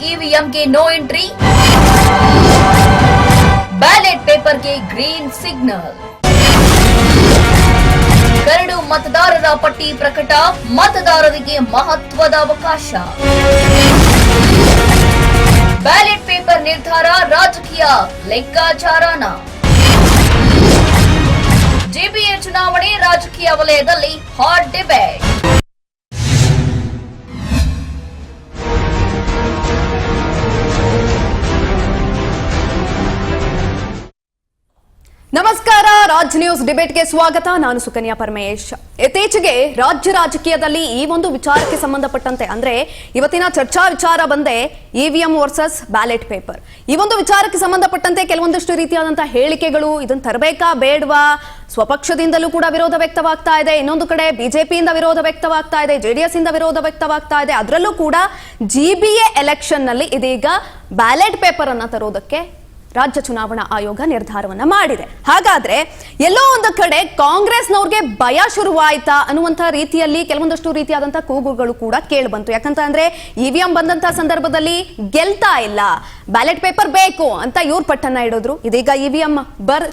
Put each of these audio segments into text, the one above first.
ಇವಿಎಂಗೆ no entry, ballot ಪೇಪರ್ಗೆ green signal. Curd ಮತದಾರರ ಪಟ್ಟಿ ಪ್ರಕಟ, ಮತದಾರರಿಗೆ ಮಹತ್ವದ ಅವಕಾಶ. ಬ್ಯಾಲೆಟ್ ಪೇಪರ್ ನಿರ್ಧಾರ ರಾಜಕೀಯ ಲೆಕ್ಕಾಚಾರನ. ಜಿಬಿಎ ಚುನಾವಣೆ ರಾಜಕೀಯ ವಲಯದಲ್ಲಿ ಹಾಟ್ ಡಿಬೇಟ್. ನಮಸ್ಕಾರ, ರಾಜ್ ನ್ಯೂಸ್ ಡಿಬೇಟ್ಗೆ ಸ್ವಾಗತ. ನಾನು ಸುಕನ್ಯಾ ಪರಮೇಶ್. ಇತ್ತೀಚೆಗೆ ರಾಜ್ಯ ರಾಜಕೀಯದಲ್ಲಿ ಈ ಒಂದು ವಿಚಾರಕ್ಕೆ ಸಂಬಂಧಪಟ್ಟಂತೆ ಅಂದ್ರೆ ಇವತ್ತಿನ ಚರ್ಚಾ ವಿಚಾರ ಬಂದೆ ಇವಿಎಂ ವರ್ಸಸ್ ಬ್ಯಾಲೆಟ್ ಪೇಪರ್. ಈ ಒಂದು ವಿಚಾರಕ್ಕೆ ಸಂಬಂಧಪಟ್ಟಂತೆ ಕೆಲವೊಂದಷ್ಟು ರೀತಿಯಾದಂತಹ ಹೇಳಿಕೆಗಳು, ಇದನ್ನ ತರಬೇಕಾ ಬೇಡವಾ, ಸ್ವಪಕ್ಷದಿಂದಲೂ ಕೂಡ ವಿರೋಧ ವ್ಯಕ್ತವಾಗ್ತಾ ಇದೆ, ಇನ್ನೊಂದು ಕಡೆ ಬಿಜೆಪಿಯಿಂದ ವಿರೋಧ ವ್ಯಕ್ತವಾಗ್ತಾ ಇದೆ, ಜೆಡಿಎಸ್ ಇಂದ ವಿರೋಧ ವ್ಯಕ್ತವಾಗ್ತಾ ಇದೆ. ಅದರಲ್ಲೂ ಕೂಡ ಜಿಬಿಎ ಎಲೆಕ್ಷನ್ ನಲ್ಲಿ ಇದೀಗ ಬ್ಯಾಲೆಟ್ ಪೇಪರ್ ಅನ್ನ ತರೋದಕ್ಕೆ ರಾಜ್ಯ ಚುನಾವಣಾ ಆಯೋಗ ನಿರ್ಧಾರವನ್ನ ಮಾಡಿದೆ. ಹಾಗಾದ್ರೆ ಎಲ್ಲೋ ಒಂದು ಕಡೆ ಕಾಂಗ್ರೆಸ್ನವ್ರಿಗೆ ಭಯ ಶುರುವಾಯ್ತಾ ಅನ್ನುವಂತಹ ರೀತಿಯಲ್ಲಿ ಕೆಲವೊಂದಷ್ಟು ರೀತಿಯಾದಂತಹ ಕೂಗುಗಳು ಕೂಡ ಕೇಳಿ ಬಂತು. ಯಾಕಂತಂದ್ರೆ ಇವಿಎಂ ಬಂದಂತಹ ಸಂದರ್ಭದಲ್ಲಿ ಗೆಲ್ತಾ ಇಲ್ಲ, ಬ್ಯಾಲೆಟ್ ಪೇಪರ್ ಬೇಕು ಅಂತ ಇವ್ರು ಪಟ್ಟನ್ನ ಇಡೋದ್ರು. ಇದೀಗ ಇವಿಎಂ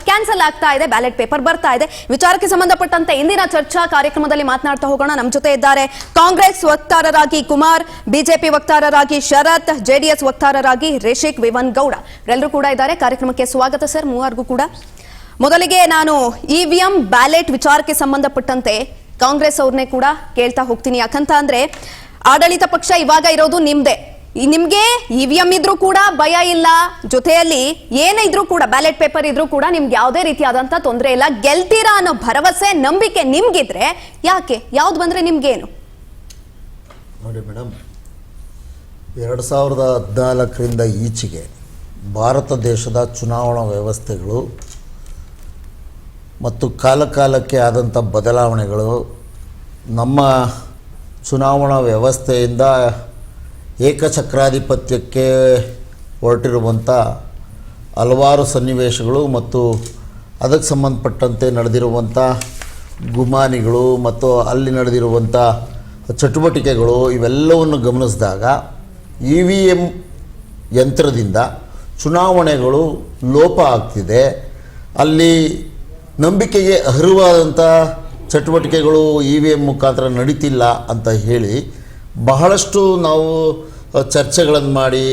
ಕ್ಯಾನ್ಸಲ್ ಆಗ್ತಾ ಇದೆ, ಬ್ಯಾಲೆಟ್ ಪೇಪರ್ ಬರ್ತಾ ಇದೆ. ವಿಚಾರಕ್ಕೆ ಸಂಬಂಧಪಟ್ಟಂತೆ ಇಂದಿನ ಚರ್ಚಾ ಕಾರ್ಯಕ್ರಮದಲ್ಲಿ ಮಾತನಾಡ್ತಾ ಹೋಗೋಣ. ನಮ್ಮ ಜೊತೆ ಇದ್ದಾರೆ ಕಾಂಗ್ರೆಸ್ ವಕ್ತಾರರಾಗಿ ಕುಮಾರ್, ಬಿಜೆಪಿ ವಕ್ತಾರರಾಗಿ ಶರತ್, ಜೆಡಿಎಸ್ ವಕ್ತಾರರಾಗಿ ರಿಷಿಕ್ ವಿವನ್ ಗೌಡ, ಎಲ್ಲರೂ ಕೂಡ ಇದ್ದಾರೆ. ಕಾರ್ಯಕ್ರಮಕ್ಕೆ ಸ್ವಾಗತ ಸರ್, ಮೂವರಿಗೂ ಕೂಡ. ಮೊದಲಿಗೆ ನಾನು ಇವಿಎಂ ಬ್ಯಾಲೆಟ್ ವಿಚಾರಕ್ಕೆ ಸಂಬಂಧಪಟ್ಟಂತೆ ಕಾಂಗ್ರೆಸ್ ಅವ್ರನ್ನೇ ಕೂಡ ಕೇಳ್ತಾ ಹೋಗ್ತೀನಿ. ಯಾಕಂತ ಅಂದ್ರೆ ಆಡಳಿತ ಪಕ್ಷ ಇವಾಗ ಇರೋದು ನಿಮ್ದೇ, ನಿಮ್ಗೆ ಇವಿಎಂ ಇದ್ರೂ ಕೂಡ ಭಯ ಇಲ್ಲ, ಜೊತೆಯಲ್ಲಿ ಏನೇ ಇದ್ರೂ ಕೂಡ ಬ್ಯಾಲೆಟ್ ಪೇಪರ್ ಇದ್ರೂ ಕೂಡ ನಿಮ್ಗೆ ಯಾವುದೇ ರೀತಿಯಾದಂತ ತೊಂದರೆ ಇಲ್ಲ, ಗೆಲ್ತೀರಾ ಅನ್ನೋ ಭರವಸೆ ನಂಬಿಕೆ ನಿಮ್ಗಿದ್ರೆ ಯಾಕೆ ಯಾವ್ದು ಬಂದ್ರೆ ನಿಮ್ಗೇನು? ನೋಡಿ ಮೇಡಮ್, 2014ರಿಂದ ಈಚೆಗೆ ಭಾರತ ದೇಶದ ಚುನಾವಣಾ ವ್ಯವಸ್ಥೆಗಳು ಮತ್ತು ಕಾಲಕಾಲಕ್ಕೆ ಆದಂಥ ಬದಲಾವಣೆಗಳು ನಮ್ಮ ಚುನಾವಣಾ ವ್ಯವಸ್ಥೆಯಿಂದ ಏಕಚಕ್ರಾಧಿಪತ್ಯಕ್ಕೆ ಹೊರಟಿರುವಂಥ ಹಲವಾರು ಸನ್ನಿವೇಶಗಳು ಮತ್ತು ಅದಕ್ಕೆ ಸಂಬಂಧಪಟ್ಟಂತೆ ನಡೆದಿರುವಂಥ ಗುಮಾನಿಗಳು ಮತ್ತು ಅಲ್ಲಿ ನಡೆದಿರುವಂಥ ಚಟುವಟಿಕೆಗಳು ಇವೆಲ್ಲವನ್ನು ಗಮನಿಸಿದಾಗ ಇ ವಿ ಎಂ ಯಂತ್ರದಿಂದ ಚುನಾವಣೆಗಳು ಲೋಪ ಆಗ್ತಿದೆ, ಅಲ್ಲಿ ನಂಬಿಕೆಗೆ ಅರ್ಹವಾದಂಥ ಚಟುವಟಿಕೆಗಳು ಇ ವಿ ಎಂ ಮುಖಾಂತರ ನಡೀತಿಲ್ಲ ಅಂತ ಹೇಳಿ ಬಹಳಷ್ಟು ನಾವು ಚರ್ಚೆಗಳನ್ನು ಮಾಡಿ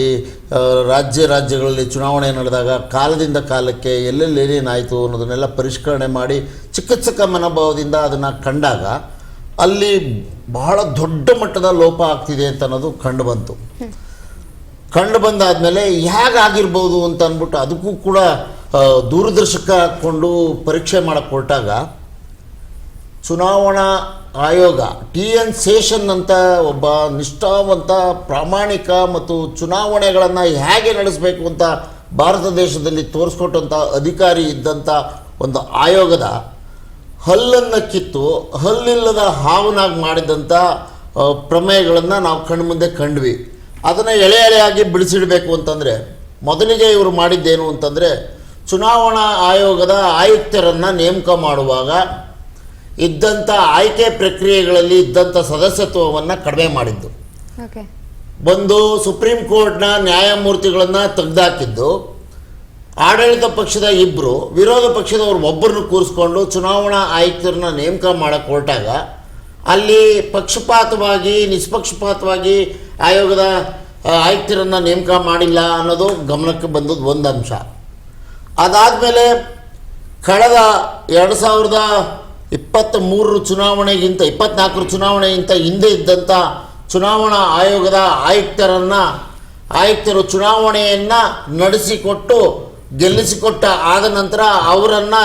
ರಾಜ್ಯಗಳಲ್ಲಿ ಚುನಾವಣೆ ನಡೆದಾಗ ಕಾಲದಿಂದ ಕಾಲಕ್ಕೆ ಎಲ್ಲೆಲ್ಲಿ ಏನೇನಾಯಿತು ಅನ್ನೋದನ್ನೆಲ್ಲ ಪರಿಷ್ಕರಣೆ ಮಾಡಿ ಚಿಕಿತ್ಸಕ ಮನೋಭಾವದಿಂದ ಅದನ್ನು ಕಂಡಾಗ ಅಲ್ಲಿ ಬಹಳ ದೊಡ್ಡ ಮಟ್ಟದ ಲೋಪ ಆಗ್ತಿದೆ ಅಂತ ಅನ್ನೋದು ಕಂಡು ಬಂದಾದಮೇಲೆ ಹೇಗಾಗಿರ್ಬೋದು ಅಂತ ಅಂದ್ಬಿಟ್ಟು ಅದಕ್ಕೂ ಕೂಡ ದೂರದರ್ಶಕ ಹಾಕ್ಕೊಂಡು ಪರೀಕ್ಷೆ ಮಾಡೋಕ್ಕೆ ಹೊರಟಾಗ ಚುನಾವಣಾ ಆಯೋಗ TN ಶೇಷನ್ ಅಂತ ಒಬ್ಬ ನಿಷ್ಠಾವಂತ, ಪ್ರಾಮಾಣಿಕ ಮತ್ತು ಚುನಾವಣೆಗಳನ್ನು ಹೇಗೆ ನಡೆಸಬೇಕು ಅಂತ ಭಾರತ ದೇಶದಲ್ಲಿ ತೋರಿಸ್ಕೊಟ್ಟಂಥ ಅಧಿಕಾರಿ ಇದ್ದಂಥ ಒಂದು ಆಯೋಗದ ಹಲ್ಲನ್ನು ಕಿತ್ತು ಹಲ್ಲಿಲ್ಲದ ಹಾವನಾಗಿ ಮಾಡಿದಂಥ ಪ್ರಮೇಯಗಳನ್ನು ನಾವು ಕಣ್ಮುಂದೆ ಕಂಡ್ವಿ. ಅದನ್ನು ಎಳೆಯಾಗಿ ಬಿಡಿಸಿಡಬೇಕು ಅಂತಂದರೆ ಮೊದಲಿಗೆ ಇವರು ಮಾಡಿದ್ದೇನು ಅಂತಂದರೆ ಚುನಾವಣಾ ಆಯೋಗದ ಆಯುಕ್ತರನ್ನು ನೇಮಕ ಮಾಡುವಾಗ ಇದ್ದಂಥ ಆಯ್ಕೆ ಪ್ರಕ್ರಿಯೆಗಳಲ್ಲಿ ಇದ್ದಂಥ ಸದಸ್ಯತ್ವವನ್ನು ಕಡಿಮೆ ಮಾಡಿದ್ದು, ಒಂದು ಸುಪ್ರೀಂ ಕೋರ್ಟ್ನ ನ್ಯಾಯಮೂರ್ತಿಗಳನ್ನು ತೆಗೆದುಹಾಕಿದ್ದು, ಆಡಳಿತ ಪಕ್ಷದ ಇಬ್ಬರು, ವಿರೋಧ ಪಕ್ಷದವರು ಒಬ್ಬರನ್ನು ಕೂರಿಸ್ಕೊಂಡು ಚುನಾವಣಾ ಆಯುಕ್ತರನ್ನ ನೇಮಕ ಮಾಡೋಕ್ಕೆ ಹೊರಟಾಗ ಅಲ್ಲಿ ಪಕ್ಷಪಾತವಾಗಿ ನಿಷ್ಪಕ್ಷಪಾತವಾಗಿ ಆಯೋಗದ ಆಯುಕ್ತರನ್ನು ನೇಮಕ ಮಾಡಿಲ್ಲ ಅನ್ನೋದು ಗಮನಕ್ಕೆ ಬಂದದ್ದು ಒಂದು ಅಂಶ. ಅದಾದಮೇಲೆ ಕಳೆದ 2023 ಚುನಾವಣೆಗಿಂತ 24 ಚುನಾವಣೆಗಿಂತ ಹಿಂದೆ ಇದ್ದಂಥ ಚುನಾವಣಾ ಆಯೋಗದ ಆಯುಕ್ತರು ಚುನಾವಣೆಯನ್ನು ನಡೆಸಿಕೊಟ್ಟು ಗೆಲ್ಲಿಸಿಕೊಟ್ಟ ಆದ ನಂತರ ಅವರನ್ನು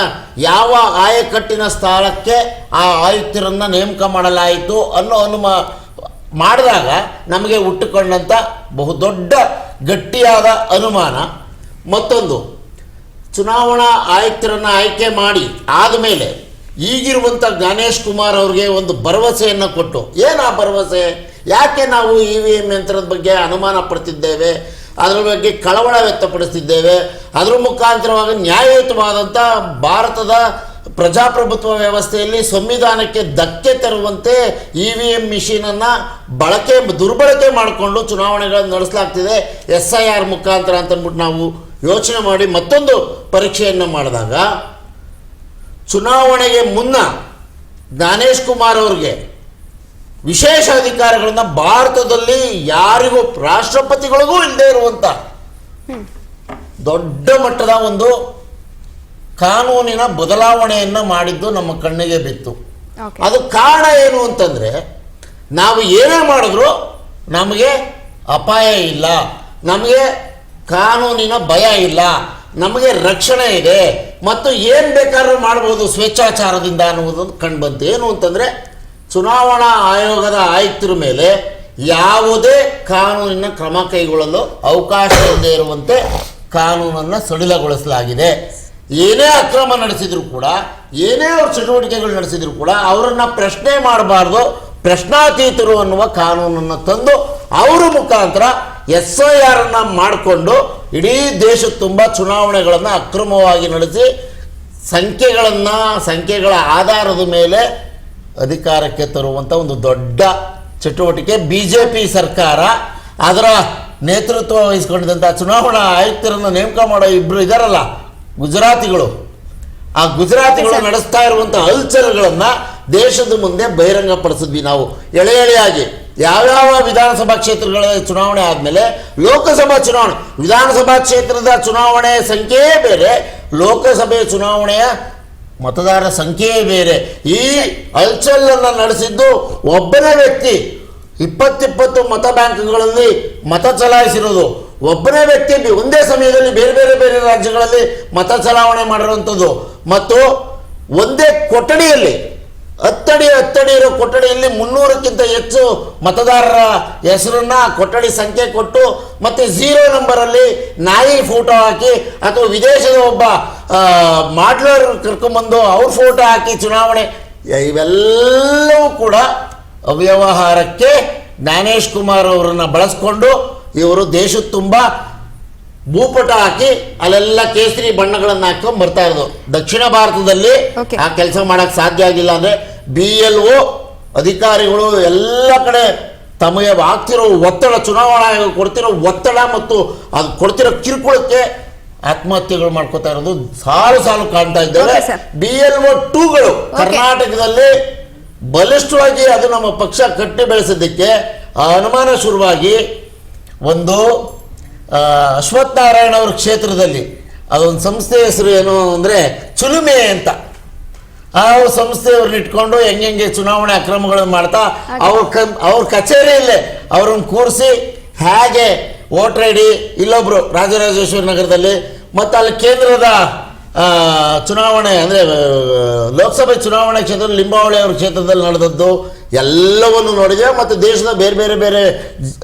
ಯಾವ ಆಯಕಟ್ಟಿನ ಸ್ಥಳಕ್ಕೆ ಆ ಆಯುಕ್ತರನ್ನು ನೇಮಕ ಮಾಡಲಾಯಿತು ಅನ್ನೋ ಮಾಡಿದಾಗ ನಮಗೆ ಹುಟ್ಟುಕೊಂಡಂಥ ಬಹುದೊಡ್ಡ ಗಟ್ಟಿಯಾದ ಅನುಮಾನ. ಮತ್ತೊಂದು, ಚುನಾವಣಾ ಆಯುಕ್ತರನ್ನು ಆಯ್ಕೆ ಮಾಡಿ ಆದಮೇಲೆ ಈಗಿರುವಂಥ ಗಣೇಶ್ ಕುಮಾರ್ ಅವ್ರಿಗೆ ಒಂದು ಭರವಸೆಯನ್ನು ಕೊಟ್ಟು, ಏನು ಆ ಭರವಸೆ, ಯಾಕೆ ನಾವು EVM ಯಂತ್ರದ ಬಗ್ಗೆ ಅನುಮಾನ ಪಡ್ತಿದ್ದೇವೆ, ಅದರ ಬಗ್ಗೆ ಕಳವಳ ವ್ಯಕ್ತಪಡಿಸ್ತಿದ್ದೇವೆ, ಅದರ ಮುಖಾಂತರವಾಗಿ ನ್ಯಾಯಯುತವಾದಂಥ ಭಾರತದ ಪ್ರಜಾಪ್ರಭುತ್ವ ವ್ಯವಸ್ಥೆಯಲ್ಲಿ ಸಂವಿಧಾನಕ್ಕೆ ಧಕ್ಕೆ ತರುವಂತೆ EVM ಮಿಷಿನನ್ನು ದುರ್ಬಳಕೆ ಮಾಡಿಕೊಂಡು ಚುನಾವಣೆಗಳನ್ನು ನಡೆಸಲಾಗ್ತಿದೆ SIR ಮುಖಾಂತರ ಅಂತಂದ್ಬಿಟ್ಟು ನಾವು ಯೋಚನೆ ಮಾಡಿ ಮತ್ತೊಂದು ಪರೀಕ್ಷೆಯನ್ನು ಮಾಡಿದಾಗ ಚುನಾವಣೆಗೆ ಮುನ್ನ ಜ್ಞಾನೇಶ್ ಕುಮಾರ್ ಅವರಿಗೆ ವಿಶೇಷ ಅಧಿಕಾರಗಳನ್ನು ಭಾರತದಲ್ಲಿ ಯಾರಿಗೂ ರಾಷ್ಟ್ರಪತಿಗಳಿಗೂ ಇಲ್ಲದೆ ಇರುವಂಥ ದೊಡ್ಡ ಮಟ್ಟದ ಒಂದು ಕಾನೂನಿನ ಬದಲಾವಣೆಯನ್ನು ಮಾಡಿದ್ದು ನಮ್ಮ ಕಣ್ಣಿಗೆ ಬಿತ್ತು. ಅದು ಕಾರಣ ಏನು ಅಂತಂದರೆ ನಾವು ಏನೇ ಮಾಡಿದ್ರು ನಮಗೆ ಅಪಾಯ ಇಲ್ಲ, ನಮಗೆ ಕಾನೂನಿನ ಭಯ ಇಲ್ಲ, ನಮಗೆ ರಕ್ಷಣೆ ಇದೆ ಮತ್ತು ಏನು ಬೇಕಾದ್ರೂ ಮಾಡ್ಬೋದು ಸ್ವೇಚ್ಛಾಚಾರದಿಂದ ಅನ್ನುವುದನ್ನು ಕಂಡುಬಂತು. ಏನು ಅಂತಂದರೆ ಚುನಾವಣಾ ಆಯೋಗದ ಆಯುಕ್ತರ ಮೇಲೆ ಯಾವುದೇ ಕಾನೂನಿನ ಕ್ರಮ ಕೈಗೊಳ್ಳಲು ಅವಕಾಶ ಇಲ್ಲದೆ ಇರುವಂತೆ ಕಾನೂನನ್ನು ಸಡಿಲಗೊಳಿಸಲಾಗಿದೆ. ಏನೇ ಅಕ್ರಮ ನಡೆಸಿದ್ರು ಕೂಡ, ಏನೇ ಅವ್ರ ಚಟುವಟಿಕೆಗಳು ನಡೆಸಿದ್ರು ಕೂಡ ಅವರನ್ನು ಪ್ರಶ್ನೆ ಮಾಡಬಾರ್ದು, ಪ್ರಶ್ನಾತೀತರು ಅನ್ನುವ ಕಾನೂನನ್ನು ತಂದು ಅವರ ಮುಖಾಂತರ SIR ಮಾಡಿಕೊಂಡು ಇಡೀ ದೇಶದ ತುಂಬ ಚುನಾವಣೆಗಳನ್ನು ಅಕ್ರಮವಾಗಿ ನಡೆಸಿ ಸಂಖ್ಯೆಗಳ ಆಧಾರದ ಮೇಲೆ ಅಧಿಕಾರಕ್ಕೆ ತರುವಂಥ ಒಂದು ದೊಡ್ಡ ಚಟುವಟಿಕೆ BJP ಸರ್ಕಾರ ಅದರ ನೇತೃತ್ವ ವಹಿಸ್ಕೊಂಡಿದ್ದಂಥ ಚುನಾವಣಾ ಆಯುಕ್ತರನ್ನು ನೇಮಕ ಮಾಡೋ ಇಬ್ಬರು ಇದ್ದಾರಲ್ಲ ಗುಜರಾತಿಗಳು, ಆ ಗುಜರಾತಿಗಳು ನಡೆಸ್ತಾ ಇರುವಂಥ ಹಲ್ಚಲ್ಗಳನ್ನು ದೇಶದ ಮುಂದೆ ಬಹಿರಂಗಪಡಿಸಿದ್ವಿ ನಾವು ಎಳೆಯಾಗಿ. ಯಾವ್ಯಾವ ವಿಧಾನಸಭಾ ಕ್ಷೇತ್ರಗಳ ಚುನಾವಣೆ ಆದಮೇಲೆ ಲೋಕಸಭಾ ಚುನಾವಣೆ, ವಿಧಾನಸಭಾ ಕ್ಷೇತ್ರದ ಚುನಾವಣೆ ಸಂಖ್ಯೆಯೇ ಬೇರೆ, ಲೋಕಸಭೆ ಚುನಾವಣೆಯ ಮತದಾರರ ಸಂಖ್ಯೆಯೇ ಬೇರೆ. ಈ ಹಲ್ಚಲನ್ನು ನಡೆಸಿದ್ದು ಒಬ್ಬನೇ ವ್ಯಕ್ತಿ. 20 ಮತ ಬ್ಯಾಂಕ್ಗಳಲ್ಲಿ ಮತ ಚಲಾಯಿಸಿರೋದು ಒಬ್ಬನೇ ವ್ಯಕ್ತಿ ಒಂದೇ ಸಮಯದಲ್ಲಿ ಬೇರೆ ರಾಜ್ಯಗಳಲ್ಲಿ ಮತ ಚಲಾವಣೆ ಮಾಡಿರುವಂಥದ್ದು. ಮತ್ತು ಒಂದೇ ಕೊಠಡಿಯಲ್ಲಿ 10 ಅಡಿ ಇರೋ ಕೊಠಡಿಯಲ್ಲಿ 300ಕ್ಕಿಂತ ಹೆಚ್ಚು ಮತದಾರರ ಹೆಸರನ್ನ ಕೊಠಡಿ ಸಂಖ್ಯೆ ಕೊಟ್ಟು ಮತ್ತೆ 0 ನಂಬರಲ್ಲಿ ನಾಯಿ ಫೋಟೋ ಹಾಕಿ ಅಥವಾ ವಿದೇಶದ ಒಬ್ಬ ಮಾಡ್ಲರ್ ಕರ್ಕೊಂಡ್ಬಂದು ಅವ್ರ ಫೋಟೋ ಹಾಕಿ ಚುನಾವಣೆ, ಇವೆಲ್ಲವೂ ಕೂಡ ಅವ್ಯವಹಾರಕ್ಕೆ ಜ್ಞಾನೇಶ್ ಕುಮಾರ್ ಅವರನ್ನು ಬಳಸ್ಕೊಂಡು ಇವರು ದೇಶದ ತುಂಬ ಭೂಪಟ ಹಾಕಿ ಅಲ್ಲೆಲ್ಲ ಕೇಸರಿ ಬಣ್ಣಗಳನ್ನು ಹಾಕೊಂಡು ಬರ್ತಾ ಇರೋದು. ದಕ್ಷಿಣ ಭಾರತದಲ್ಲಿ ಆ ಕೆಲಸ ಮಾಡಕ್ ಸಾಧ್ಯ ಆಗಿಲ್ಲ. ಅಂದ್ರೆ BLO ಅಧಿಕಾರಿಗಳು ಎಲ್ಲ ಕಡೆ ತಮಗೆ ಆಗ್ತಿರೋ ಒತ್ತಡ, ಚುನಾವಣಾ ಆಯೋಗ ಕೊಡ್ತಿರೋ ಒತ್ತಡ ಮತ್ತು ಅದು ಕೊಡ್ತಿರೋ ಕಿರುಕುಳಕ್ಕೆ ಆತ್ಮಹತ್ಯೆಗಳು ಮಾಡ್ಕೋತಾ ಇರೋದು ಸಾಲು ಕಾಣ್ತಾ ಇದ್ದೇವೆ. BLO 2ಗಳು ಕರ್ನಾಟಕದಲ್ಲಿ ಬಲಿಷ್ಠವಾಗಿ ಅದು ನಮ್ಮ ಪಕ್ಷ ಕಟ್ಟಿ ಬೆಳೆಸೋದಕ್ಕೆ ಅನುಮಾನ ಶುರುವಾಗಿ ಒಂದು ಅಶ್ವಥ್ ನಾರಾಯಣ ಅವ್ರ ಕ್ಷೇತ್ರದಲ್ಲಿ ಅದೊಂದು ಸಂಸ್ಥೆ ಹೆಸರು ಏನು ಅಂದರೆ ಚುಲುಮೆ ಅಂತ, ಆ ಸಂಸ್ಥೆಯವ್ರನ್ನ ಇಟ್ಕೊಂಡು ಹೆಂಗೆ ಚುನಾವಣೆ ಅಕ್ರಮಗಳನ್ನು ಮಾಡ್ತಾ ಅವ್ರ ಕಚೇರಿಯಲ್ಲೇ ಅವ್ರನ್ನ ಕೂರಿಸಿ ಹೇಗೆ ವೋಟರ್ ID ಇಲ್ಲೊಬ್ರು ರಾಜರಾಜೇಶ್ವರಿ ನಗರದಲ್ಲಿ ಮತ್ತು ಅಲ್ಲಿ ಕೇಂದ್ರದ ಚುನಾವಣೆ ಅಂದರೆ ಲೋಕಸಭೆ ಚುನಾವಣೆ ಕ್ಷೇತ್ರದಲ್ಲಿ ಲಿಂಬಾವಳಿ ಅವ್ರ ಕ್ಷೇತ್ರದಲ್ಲಿ ನಡೆದದ್ದು ಎಲ್ಲವನ್ನು ನೋಡಿದೆ. ಮತ್ತು ದೇಶದ ಬೇರೆ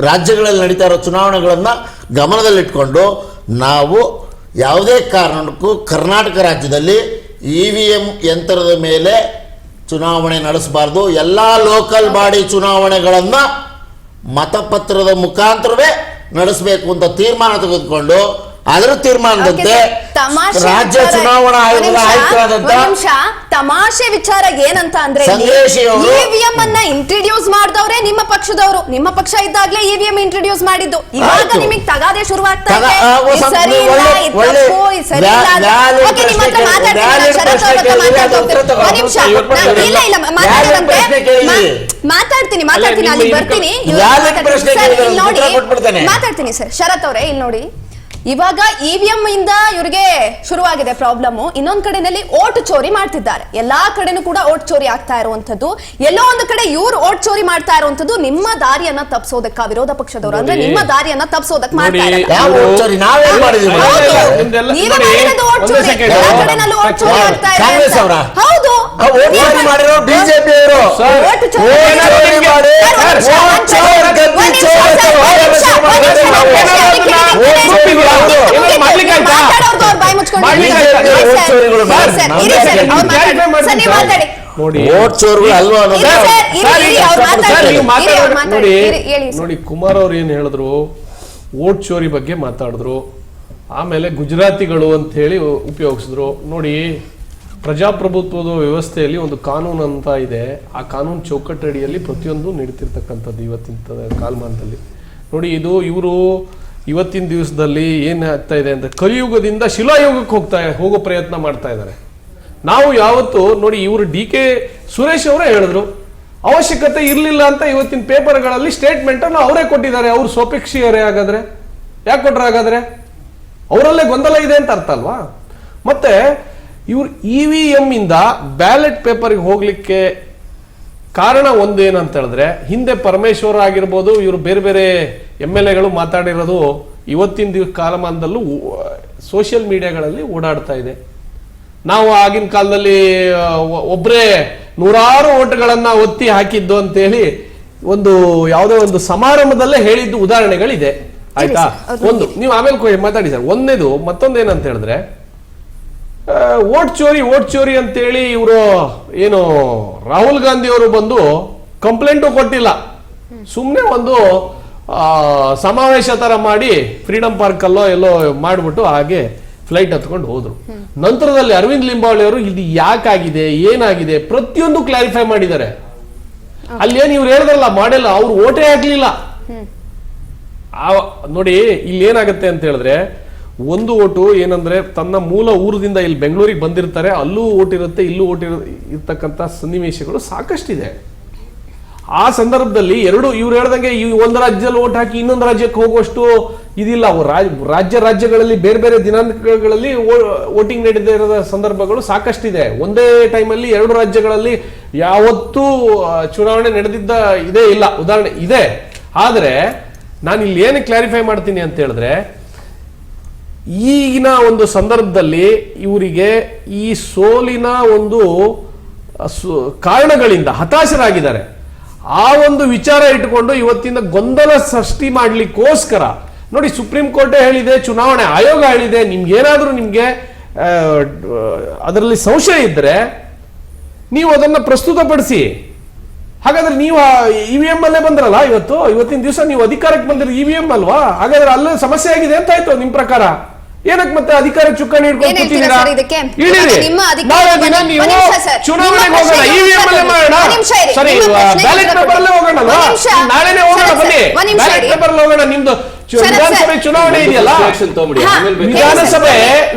ರಾಜ್ಯಗಳಲ್ಲಿ ನಡೀತಾ ಇರೋ ಚುನಾವಣೆಗಳನ್ನು ಗಮನದಲ್ಲಿಟ್ಕೊಂಡು ನಾವು ಯಾವುದೇ ಕಾರಣಕ್ಕೂ ಕರ್ನಾಟಕ ರಾಜ್ಯದಲ್ಲಿ EVM ಯಂತ್ರದ ಮೇಲೆ ಚುನಾವಣೆ ನಡೆಸಬಾರ್ದು. ಎಲ್ಲ ಲೋಕಲ್ ಬಾಡಿ ಚುನಾವಣೆಗಳನ್ನು ಮತಪತ್ರದ ಮುಖಾಂತರವೇ ನಡೆಸಬೇಕು ಅಂತ ತೀರ್ಮಾನ ತೆಗೆದುಕೊಂಡು ಅದರ ತೀರ್ಮಾನದಂತೆ ರಾಜ್ಯ ಚುನಾವಣಾ ಆಯೋಗದ ಆಯುಕ್ತರಾದಂತ ತಮಾಷೆ ವಿಚಾರ ಏನಂತ ಅಂದ್ರೆ EVM ಅನ್ನ ಇಂಟ್ರೊಡ್ಯೂಸ್ ಮಾಡಿದವರೇ ನಿಮ್ಮ ಪಕ್ಷದವರು. ನಿಮ್ಮ ಪಕ್ಷ ಇದ್ದಾಗಲೇ EVM ಇಂಟ್ರೊಡ್ಯೂಸ್ ಮಾಡಿದ್ದು. ಇವಾಗ ನಿಮಗೆ ತಗಾದೆ ಶುರುವಾಗ್ತಾ ಇದೆ. ಮಾತಾಡ್ತೀನಿ ಅಲ್ಲಿ ಬರ್ತೀನಿ. ಮಾತಾಡ್ತೀನಿ ಸರ್. ಶರತ್ ಅವರೇ ಇಲ್ಲಿ ನೋಡಿ, ಇವಾಗ EVM ಇಂದ ಇವರಿಗೆ ಶುರುವಾಗಿದೆ ಪ್ರಾಬ್ಲಮ್. ಇನ್ನೊಂದ್ ಕಡೆನಲ್ಲಿ ಓಟ್ ಚೋರಿ ಮಾಡ್ತಿದ್ದಾರೆ. ಎಲ್ಲಾ ಕಡೆನೂ ಕೂಡ ಓಟ್ ಚೋರಿ ಆಗ್ತಾ ಇರುವಂತದ್ದು. ಎಲ್ಲೋ ಒಂದು ಕಡೆ ಇವ್ರು ಓಟ್ ಚೋರಿ ಮಾಡ್ತಾ ಇರುವಂತದ್ದು ನಿಮ್ಮ ದಾರಿಯನ್ನ ತಪ್ಪಿಸೋದಕ್ಕ, ವಿರೋಧ ಪಕ್ಷದವರು ಅಂದ್ರೆ ನಿಮ್ಮ ದಾರಿಯನ್ನ ತಪ್ಪಿಸೋದಕ್ಕೆ ಮಾಡ್ತಾ ಇದ್ದಾರೆ. ಹೌದು, ನೋಡಿ ಕುಮಾರ್ ಅವ್ರು ಏನ್ ಹೇಳಿದ್ರು, ವೋಟ್ ಚೋರಿ ಬಗ್ಗೆ ಮಾತಾಡಿದ್ರು, ಆಮೇಲೆ ಗುಜರಾತಿಗಳು ಅಂತ ಹೇಳಿ ಉಪಯೋಗಿಸಿದ್ರು. ನೋಡಿ, ಪ್ರಜಾಪ್ರಭುತ್ವದ ವ್ಯವಸ್ಥೆಯಲ್ಲಿ ಒಂದು ಕಾನೂನು ಅಂತ ಇದೆ. ಆ ಕಾನೂನು ಚೌಕಟ್ಟಡಿಯಲ್ಲಿ ಪ್ರತಿಯೊಂದು ನಡೀತಿರ್ತಕ್ಕಂಥದ್ದು ಇವತ್ತಿನ ಕಾಲಮಾನದಲ್ಲಿ. ನೋಡಿ, ಇವರು ಇವತ್ತಿನ ದಿವಸದಲ್ಲಿ ಏನಾಗ್ತಾ ಇದೆ ಅಂತ ಕಲಿಯುಗದಿಂದ ಶಿಲಾಯುಗಕ್ಕೆ ಹೋಗೋ ಪ್ರಯತ್ನ ಮಾಡ್ತಾ ಇದ್ದಾರೆ. ನಾವು ಯಾವತ್ತು ನೋಡಿ, ಇವರು DK ಸುರೇಶ್ ಅವರೇ ಹೇಳಿದ್ರು ಅವಶ್ಯಕತೆ ಇರಲಿಲ್ಲ ಅಂತ. ಇವತ್ತಿನ ಪೇಪರ್ಗಳಲ್ಲಿ ಸ್ಟೇಟ್ಮೆಂಟ್ ಅನ್ನು ಅವರೇ ಕೊಟ್ಟಿದ್ದಾರೆ. ಅವ್ರು ಸ್ವಪಕ್ಷೀಯರೇ ಹಾಗಾದ್ರೆ ಯಾಕೆ ಕೊಟ್ರೆ? ಹಾಗಾದ್ರೆ ಅವರಲ್ಲೇ ಗೊಂದಲ ಇದೆ ಅಂತ ಅರ್ಥ ಅಲ್ವಾ? ಮತ್ತೆ ಇವ್ರು EVM ಇಂದ ಬ್ಯಾಲೆಟ್ ಪೇಪರ್ಗೆ ಹೋಗ್ಲಿಕ್ಕೆ ಕಾರಣ ಒಂದೇನಂತ ಹೇಳಿದ್ರೆ, ಹಿಂದೆ ಪರಮೇಶ್ವರ್ ಆಗಿರ್ಬೋದು, ಇವರು ಬೇರೆ ಬೇರೆ MLAಗಳು ಮಾತಾಡಿರೋದು ಇವತ್ತಿನ ಕಾಲಮಾನದಲ್ಲೂ ಸೋಷಿಯಲ್ ಮೀಡಿಯಾಗಳಲ್ಲಿ ಓಡಾಡ್ತಾ ಇದೆ. ನಾವು ಆಗಿನ ಕಾಲದಲ್ಲಿ ಒಬ್ಬರೇ ನೂರಾರು ಓಟ್ಗಳನ್ನ ಒತ್ತಿ ಹಾಕಿದ್ದು ಅಂತೇಳಿ ಒಂದು ಯಾವುದೋ ಒಂದು ಸಮಾರಂಭದಲ್ಲೇ ಹೇಳಿದ್ದು ಉದಾಹರಣೆಗಳಿದೆ. ಆಯ್ತಾ? ಒಂದು ನೀವು ಆಮೇಲೆ ಮಾತಾಡಿ ಸರ್. ಒಂದೇದು ಮತ್ತೊಂದೇನಂತ ಹೇಳಿದ್ರೆ, ಓಟ್ ಚೋರಿ ಅಂತೇಳಿ ಇವರು ಏನು ರಾಹುಲ್ ಗಾಂಧಿ ಅವರು ಬಂದು ಕಂಪ್ಲೇಂಟು ಕೊಟ್ಟಿಲ್ಲ, ಸುಮ್ಮನೆ ಒಂದು ಸಮಾವೇಶ ತರ ಮಾಡಿ ಫ್ರೀಡಂ ಪಾರ್ಕ್ ಅಲ್ಲೋ ಎಲ್ಲೋ ಮಾಡ್ಬಿಟ್ಟು ಹಾಗೆ ಫ್ಲೈಟ್ ಹತ್ಕೊಂಡು ಹೋದ್ರು. ನಂತರದಲ್ಲಿ ಅರವಿಂದ್ ಲಿಂಬಾವಳಿ ಅವರು ಇದು ಯಾಕಾಗಿದೆ, ಏನಾಗಿದೆ ಪ್ರತಿಯೊಂದು ಕ್ಲಾರಿಫೈ ಮಾಡಿದ್ದಾರೆ. ಅಲ್ಲಿ ಏನು ಇವ್ರು ಹೇಳಿದ್ರಲ್ಲ ಮಾಡಿಲ್ಲ, ಅವ್ರು ಓಟೇ ಹಾಕ್ಲಿಲ್ಲ. ನೋಡಿ, ಇಲ್ಲಿ ಏನಾಗುತ್ತೆ ಅಂತ ಹೇಳಿದ್ರೆ, ಒಂದು ಓಟು ಏನಂದ್ರೆ ತನ್ನ ಮೂಲ ಊರದಿಂದ ಇಲ್ಲಿ ಬೆಂಗಳೂರಿಗೆ ಬಂದಿರ್ತಾರೆ, ಅಲ್ಲೂ ಓಟಿರುತ್ತೆ, ಇಲ್ಲೂ ಇರ್ತಕ್ಕಂಥ ಸನ್ನಿವೇಶಗಳು ಸಾಕಷ್ಟಿದೆ. ಆ ಸಂದರ್ಭದಲ್ಲಿ ಇವ್ರು ಹೇಳ್ದಂಗೆ ಒಂದು ರಾಜ್ಯದಲ್ಲಿ ಓಟ್ ಹಾಕಿ ಇನ್ನೊಂದು ರಾಜ್ಯಕ್ಕೆ ಹೋಗುವಷ್ಟು ಇದಿಲ್ಲ. ರಾಜ್ಯಗಳಲ್ಲಿ ಬೇರೆ ಬೇರೆ ದಿನಾಂಕಗಳಲ್ಲಿ ವೋಟಿಂಗ್ ನಡೆದಿರೋ ಸಂದರ್ಭಗಳು ಸಾಕಷ್ಟಿದೆ. ಒಂದೇ ಟೈಮಲ್ಲಿ 2 ರಾಜ್ಯಗಳಲ್ಲಿ ಯಾವತ್ತೂ ಚುನಾವಣೆ ನಡೆದಿದ್ದ ಇದೇ ಇಲ್ಲ, ಉದಾಹರಣೆ ಇದೆ. ಆದ್ರೆ ನಾನು ಇಲ್ಲಿ ಏನು ಕ್ಲಾರಿಫೈ ಮಾಡ್ತೀನಿ ಅಂತ ಹೇಳಿದ್ರೆ, ಈಗಿನ ಒಂದು ಸಂದರ್ಭದಲ್ಲಿ ಇವರಿಗೆ ಈ ಸೋಲಿನ ಒಂದು ಕಾರಣಗಳಿಂದ ಹತಾಶರಾಗಿದ್ದಾರೆ. ಆ ಒಂದು ವಿಚಾರ ಇಟ್ಟುಕೊಂಡು ಇವತ್ತಿನ ಗೊಂದಲ ಸೃಷ್ಟಿ ಮಾಡ್ಲಿಕ್ಕೋಸ್ಕರ ನೋಡಿ, ಸುಪ್ರೀಂ ಕೋರ್ಟೇ ಹೇಳಿದೆ, ಚುನಾವಣೆ ಆಯೋಗ ಹೇಳಿದೆ, ನಿಮ್ಗೇನಾದ್ರೂ ನಿಮ್ಗೆ ಅದರಲ್ಲಿ ಸಂಶಯ ಇದ್ರೆ ನೀವು ಅದನ್ನ ಪ್ರಸ್ತುತಪಡಿಸಿ. ಹಾಗಾದ್ರೆ ನೀವು EVM ಅಲ್ಲೇ ಬಂದ್ರಲ್ಲ, ಇವತ್ತಿನ ದಿವಸ ನೀವು ಅಧಿಕಾರಕ್ಕೆ ಬಂದಿರೋ EVM ಅಲ್ವಾ? ಹಾಗಾದ್ರೆ ಅಲ್ಲೇ ಸಮಸ್ಯೆ ಆಗಿದೆ ಅಂತ ಆಯ್ತು ನಿಮ್ ಪ್ರಕಾರ. ಏನಕ್ಕೆ ಮತ್ತೆ ಅಧಿಕಾರ ಚುಕ್ಕಾಣಿ ಹಿಡ್ಕೊಂಡು ಕೂತಿದ್ದೀರಾ? ಚುನಾವಣೆಗೆ ಹೋಗೋಣ, EVM ಅಲ್ಲೇ ಮಾಡೋಣ, ಸರಿ ಬ್ಯಾಲೆಟ್ ಪೇಪರ್ ಅಲ್ಲೇ ಹೋಗೋಣ, ನಾಳೆನೆ ಹೋಗೋಣ, ಬನ್ನಿ ಬ್ಯಾಲೆಟ್ ಪೇಪರ್ ಅಲ್ಲಿ ಹೋಗೋಣ. ನಿಮ್ದು ವಿಧಾನಸಭೆ ಚುನಾವಣೆ ಇದೆಯಲ್ಲ,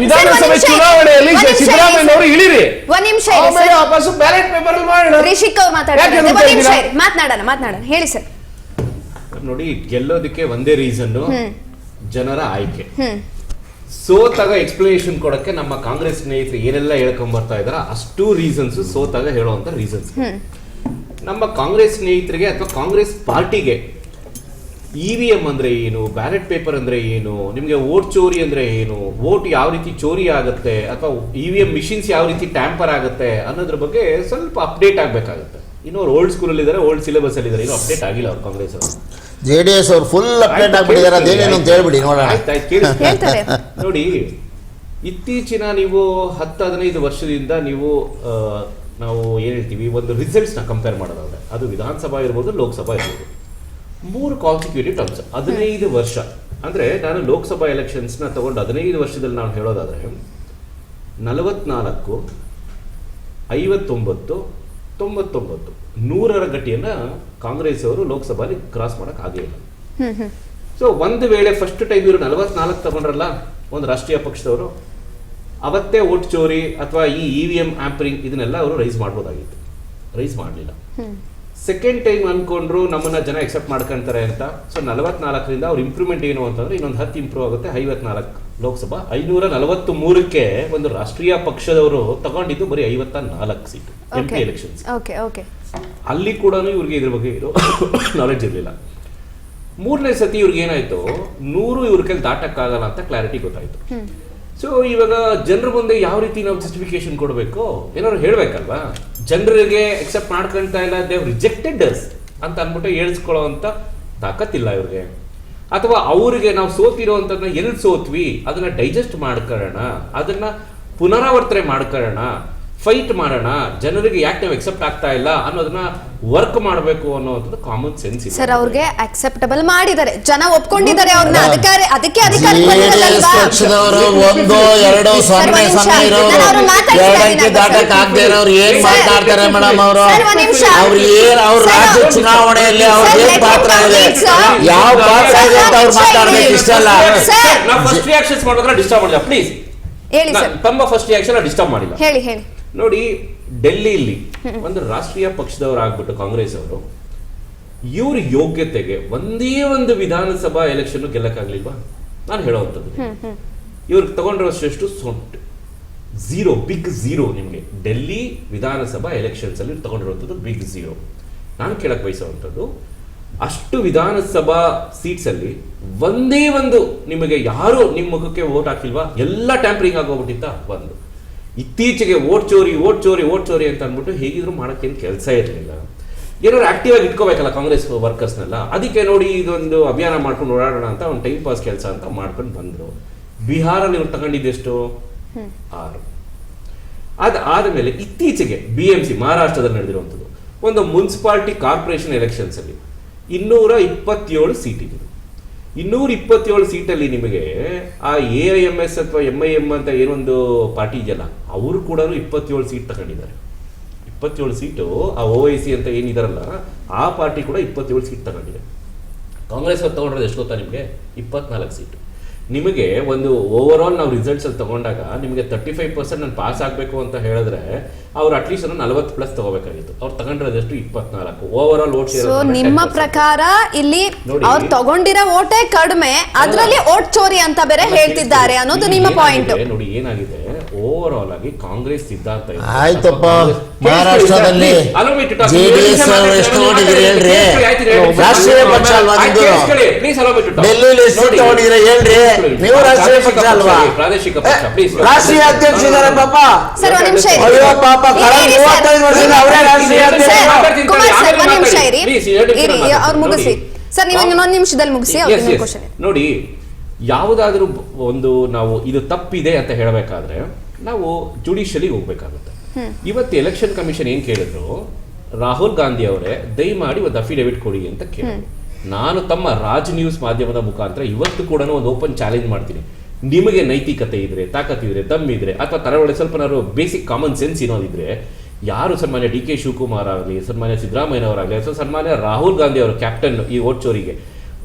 ವಿಧಾನಸಭೆ ಚುನಾವಣೆಯಲ್ಲಿ ಸಿದ್ದರಾಮಯ್ಯ ಅವರು ಇಳಿರಿ, ಆಮೇಲೆ ವಾಪಸ್ ಬ್ಯಾಲೆಟ್ ಪೇಪರ್ ಅಲ್ಲಿ ಮಾಡೋಣ. ಮಾತನಾಡೋಣ ಹೇಳಿ ಸರ್. ನೋಡಿ, ಗೆಲ್ಲೋದಕ್ಕೆ ಒಂದೇ ರೀಸನ್, ಜನರ ಆಯ್ಕೆ. ಸೋತಾಗ ಎಕ್ಸ್ಪ್ಲನೇಷನ್ ಕೊಡಕ್ಕೆ ನಮ್ಮ ಕಾಂಗ್ರೆಸ್ ಸ್ನೇಹಿತರು ಏನೆಲ್ಲ ಹೇಳ್ಕೊಂಡ್ ಬರ್ತಾ ಇದಾರ ಅಷ್ಟು ರೀಸನ್ಸ್ ಸೋತಾಗ ಹೇಳುವಂತ ರೀಸನ್ಸ್. ನಮ್ಮ ಕಾಂಗ್ರೆಸ್ ಸ್ನೇಹಿತರಿಗೆ ಅಥವಾ ಕಾಂಗ್ರೆಸ್ ಪಾರ್ಟಿಗೆ EVM ಅಂದ್ರೆ ಏನು, ಬ್ಯಾಲೆಟ್ ಪೇಪರ್ ಅಂದ್ರೆ ಏನು, ನಿಮ್ಗೆ ವೋಟ್ ಚೋರಿ ಅಂದ್ರೆ ಏನು, ವೋಟ್ ಯಾವ ರೀತಿ ಚೋರಿ ಆಗುತ್ತೆ ಅಥವಾ EVM ಮಿಷಿನ್ಸ್ ಯಾವ ರೀತಿ ಟ್ಯಾಂಪರ್ ಆಗುತ್ತೆ ಅನ್ನೋದ್ರ ಬಗ್ಗೆ ಸ್ವಲ್ಪ ಅಪ್ಡೇಟ್ ಆಗ್ಬೇಕಾಗುತ್ತೆ. ಇನ್ನು ಅವ್ರು ಓಲ್ಡ್ ಸ್ಕೂಲ್ ಅಲ್ಲಿ ಇದ್ದಾರೆ, ಓಲ್ಡ್ ಸಿಲೆಬಸ್ ಅಲ್ಲಿ ಇದ್ದಾರೆ, ಇನ್ನು ಅಪ್ಡೇಟ್ ಆಗಿಲ್ಲ ಅವ್ರು ಕಾಂಗ್ರೆಸ್ ಅವರು. JDS ಅವರು ಫುಲ್ ಅಪ್ಡೇಟ್ ಆಗ್ಬಿಟ್ಟಿದ್ದಾರೆ, ಅದೇನೇನು ಅಂತ ಹೇಳ್ಬಿಡಿ ನೋಡೋಣ. ನೋಡಿ, ಇತ್ತೀಚಿನ ನೀವು 10-15 ವರ್ಷದಿಂದ ನಾವು ಏನ್ ಹೇಳ್ತೀವಿ, ಒಂದು ರಿಸಲ್ಟ್ಸ್ ನ ಕಂಪೇರ್ ಮಾಡೋದಾದ್ರೆ ಅದು ವಿಧಾನಸಭಾ ಇರ್ಬೋದು, ಲೋಕಸಭಾ ಇರ್ಬೋದು, 3 ಕಾನ್ಸಿಕ್ಯೂಟಿವ್ ಟರ್ಮ್ಸ್ 15 ವರ್ಷ ಅಂದ್ರೆ, ನಾನು ಲೋಕಸಭಾ ಎಲೆಕ್ಷನ್ಸ್ ನ ತಗೊಂಡು 15 ವರ್ಷದಲ್ಲಿ ನಾವು ಹೇಳೋದಾದ್ರೆ 44, 59, 99, 100ರ ಗಟ್ಟಿಯನ್ನ ಕಾಂಗ್ರೆಸ್ ಅವರು ಲೋಕಸಭೆಯಲ್ಲಿ ಕ್ರಾಸ್ ಮಾಡಕ್ ಆಗಿಲ್ಲ. ಸೊ ಒಂದು ವೇಳೆ ಫಸ್ಟ್ ಟೈಮ್ ಇವರು 44 ತಗೊಂಡ್ರಲ್ಲ ಒಂದು ರಾಷ್ಟ್ರೀಯ ಪಕ್ಷದವರು, ಅವತ್ತೇ ವೋಟ್ ಚೋರಿ ಅಥವಾ ಈ EVM ಆಂಪರಿಂಗ್ ಇದನ್ನೆಲ್ಲ ಅವರು ರೈಸ್ ಮಾಡ್ಬೋದಾಗಿತ್ತು, ರೈಸ್ ಮಾಡಲಿಲ್ಲ. ಸೆಕೆಂಡ್ ಟೈಮ್ ಅನ್ಕೊಂಡ್ರು ನಮ್ಮನ್ನ ಜನ ಎಕ್ಸೆಪ್ಟ್ ಮಾಡ್ಕೊಂತಾರೆ ಅಂತ. ಸೊ 44ರಿಂದ ಅವ್ರ ಇಂಪ್ರೂವ್ಮೆಂಟ್ ಏನು ಅಂತಂದ್ರೆ ಇನ್ನೊಂದು 10 ಇಂಪ್ರೂವ್ ಆಗುತ್ತೆ, 54 ಲೋಕಸಭಾ, 543ಕ್ಕೆ ಒಂದು ರಾಷ್ಟ್ರೀಯ ಪಕ್ಷದವರು ತಗೊಂಡಿದ್ದು ಬರೀ 54 ಸೀಟು MP ಎಲೆಕ್ಷನ್ಸ್. ಅಲ್ಲಿ ಕೂಡ ಇವ್ರಿಗೆ ಇದ್ರ ಬಗ್ಗೆ ನಾಲೆಡ್ಜ್ ಇರಲಿಲ್ಲ. 3ನೇ ಸತಿ ಇವ್ರಿಗೆ ಏನಾಯ್ತು, 100 ಇವ್ರ ಕೈಲಿ ದಾಟಕ್ಕಾಗಲ್ಲ ಅಂತ ಕ್ಲಾರಿಟಿ ಗೊತ್ತಾಯ್ತು. ಸೊ ಇವಾಗ ಜನರ ಮುಂದೆ ಯಾವ ರೀತಿ ನಾವು ಜಸ್ಟಿಫಿಕೇಶನ್ ಕೊಡಬೇಕು ಏನಾದ್ರು ಹೇಳ್ಬೇಕಲ್ವಾ? ಜನರಿಗೆ ಎಕ್ಸೆಪ್ಟ್ ಮಾಡ್ಕೊಂತ ಇಲ್ಲ, ದೇವ್ ರಿಜೆಕ್ಟೆಡ್ ಅಸ್ ಅಂತ ಅನ್ಬಿಟ್ಟು ಹೇಳ್ಸ್ಕೊಳ್ಳೋ ಅಂತ ತಾಕತ್ತಿಲ್ಲ ಇವ್ರಿಗೆ. ಅಥವಾ ಅವ್ರಿಗೆ ನಾವು ಸೋತಿರೋಂಥದ್ದನ್ನ ಎಲ್ಲಿ ಸೋತ್ವಿ ಅದನ್ನ ಡೈಜೆಸ್ಟ್ ಮಾಡ್ಕೊಳ್ಳೋಣ, ಅದನ್ನ ಪುನರಾವರ್ತನೆ ಮಾಡ್ಕೊಳ್ಳೋಣ, ಫೈಟ್ ಮಾಡೋಣ, ಜನರಿಗೆ ಯಾಕೆ ನಾವು ಎಕ್ಸೆಪ್ಟ್ ಆಗ್ತಾ ಇಲ್ಲ ಅನ್ನೋದನ್ನ ವರ್ಕ್ ಮಾಡಬೇಕು ಅನ್ನೋದು ಕಾಮನ್ ಸೆನ್ಸ್ ಇದೆ. ಸರ್ ಅವ್ರಿಗೆ ಅಕ್ಸೆಪ್ಟಬಲ್ ಮಾಡಿದ್ದಾರೆ, ಜನ ಒಪ್ಕೊಂಡಿದ್ದಾರೆ ಅವ್ರನ್ನ, ಅದಕ್ಕೆ JDS ಪಕ್ಷದವರು 1, 2 ಸೊನ್ನೆ ಇರೋರು 2 ಅಂಕೆ ದಾಟಕ್ ಆಗದೆ ಇರೋರು ಏನ್ ಮಾತಾಡ್ತಾರೆ ಮೇಡಮ್ ಅವರು? ಅವ್ರು ಏನ್ ಅವ್ರ ರಾಜ್ಯ ಚುನಾವಣೆಯಲ್ಲಿ ಅವ್ರಿಗೆ ಏನ್ ಪಾತ್ರ ಇದೆ, ಯಾವ ಪಾತ್ರ ಇದೆ ಅಂತ ಅವ್ರು ಮಾತಾಡ್ಬೇಕು ಇಷ್ಟಲ್ಲ. ನಾವು ಫಸ್ಟ್ ರಿಯಾಕ್ಷನ್ಸ್ ಮಾಡೋದ್ರ ಡಿಸ್ಟರ್ಬ್ ಮಾಡಿಲ್ಲ ಪ್ಲೀಸ್ ಹೇಳಿ ಸರ್. ತಮ್ಮ ಫಸ್ಟ್ ರಿಯಾಕ್ಷನ್ ಡಿಸ್ಟರ್ಬ್ ಮಾಡಿಲ್ಲ. ಹೇಳಿ ನೋಡಿ, ಡೆಲ್ಲಿಯಲ್ಲಿ ಒಂದು ರಾಷ್ಟ್ರೀಯ ಪಕ್ಷದವರಾಗ್ಬಿಟ್ಟು ಕಾಂಗ್ರೆಸ್ ಅವರು ಇವ್ರ ಯೋಗ್ಯತೆಗೆ ಒಂದೇ ಒಂದು ವಿಧಾನಸಭಾ ಎಲೆಕ್ಷನ್ ಗೆಲ್ಲಕ್ಕಾಗ್ಲಿಲ್ವಾ? ನಾನು ಹೇಳೋವಂಥದ್ದು ಇವ್ರಿಗೆ ತಗೊಂಡಿರೋಷ್ಟು ಝೀರೋ, ಬಿಗ್ ಝೀರೋ. ನಿಮಗೆ ಡೆಲ್ಲಿ ವಿಧಾನಸಭಾ ಎಲೆಕ್ಷನ್ಸ್ ಅಲ್ಲಿ ತಗೊಂಡಿರುವಂಥದ್ದು ಬಿಗ್ ಝೀರೋ. ನಾನು ಕೇಳಕ್ ಬಯಸುವಂಥದ್ದು, ಅಷ್ಟು ವಿಧಾನಸಭಾ ಸೀಟ್ಸ್ ಅಲ್ಲಿ ಒಂದೇ ಒಂದು ನಿಮಗೆ ಯಾರು ನಿಮ್ಮ ಮುಖಕ್ಕೆ ವೋಟ್ ಹಾಕಿಲ್ವಾ? ಎಲ್ಲ ಟ್ಯಾಂಪರಿಂಗ್ ಆಗೋಗ್ಬಿಟ್ಟಿತ್ತ. ಒಂದು ಇತ್ತೀಚೆಗೆ ವೋಟ್ ಚೋರಿ ಅಂತ ಅಂದ್ಬಿಟ್ಟು ಹೇಗಿದ್ರು ಮಾಡೋಕ್ಕೇನು ಕೆಲಸ ಇರಲಿಲ್ಲ. ಏನಾದ್ರು ಆಕ್ಟಿವ್ ಆಗಿ ಇಟ್ಕೋಬೇಕಲ್ಲ ಕಾಂಗ್ರೆಸ್ ವರ್ಕರ್ಸ್ನೆಲ್ಲ. ಅದಕ್ಕೆ ನೋಡಿ ಇದೊಂದು ಅಭಿಯಾನ ಮಾಡ್ಕೊಂಡು ಓಡಾಡೋಣ ಅಂತ ಒಂದು ಟೈಮ್ ಪಾಸ್ ಕೆಲಸ ಅಂತ ಮಾಡ್ಕೊಂಡು ಬಂದರು. ಬಿಹಾರಲ್ಲಿ ಇವ್ರು ತಗೊಂಡಿದ್ದೆಷ್ಟು? 6. ಅದಾದಮೇಲೆ ಇತ್ತೀಚೆಗೆ BMC ಮಹಾರಾಷ್ಟ್ರದಲ್ಲಿ ನಡೆದಿರುವಂಥದ್ದು ಒಂದು ಮುನ್ಸಿಪಾಲಿಟಿ ಕಾರ್ಪೊರೇಷನ್ ಎಲೆಕ್ಷನ್ಸ್ ಅಲ್ಲಿ 227 ಸೀಟ್ ಇದೆ. 227 ಸೀಟಲ್ಲಿ ನಿಮಗೆ ಆ AIMS ಅಥವಾ MIM ಅಂತ ಏನೊಂದು ಪಾರ್ಟಿ ಇದೆಯಲ್ಲ, ಅವರು ಕೂಡ 27 ಸೀಟ್ ತಗೊಂಡಿದ್ದಾರೆ. 27 ಸೀಟು ಆ OIC ಅಂತ ಏನಿದಾರಲ್ಲ ಆ ಪಾರ್ಟಿ ಕೂಡ 27 ಸೀಟ್ ತಗೊಂಡಿದೆ. ಕಾಂಗ್ರೆಸ್ ಅವ್ರು ತಗೊಂಡ್ರೆ ಎಷ್ಟು ಗೊತ್ತಾ ನಿಮಗೆ? 24 ಸೀಟು. ನಿಮಗೆ ಒಂದು ಓವರ್ ಆಲ್ ನಾವು ರಿಸಲ್ಟ್ಸ್ ಅಲ್ಲಿ ತಗೊಂಡಾಗ ನಿಮಗೆ 35% ನಾನು ಪಾಸ್ ಆಗಬೇಕು ಅಂತ ಹೇಳಿದ್ರೆ ಅವ್ರು ಅಟ್ಲೀಸ್ಟ್ 40+ ತಗೋಬೇಕಾಗಿತ್ತು. ಅವ್ರು ತಗೊಂಡಿರೋದಷ್ಟು 24. Over all vote share. ನಿಮ್ಮ ಪ್ರಕಾರ ಇಲ್ಲಿ ಅವ್ರು ತಗೊಂಡಿರೋ ಓಟೇ ಕಡಿಮೆ, ಅದರಲ್ಲಿ ಓಟ್ ಚೋರಿ ಅಂತ ಬೇರೆ ಹೇಳ್ತಿದ್ದಾರೆ ಅನ್ನೋದು ನಿಮ್ಮ ಪಾಯಿಂಟ್. ನೋಡಿ ಏನಾಗಿದೆ, ಓವರ್ ಆಲ್ ಆಗಿ ಕಾಂಗ್ರೆಸ್ ಸಿದ್ಧಾಂತ ಆಯ್ತಪ್ಪ. ಮಹಾರಾಷ್ಟ್ರದಲ್ಲಿ JDS ಅವರು ಎಷ್ಟು ತಗೊಂಡಿದ್ದೀರಿ ಹೇಳ್ರಿ? ರಾಷ್ಟ್ರೀಯ ಪಕ್ಷ ಅಲ್ವಾ ನಿಮ್ದು? ಡೆಲ್ಲಿಲಿ ಎಷ್ಟು ತಗೊಂಡಿದ್ದೀರಿ ಹೇಳ್ರಿ? ನೀವು ರಾಷ್ಟ್ರೀಯ ಪಕ್ಷ ಅಲ್ವಾ? ಪ್ರಾದೇಶಿಕ ಪಕ್ಷ. ಪ್ಲೀಸ್, ರಾಷ್ಟ್ರೀಯ ಅಧ್ಯಕ್ಷ ಇದ್ದಾರೆ ಪಾಪ. ಸರ್ ಒಂದ್ ನಿಮಿಷ ಇರಿ. ಅಯ್ಯೋ ಪಾಪ, ಕಳೆದ 35 ವರ್ಷದಿಂದ ಅವರೇ ರಾಷ್ಟ್ರೀಯ ಅಧ್ಯಕ್ಷ. ಕುಮಾರ್ ಸರ್ ಒಂದ್ ನಿಮಿಷ ಇರಿ, ಅವ್ರು ಮುಗಿಸಿ. ಸರ್ ನೀವು ಇನ್ನೊಂದು ನಿಮಿಷದಲ್ಲಿ ಮುಗಿಸಿ. ಕ್ವಶನ್ ನೋಡಿ, ಯಾವುದಾದ್ರೂ ಒಂದು ನಾವು ಇದು ತಪ್ಪಿದೆ ಅಂತ ಹೇಳಬೇಕಾದ್ರೆ ನಾವು ಜುಡಿಷಿಯಲಿ ಹೋಗ್ಬೇಕಾಗುತ್ತೆ. ಇವತ್ತು ಎಲೆಕ್ಷನ್ ಕಮಿಷನ್ ಏನ್ ಕೇಳಿದ್ರು, ರಾಹುಲ್ ಗಾಂಧಿ ಅವರೇ ದಯಮಾಡಿ ಒಂದು ಅಫಿಡೇವಿಟ್ ಕೊಡಿ ಅಂತ ಕೇಳಿದ್ರು. ನಾನು ತಮ್ಮ ರಾಜ್ ನ್ಯೂಸ್ ಮಾಧ್ಯಮದ ಮುಖಾಂತರ ಇವತ್ತು ಕೂಡ ಒಂದು ಓಪನ್ ಚಾಲೆಂಜ್ ಮಾಡ್ತೀನಿ. ನಿಮಗೆ ನೈತಿಕತೆ ಇದ್ರೆ, ತಾಕತ್ತಿದ್ರೆ, ದಮ್ಮಿದ್ರೆ, ಅಥವಾ ತರವಳೆ ಸ್ವಲ್ಪ ಬೇಸಿಕ್ ಕಾಮನ್ ಸೆನ್ಸ್ ಇರೋದಿದ್ರೆ, ಯಾರು ಸನ್ಮಾನ್ಯ DK ಶಿವಕುಮಾರ್ ಆಗಲಿ, ಸನ್ಮಾನ್ಯ ಸಿದ್ದರಾಮಯ್ಯನವರಾಗಲಿ, ಅಥವಾ ಸನ್ಮಾನ್ಯ ರಾಹುಲ್ ಗಾಂಧಿ ಅವರು ಕ್ಯಾಪ್ಟನ್ ಈ ವೋಟ್ ಚೋರಿಗೆ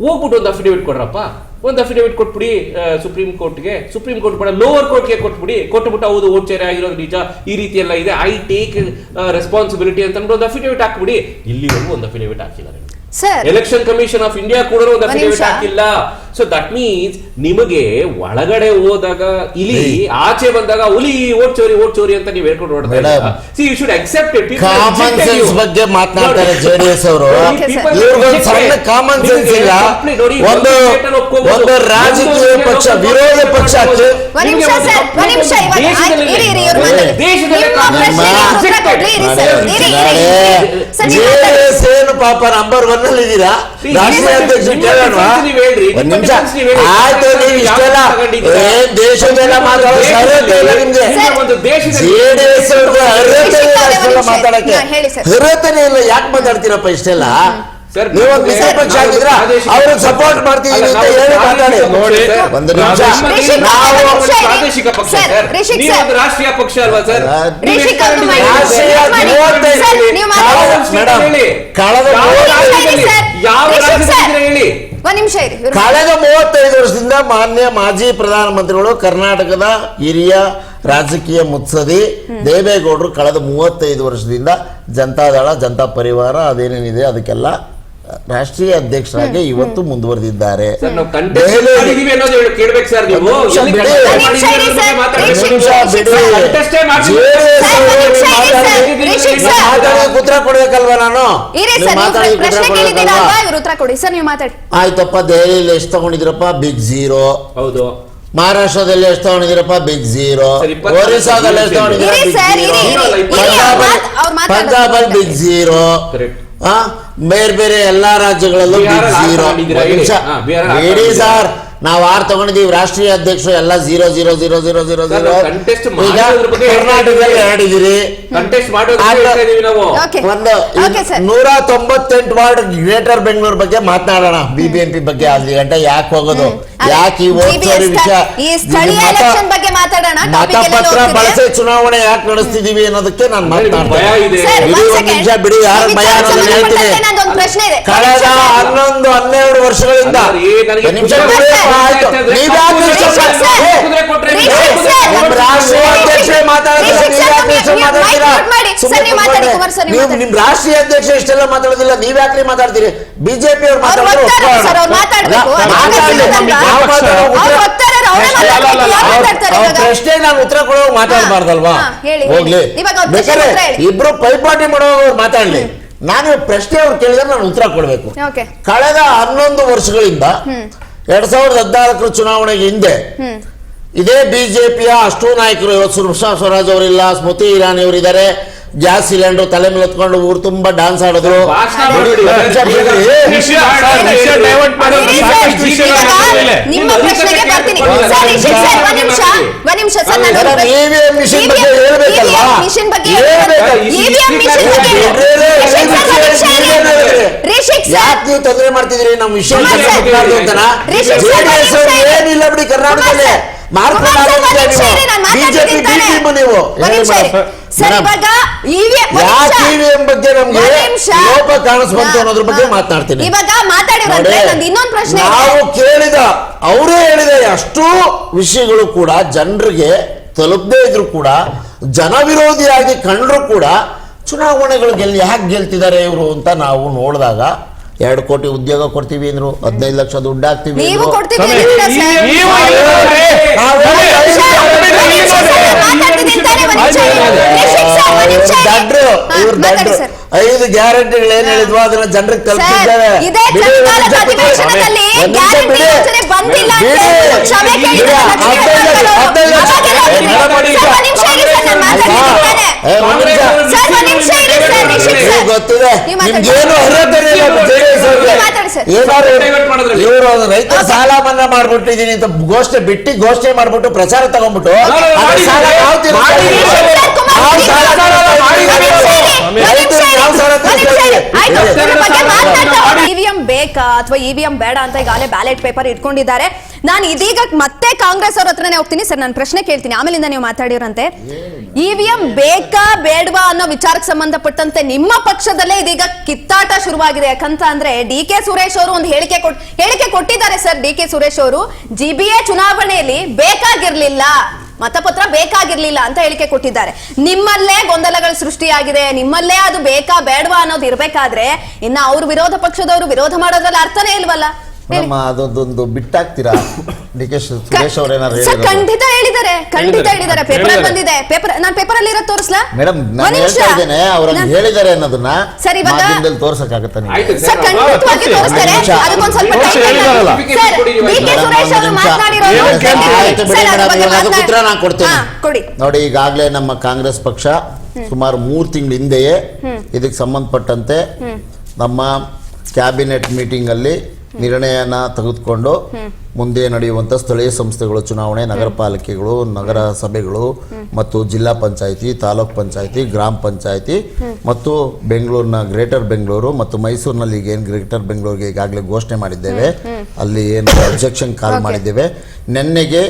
ಹೋಗ್ಬಿಟ್ಟು ಒಂದು ಅಫಿಡೇವಿಟ್ ಕೊಡ್ರಪ್ಪ. ಒಂದು ಅಫಿಡೇವಿಟ್ ಕೊಟ್ಬಿಡಿ ಸುಪ್ರೀಂ ಕೋರ್ಟ್ಗೆ, ಸುಪ್ರೀಂ ಕೋರ್ಟ್ ಬೇಡ ಲೋವರ್ ಕೋರ್ಟ್ಗೆ ಕೊಟ್ಬಿಟ್ಟು ಹೌದು ವೋಟ್ ಚೇರ್ ಆಗಿರೋದು ನಿಜ, ಈ ರೀತಿ ಎಲ್ಲ ಇದೆ, ಐ ಟೇಕ್ ರೆಸ್ಪಾನ್ಸಿಬಿಲಿಟಿ ಅಂತ ಒಂದು ಅಫಿಡೇವಿಟ್ ಹಾಕ್ಬಿಡಿ. ಇಲ್ಲಿವರೆಗೂ ಒಂದು ಅಫಿಡೇವಿಟ್ ಹಾಕಿದ್ದಾರೆ. ಎಲೆಕ್ಷನ್ ಕಮಿಷನ್ ಆಫ್ ಇಂಡಿಯಾ ಕೂಡ ಒಂದು ಅಫಿಡೇವಿಟ್ ಹಾಕಿಲ್ಲ. ಸೊ ದಟ್ ಮೀನ್ಸ್ ನಿಮಗೆ ಒಳಗಡೆ ಹೋದಾಗ ಇಲಿ, ಆಚೆ ಬಂದಾಗ ಹುಲಿ ವೋಟ್ ಚೋರಿ ಅಂತ ನೀವು ಹೇಳ್ಕೊಂಡು ಹೊರಡ್ತಾ. See you should accept it. Common sense ಬಗ್ಗೆ ಮಾತನಾಡ್ತಾರೆ JDS ಅವರು. ಇವ್ರಿಗೊಂದು ಸಣ್ಣ ಕಾಮನ್ ಸೆನ್ಸ್ ಇಲ್ಲ. ಒಂದು ರಾಜಕೀಯ ಪಕ್ಷ, ವಿರೋಧ ಪಕ್ಷ JDS ಏನು ಪಾಪ ನಂಬರ್ 1 ಅಲ್ಲಿ ಇದ್ದೀರಾ? ರಾಷ್ಟ್ರೀಯ ಅಧ್ಯಕ್ಷ ಕೇಳೋಣ. ಒಂದ್ ನಿಮಿಷ ಆಯ್ತು. ನೀವು ಇಷ್ಟೆಲ್ಲ ದೇಶದೆಲ್ಲ ಮಾತಾಡೋ ಅರ್ಹತೆ ಇಲ್ಲ ನಿಮ್ಗೆ. JDS ಅವ್ರಿಗೆ ಅರ್ಹತೆ ಇಲ್ಲ ಅಷ್ಟೆಲ್ಲ ಮಾತಾಡಕ್ಕೆ, ಅರ್ಹತೆನೇ ಇಲ್ಲ. ಯಾಕೆ ಮಾತಾಡ್ತೀರಪ್ಪ ಇಷ್ಟೆಲ್ಲ? ನೀವೊಂದು ವಿಷಯ ಪಕ್ಷ ಆಗಿದ್ರ ಅವ್ರಿಗೆ ಸಪೋರ್ಟ್ ಮಾಡ್ತಿದೀನಿ ಅಂತ ಹೇಳಿ ಮಾತಾಡಿ. ನೋಡಿ ಒಂದು ನಿಮಿಷ, ಪ್ರಾದೇಶಿಕ ಪಕ್ಷ ಸರ್, ನೀವು ಒಂದು ರಾಷ್ಟ್ರೀಯ ಪಕ್ಷ ಅಲ್ವಾ ಸರ್? ಕಳೆದ 35 ವರ್ಷದಿಂದ ಮಾನ್ಯ ಮಾಜಿ ಪ್ರಧಾನಮಂತ್ರಿಗಳು, ಕರ್ನಾಟಕದ ಹಿರಿಯ ರಾಜಕೀಯ ಮುತ್ಸದಿ ದೇವೇಗೌಡರು ಕಳೆದ 35 ವರ್ಷದಿಂದ ಜನತಾದಳ, ಜನತಾ ಪರಿವಾರ ಅದೇನೇನಿದೆ ಅದಕ್ಕೆಲ್ಲ ರಾಷ್ಟ್ರೀಯ ಅಧ್ಯಕ್ಷರಾಗಿ ಇವತ್ತು ಮುಂದುವರೆದಿದ್ದಾರೆ. ಉತ್ತರ ಕೊಡ್ಬೇಕಲ್ವಾ ನಾನು? ಆಯ್ತಪ್ಪ. ದೆಹಲಿಯಲ್ಲಿ ಎಷ್ಟು ತಗೊಂಡಿದ್ರಪ್ಪ? Big zero. ಹೌದು. ಮಹಾರಾಷ್ಟ್ರದಲ್ಲಿ ಎಷ್ಟು ತಗೊಂಡಿದ್ರಪ್ಪ? Big zero. ಒರಿಸ್ಸಾದಲ್ಲಿ ಎಷ್ಟು ತಗೊಂಡಿದ್ದೀರಾ? ಪಂಜಾಬ್ ಅಲ್ಲಿ ಬಿಗ್ ಝೀರೋ. ಬೇರೆ ಬೇರೆ ಎಲ್ಲಾ ರಾಜ್ಯಗಳಲ್ಲೂ ಬಿಗ್ ಝೀರೋ. ಬಿಡಿ ಸರ್, ನಾವು 6 ತಗೊಂಡಿದ್ದೀವಿ, ರಾಷ್ಟ್ರೀಯ ಅಧ್ಯಕ್ಷರು ಎಲ್ಲ 0 0 0 0 0 0. contest ಈಗ ಮಾಡೋದ್ರ ಬಗ್ಗೆ ಕರ್ನಾಟಕದಲ್ಲಿ 2 ಇದ್ದೀರಿ. ಕಂಟೆಸ್ಟ್ ಮಾಡೋದು ಹೇಳ್ತಾ ಇದೀವಿ ನಾವು. Okay. ಒಂದು Okay, sir. 198 ward greater Bengaluru ಬಗ್ಗೆ ಮಾತನಾಡೋಣ. BBMP ಬಗ್ಗೆ ಅಲ್ಲಿ ಗಂಟೆ ಯಾಕೆ ಹೋಗೋದು, ಯಾಕೆ ಈ ಓದ್ಸೋರಿ ವಿಷಯ, ಈ ಸ್ಥಳೀಯ ಎಲೆಕ್ಷನ್ ಬಗ್ಗೆ ಮಾತಾಡೋಣ. ಮತಪತ್ರ ಬಳಸಿ ಚುನಾವಣೆ ಯಾಕೆ ನಡೆಸ್ತಿದೀವಿ ಅನ್ನೋದಕ್ಕೆ ನಾನು ಭಯ ಮಾತನಾಡ್ತೇನೆ. ಇದೆ. ಇಡೀ ಒಂದ್ ನಿಮಿಷ ಬಿಡಿ, ಯಾರು ಭಯ ಅನ್ನೋದನ್ನ ಹೇಳ್ತೀನಿ. ಪ್ರಶ್ನೆ ಇದೆ. ಕಳೆದ 11-12 ವರ್ಷಗಳಿಂದ ರಾಷ್ಟ್ರೀಯ ಅಧ್ಯಕ್ಷ ನಿಮ್ ರಾಷ್ಟ್ರೀಯ ಅಧ್ಯಕ್ಷ ಇಷ್ಟೆಲ್ಲ ಮಾತಾಡೋದಿಲ್ಲ, ನೀವ್ ಯಾಕ್ರಿ ಮಾತಾಡ್ತೀರಿ? ಬಿಜೆಪಿ ಅವ್ರು ಪ್ರಶ್ನೆ ನಾನು ಉತ್ತರ ಕೊಡೋ ಮಾತಾಡಬಾರ್ದಲ್ವಾ? ಹೋಗ್ಲಿ, ಬೇಕಾದ್ರೆ ಇಬ್ರು ಪೈಪಾಟಿ ಮಾಡೋರು ಮಾತಾಡ್ಲಿ. ನಾನು ಪ್ರಶ್ನೆ ಅವ್ರು ಕೇಳಿದ್ರೆ ನಾನು ಉತ್ತರ ಕೊಡ್ಬೇಕು. ಕಳೆದ 11 ವರ್ಷಗಳಿಂದ 2014 ಚುನಾವಣೆಗೆ ಹಿಂದೆ ಇದೇ ಬಿಜೆಪಿಯ ಅಷ್ಟೂ ನಾಯಕರು, ಇವತ್ತು ಸುಷ್ಮಾ ಸ್ವರಾಜ್ ಅವರಿಲ್ಲ, ಸ್ಮೃತಿ ಇರಾನಿ ಅವರಿದ್ದಾರೆ, ಗ್ಯಾಸ್ ಸಿಲಿಂಡರ್ ತಲೆ ಮೇಲೆ ಹೊತ್ಕೊಂಡು ಊರು ತುಂಬಾ ಡ್ಯಾನ್ಸ್ ಆಡಿದ್ರು. ಯಾಕೆ ನೀವು ತೊಂದರೆ ಮಾಡ್ತಿದ್ರಿ ನಮ್ಮ ವಿಷಯ ಏನಿಲ್ಲ ಬಿಡಿ ಕರ್ನಾಟಕದಲ್ಲಿ ಬಿಜೆಪಿ ನೀವು ಬಗ್ಗೆ ನಮ್ಗೆ ಲೋಪ ಕಾಣಿಸ್ಬಂತು ಅನ್ನೋದ್ರ ಬಗ್ಗೆ ಮಾತನಾಡ್ತೀನಿ. ನಾವು ಕೇಳಿದ ಅವರೇ ಹೇಳಿದ ಅಷ್ಟೂ ವಿಷಯಗಳು ಕೂಡ ಜನರಿಗೆ ತಲುಪದೇ ಇದ್ರು ಕೂಡ, ಜನವಿರೋಧಿಯಾಗಿ ಕಂಡ್ರು ಕೂಡ ಚುನಾವಣೆಗಳು ಯಾಕೆ ಗೆಲ್ತಿದ್ದಾರೆ ಇವರು ಅಂತ ನಾವು ನೋಡಿದಾಗ 2 ಕೋಟಿ ಉದ್ಯೋಗ ಕೊಡ್ತೀವಿ ಅಂದ್ರು, 15 ಲಕ್ಷ ದುಡ್ಡು ಹಾಕ್ತಿವಿ ದಡ್ರು, ಇವ್ರು ದಡ್ರು. 5 ಗ್ಯಾರಂಟಿಗಳು ಏನ್ ಹೇಳಿದ್ವು ಅದನ್ನ ಜನರಿಗೆ ತಲುಪಿದ್ದಾರೆ. ಗೊತ್ತಿದೆ ನಿಮ್ಗೇನು ಅರ್ಹತೆ ಇವರು ರೈತರ ಸಾಲ ಮನ್ನಾ ಮಾಡ್ಬಿಟ್ಟಿದೀನಿ ಅಂತ ಘೋಷಣೆ ಮಾಡ್ಬಿಟ್ಟು ಪ್ರಚಾರ ತಗೊಂಡ್ಬಿಟ್ಟು ಇವಿಎಂ ಬೇಕಾ ಅಥವಾ ಇವಿಎಂ ಬೇಡ ಅಂತ ಈಗಾಗಲೇ ಬ್ಯಾಲೆಟ್ ಪೇಪರ್ ಇಟ್ಕೊಂಡಿದ್ದಾರೆ. ನಾನು ಇದೀಗ ಮತ್ತೆ ಕಾಂಗ್ರೆಸ್ ಅವ್ರ ಹತ್ರನೇ ಹೋಗ್ತೀನಿ ಸರ್, ನಾನು ಪ್ರಶ್ನೆ ಕೇಳ್ತೀನಿ, ಆಮೇಲಿಂದ ನೀವು ಮಾತಾಡಿರಂತೆ. ಇವಿಎಂ ಬೇಕಾ ಬೇಡವಾ ಅನ್ನೋ ವಿಚಾರಕ್ಕೆ ಸಂಬಂಧಪಟ್ಟಂತೆ ನಿಮ್ಮ ಪಕ್ಷದಲ್ಲೇ ಇದೀಗ ಕಿತ್ತಾಟ ಶುರುವಾಗಿದೆ. ಯಾಕಂತ ಅಂದ್ರೆ DK ಸುರೇಶ್ ಅವರು ಒಂದು ಹೇಳಿಕೆ ಕೊಟ್ಟಿದ್ದಾರೆ ಸರ್. DK ಸುರೇಶ್ ಅವರು GBA ಚುನಾವಣೆಯಲ್ಲಿ ಬೇಕಾಗಿರ್ಲಿಲ್ಲ, ಮತಪತ್ರ ಬೇಕಾಗಿರ್ಲಿಲ್ಲ ಅಂತ ಹೇಳಿಕೆ ಕೊಟ್ಟಿದ್ದಾರೆ. ನಿಮ್ಮಲ್ಲೇ ಗೊಂದಲಗಳು ಸೃಷ್ಟಿಯಾಗಿದೆ, ನಿಮ್ಮಲ್ಲೇ ಅದು ಬೇಕಾ ಬೇಡವಾ ಅನ್ನೋದು ಇರ್ಬೇಕಾದ್ರೆ ಇನ್ನ ಅವ್ರು ವಿರೋಧ ಪಕ್ಷದವರು ವಿರೋಧ ಮಾಡೋದ್ರಲ್ಲಿ ಅರ್ಥನೇ ಇಲ್ವಲ್ಲ? ಅದೊಂದು ಬಿಟ್ಟಾಗ್ತೀರಾ? DK ಸುರೇಶ್ ಅವರೇನಾದ್ರು ಖಂಡಿತ ಹೇಳಿದ್ದಾರೆ, ಪೇಪರ್ ಅಲ್ಲಿ ಬಂದಿದೆ. ನಾನು ಪೇಪರ್ ಅಲ್ಲಿ ಇರೋದು ತೋರಿಸ್ಲಾ ಮೇಡಮ್? ನಾನು ಹೇಳ್ತಾ ಇದ್ದೇನೆ ಅವ್ರು ಹೇಳಿದ್ದಾರೆ ಅನ್ನೋದನ್ನ ಮಾಧ್ಯಮದಲ್ಲಿ ತೋರ್ಸಕ್ಕಾಗತ್ತಾ? ಖಂಡಿತವಾಗಿ ತೋರಿಸ್ತಾರೆ. ಅದಕ್ಕೊಂದು ಸ್ವಲ್ಪ DK ಸುರೇಶ್ ಅವರು ಉತ್ತರ ನಾನು ಕೊಡ್ತೇನೆ ನೋಡಿ. ಈಗಾಗಲೇ ನಮ್ಮ ಕಾಂಗ್ರೆಸ್ ಪಕ್ಷ ಸುಮಾರು 3 ತಿಂಗಳ ಹಿಂದೆಯೇ ಇದಕ್ಕೆ ಸಂಬಂಧಪಟ್ಟಂತೆ ನಮ್ಮ ಕ್ಯಾಬಿನೆಟ್ ಮೀಟಿಂಗ್ ಅಲ್ಲಿ ನಿರ್ಣಯನ ತೆಗೆದುಕೊಂಡು ಮುಂದೆ ನಡೆಯುವಂಥ ಸ್ಥಳೀಯ ಸಂಸ್ಥೆಗಳು ಚುನಾವಣೆ, ನಗರ ಪಾಲಿಕೆಗಳು, ನಗರ ಸಭೆಗಳು ಮತ್ತು ಜಿಲ್ಲಾ ಪಂಚಾಯಿತಿ, ತಾಲೂಕ್ ಪಂಚಾಯಿತಿ, ಗ್ರಾಮ ಪಂಚಾಯಿತಿ ಮತ್ತು ಬೆಂಗಳೂರಿನ ಗ್ರೇಟರ್ ಬೆಂಗಳೂರು ಮತ್ತು ಮೈಸೂರಿನಲ್ಲಿ ಈಗ ಏನು ಗ್ರೇಟರ್ ಬೆಂಗಳೂರಿಗೆ ಈಗಾಗಲೇ ಘೋಷಣೆ ಮಾಡಿದ್ದೇವೆ, ಅಲ್ಲಿ ಏನು ಅಬ್ಜೆಕ್ಷನ್ ಕಾಲ್ ಮಾಡಿದ್ದೇವೆ. ನಿನ್ನೆಗೆ